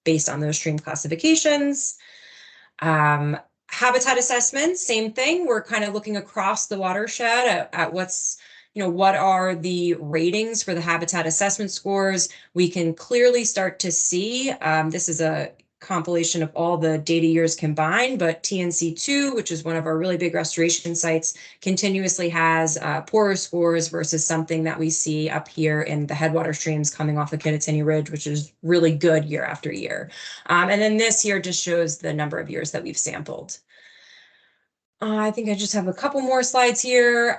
based on those stream classifications. Habitat assessments, same thing. We're kind of looking across the watershed at what's, what are the ratings for the habitat assessment scores. We can clearly start to see, this is a compilation of all the data years combined, but TNC2, which is one of our really big restoration sites, continuously has poorer scores versus something that we see up here in the headwater streams coming off the Kittatinny Ridge, which is really good year after year. And then this here just shows the number of years that we've sampled. I think I just have a couple more slides here.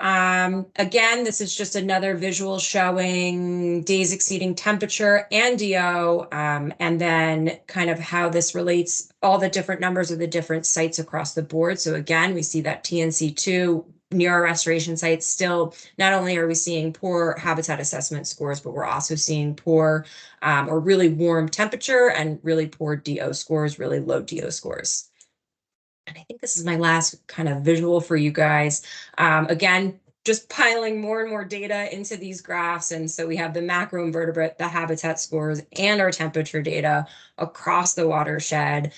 Again, this is just another visual showing days exceeding temperature and DO, and then kind of how this relates all the different numbers of the different sites across the board. So again, we see that TNC2 near our restoration sites, still, not only are we seeing poor habitat assessment scores, but we're also seeing poor or really warm temperature and really poor DO scores, really low DO scores. And I think this is my last kind of visual for you guys. Again, just piling more and more data into these graphs. And so we have the macroinvertebrate, the habitat scores, and our temperature data across the watershed.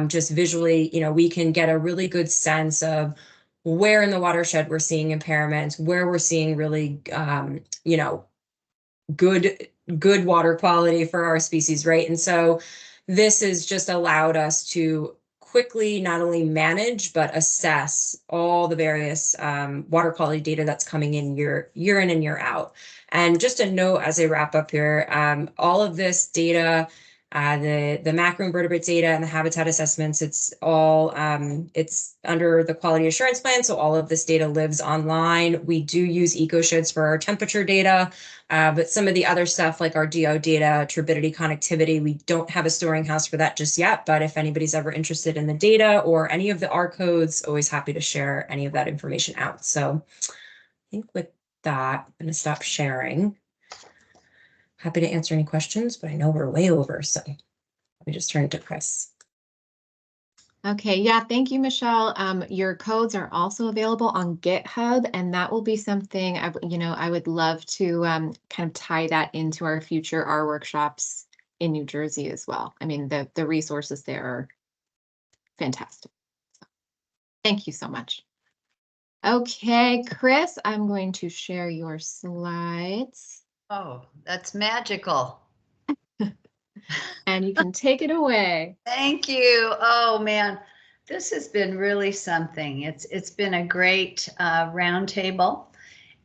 Just visually, we can get a really good sense of where in the watershed we're seeing impairments, where we're seeing really, good water quality for our species, right? And so this has just allowed us to quickly not only manage, but assess all the various water quality data that's coming in year in and year out. And just a note as I wrap up here, all of this data, the macroinvertebrate data and the habitat assessments, it's all, it's under the quality assurance plan. So all of this data lives online. We do use EcoSheds for our temperature data, but some of the other stuff like our DO data, turbidity, connectivity, we don't have a storing house for that just yet. But if anybody's ever interested in the data or any of the R codes, always happy to share any of that information out. So I think with that, I'm going to stop sharing. Happy to answer any questions, but I know we're way over, so let me just turn it to Chris. Okay, yeah, thank you, Michelle. Your codes are also available on GitHub, and that will be something I would love to kind of tie that into our future R workshops in New Jersey as well. I mean, the resources there are fantastic. So, thank you so much. Okay, Chris, I'm going to share your slides. Oh, that's magical. And you can take it away. Thank you. Oh man, this has been really something. It's been a great roundtable,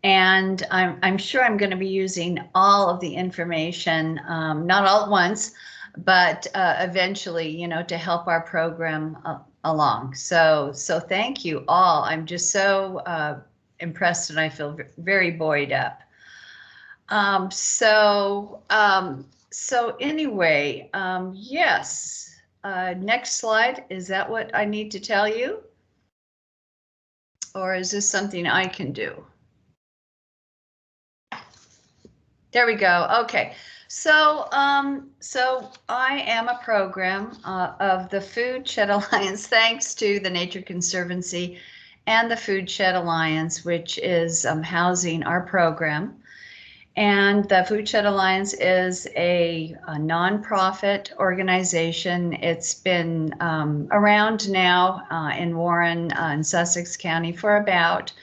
and I'm sure I'm going to be using all of the information, not all at once, but eventually, to help our program along. So thank you all. I'm just so impressed, and I feel very buoyed up. So anyway, yes, next slide. Is that what I need to tell you? Or is this something I can do? There we go. Okay. So I am a program of the Foodshed Alliance, thanks to the Nature Conservancy and the Foodshed Alliance, which is housing our program. And the Foodshed Alliance is a nonprofit organization. It's been around now in Warren and Sussex County for about,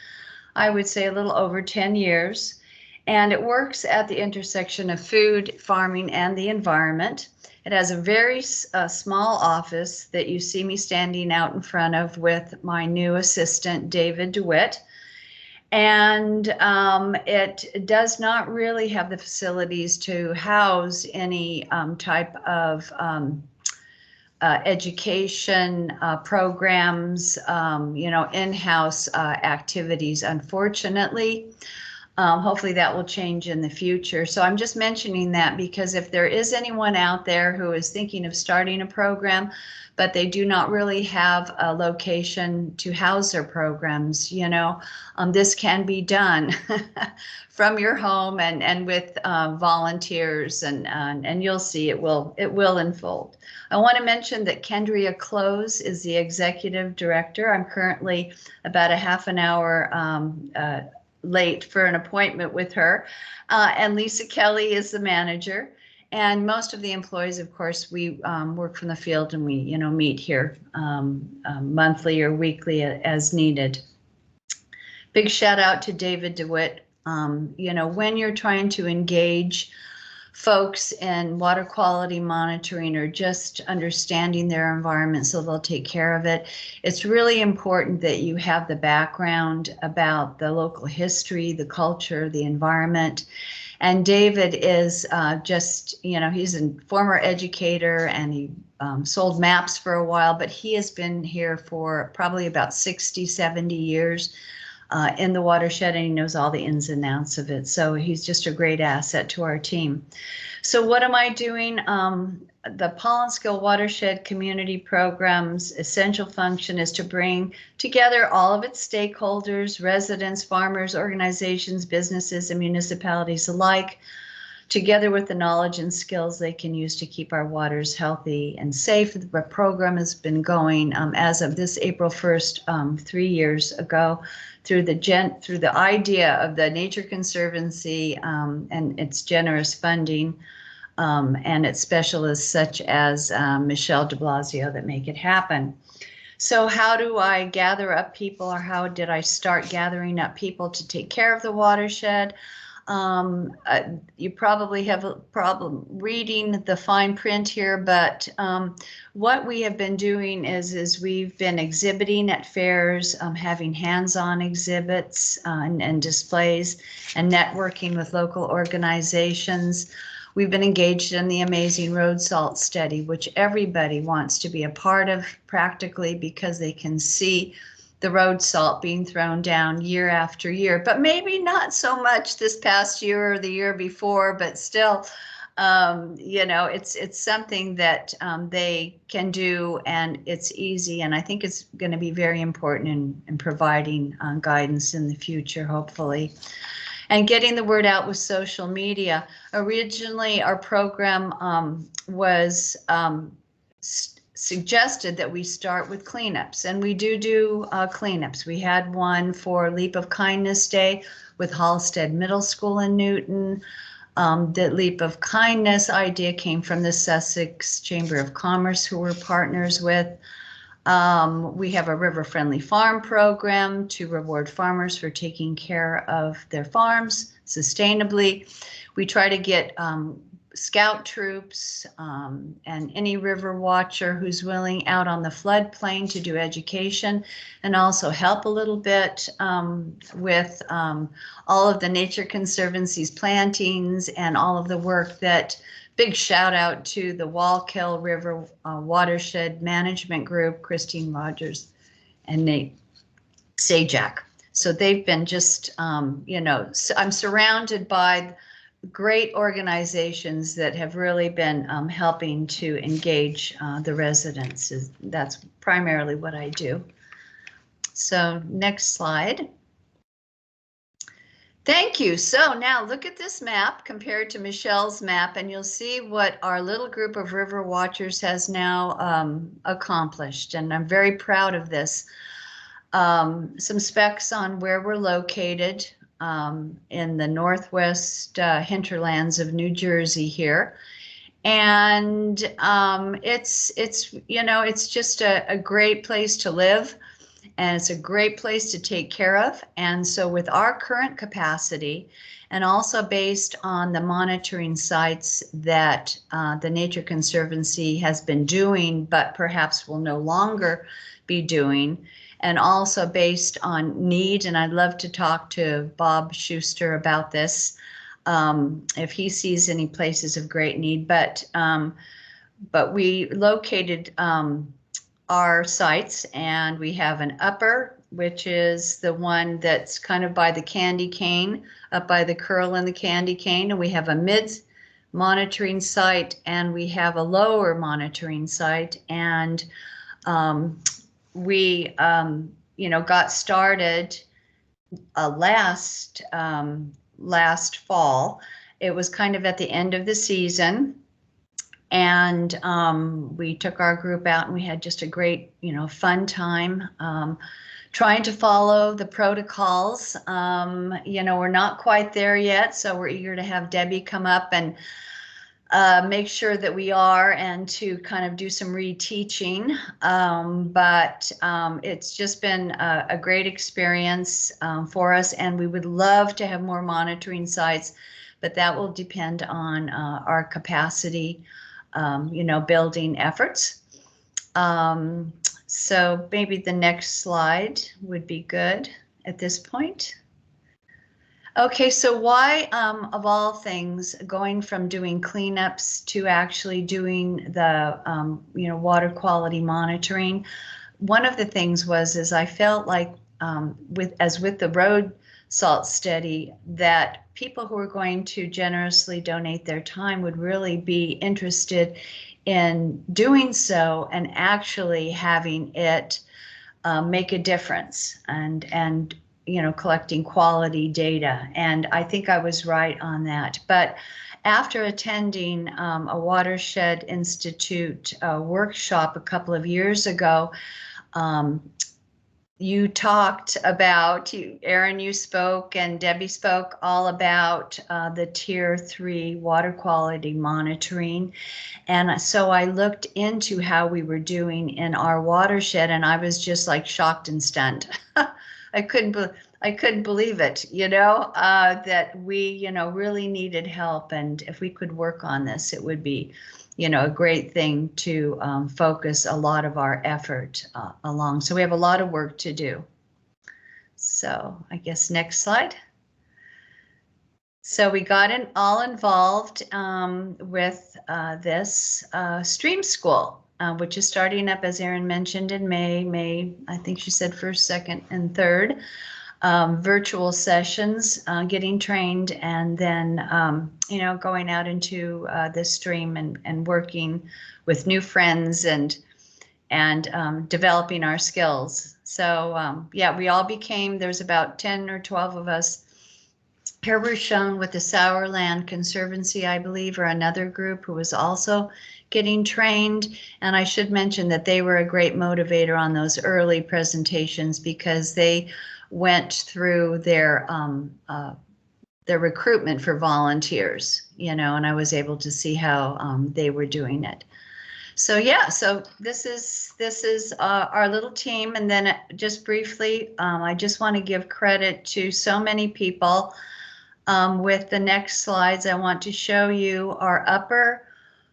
I would say, a little over 10 years. And it works at the intersection of food, farming, and the environment. It has a very small office that you see me standing out in front of with my new assistant, David DeWitt. And it does not really have the facilities to house any type of education programs, in-house activities, unfortunately. Hopefully that will change in the future. So I'm just mentioning that because if there is anyone out there who is thinking of starting a program, but they do not really have a location to house their programs, this can be done from your home and with volunteers, and you'll see it will unfold. I want to mention that Kendria Close is the executive director. I'm currently about a half an hour late for an appointment with her, and Lisa Kelly is the manager. And most of the employees, of course, we work from the field, and we, meet here monthly or weekly as needed. Big shout out to David DeWitt. When you're trying to engage folks in water quality monitoring or just understanding their environment so they'll take care of it, it's really important that you have the background about the local history, the culture, the environment. And David is he's a former educator, and he sold maps for a while, but he has been here for probably about 60, 70 years. in the watershed, and he knows all the ins and outs of it. So he's just a great asset to our team. So what am I doing? The Pollenskill Watershed Community Program's essential function is to bring together all of its stakeholders, residents, farmers, organizations, businesses, and municipalities alike, together with the knowledge and skills they can use to keep our waters healthy and safe. The program has been going as of this April 1st, 3 years ago, through the idea of the Nature Conservancy and its generous funding and its specialists such as Michelle DiBlasio that make it happen. So how do I gather up people, or how did I start gathering up people to take care of the watershed? You probably have a problem reading the fine print here, but what we have been doing is we've been exhibiting at fairs, having hands-on exhibits and displays, and networking with local organizations. We've been engaged in the amazing road salt study, which everybody wants to be a part of practically, because they can see the road salt being thrown down year after year, but maybe not so much this past year or the year before, but still, you know, it's something that they can do, and it's easy. And I think it's going to be very important in providing guidance in the future, hopefully. And getting the word out with social media. Originally, our program was suggested that we start with cleanups, and we do cleanups. We had one for Leap of Kindness Day with Halstead Middle School in Newton. The Leap of Kindness idea came from the Sussex Chamber of Commerce, who we're partners with. We have a River Friendly Farm program to reward farmers for taking care of their farms sustainably. We try to get scout troops and any river watcher who's willing out on the floodplain to do education, and also help a little bit with all of the Nature Conservancy's plantings and all of the work that. Big shout out to the Wallkill River Watershed Management Group, Christine Rogers and Nate Sajak. So they've been just, you know, I'm surrounded by great organizations that have really been helping to engage the residents. That's primarily what I do. So next slide. Thank you. So now look at this map compared to Michelle's map, and you'll see what our little group of river watchers has now accomplished. And I'm very proud of this. Some specs on where we're located in the northwest hinterlands of New Jersey here. And it's you know, it's just a great place to live. And it's a great place to take care of. And so with our current capacity, and also based on the monitoring sites that the Nature Conservancy has been doing, but perhaps will no longer be doing, and also based on need, and I'd love to talk to Bob Schuster about this, if he sees any places of great need, but we located our sites, and we have an upper, which is the one that's kind of by the candy cane, up by the curl and the candy cane, and we have a mid monitoring site, and we have a lower monitoring site. And we you know, got started last fall. It was kind of at the end of the season. And we took our group out, and we had just a great, you know, fun time trying to follow the protocols. You know, we're not quite there yet, so we're eager to have Debbie come up and make sure that we are, and to kind of do some reteaching. But it's just been a great experience for us, and we would love to have more monitoring sites, but that will depend on our capacity. You know, building efforts. So maybe the next slide would be good at this point. Okay, so why, of all things, going from doing cleanups to actually doing the, you know, water quality monitoring? One of the things is I felt like with the road salt study, that people who are going to generously donate their time would really be interested in doing so and actually having it make a difference, and collecting quality data. And I think I was right on that. But after attending a Watershed Institute workshop a couple of years ago, you talked about, Erin, you spoke, and Debbie spoke all about the Tier 3 water quality monitoring. And so I looked into how we were doing in our watershed, and I was just like shocked and stunned. I couldn't believe it, that we, really needed help. And if we could work on this, it would be, a great thing to focus a lot of our effort along. So we have a lot of work to do. So I guess next slide. So we got all involved with this stream school, which is starting up, as Erin mentioned, in May, I think she said 1st, 2nd, and 3rd. Virtual sessions, getting trained, and then, going out into the stream and working with new friends and developing our skills. So yeah, we all there's about 10 or 12 of us. Here we're shown with the Sourland Conservancy, I believe, or another group who was also getting trained. And I should mention that they were a great motivator on those early presentations, because they went through their recruitment for volunteers, and I was able to see how they were doing it. So yeah, so this is our little team. And then just briefly, I just want to give credit to so many people. With the next slides, I want to show you our upper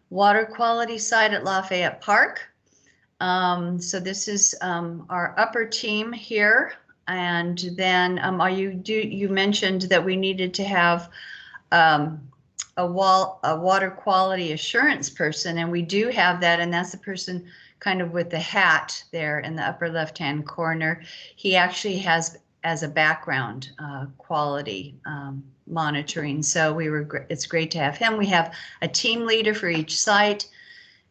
water quality site at Lafayette Park. So this is our upper team here. And then you mentioned that we needed to have a water quality assurance person, and we do have that, and that's the person kind of with the hat there in the upper left-hand corner. He actually has as a background quality monitoring, so it's great to have him. We have a team leader for each site.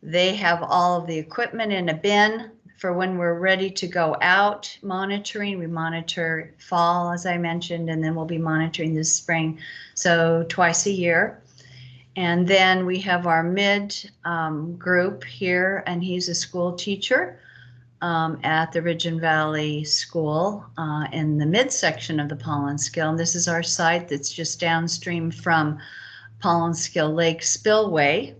They have all of the equipment in a bin for when we're ready to go out monitoring. We monitor fall, as I mentioned, and then we'll be monitoring this spring, so twice a year. And then we have our mid group here, and he's a school teacher at the Ridge and Valley School in the midsection of the Pollenskill. And this is our site that's just downstream from Pollenskill Lake Spillway.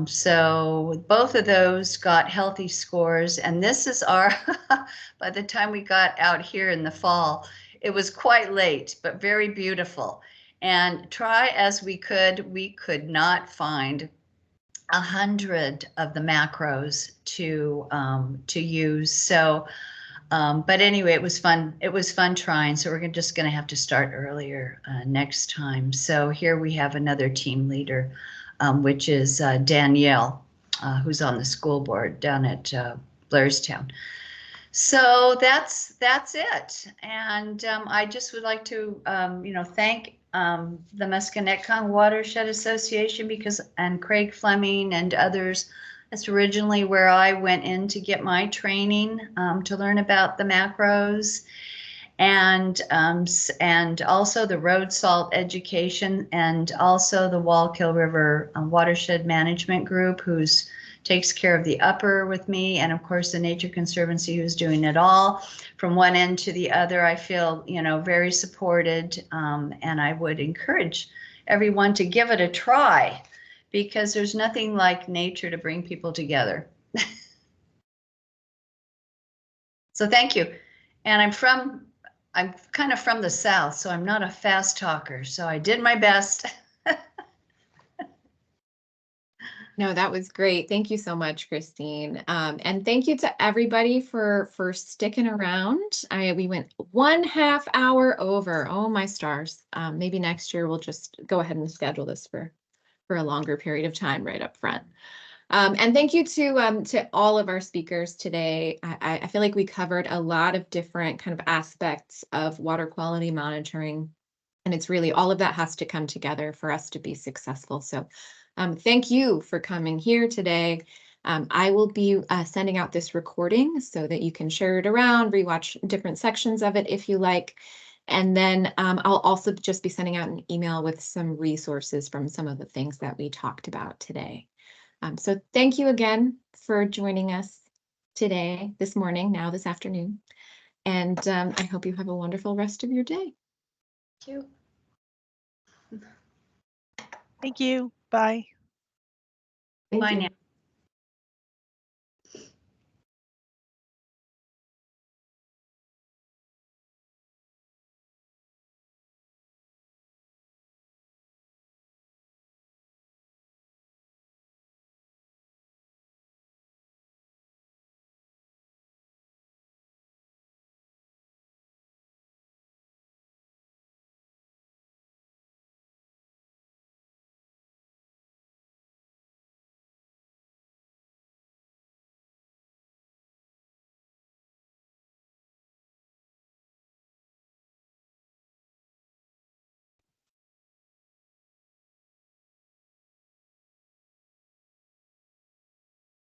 So both of those got healthy scores, and this is our, by the time we got out here in the fall, it was quite late, but very beautiful. And try as we could not find 100 of the macros to use. So, but anyway, it was fun. It was fun trying. So we're just going to have to start earlier next time. So here we have another team leader, which is Danielle, who's on the school board down at Blairstown. So that's it. And I just would like to, thank the Musconetcong Watershed Association and Craig Fleming and others. That's originally where I went in to get my training to learn about the macros, and also the road salt education, and also the Wallkill River Watershed Management Group, who's takes care of the upper with me, and of course the Nature Conservancy, who's doing it all from one end to the other. I feel, very supported, and I would encourage everyone to give it a try, because there's nothing like nature to bring people together. So thank you. And I'm kind of from the South, so I'm not a fast talker, so I did my best. No, that was great. Thank you so much, Christine. And thank you to everybody for sticking around. We went 1/2 hour over. Oh, my stars. Maybe next year we'll just go ahead and schedule this for a longer period of time right up front. And thank you to all of our speakers today. I feel like we covered a lot of different kind of aspects of water quality monitoring. And it's really all of that has to come together for us to be successful. So thank you for coming here today. I will be sending out this recording so that you can share it around, rewatch different sections of it if you like. And then I'll also just be sending out an email with some resources from some of the things that we talked about today. So thank you again for joining us today, this morning, now this afternoon. And I hope you have a wonderful rest of your day. Thank you. Thank you. Bye. Thank Bye you. now.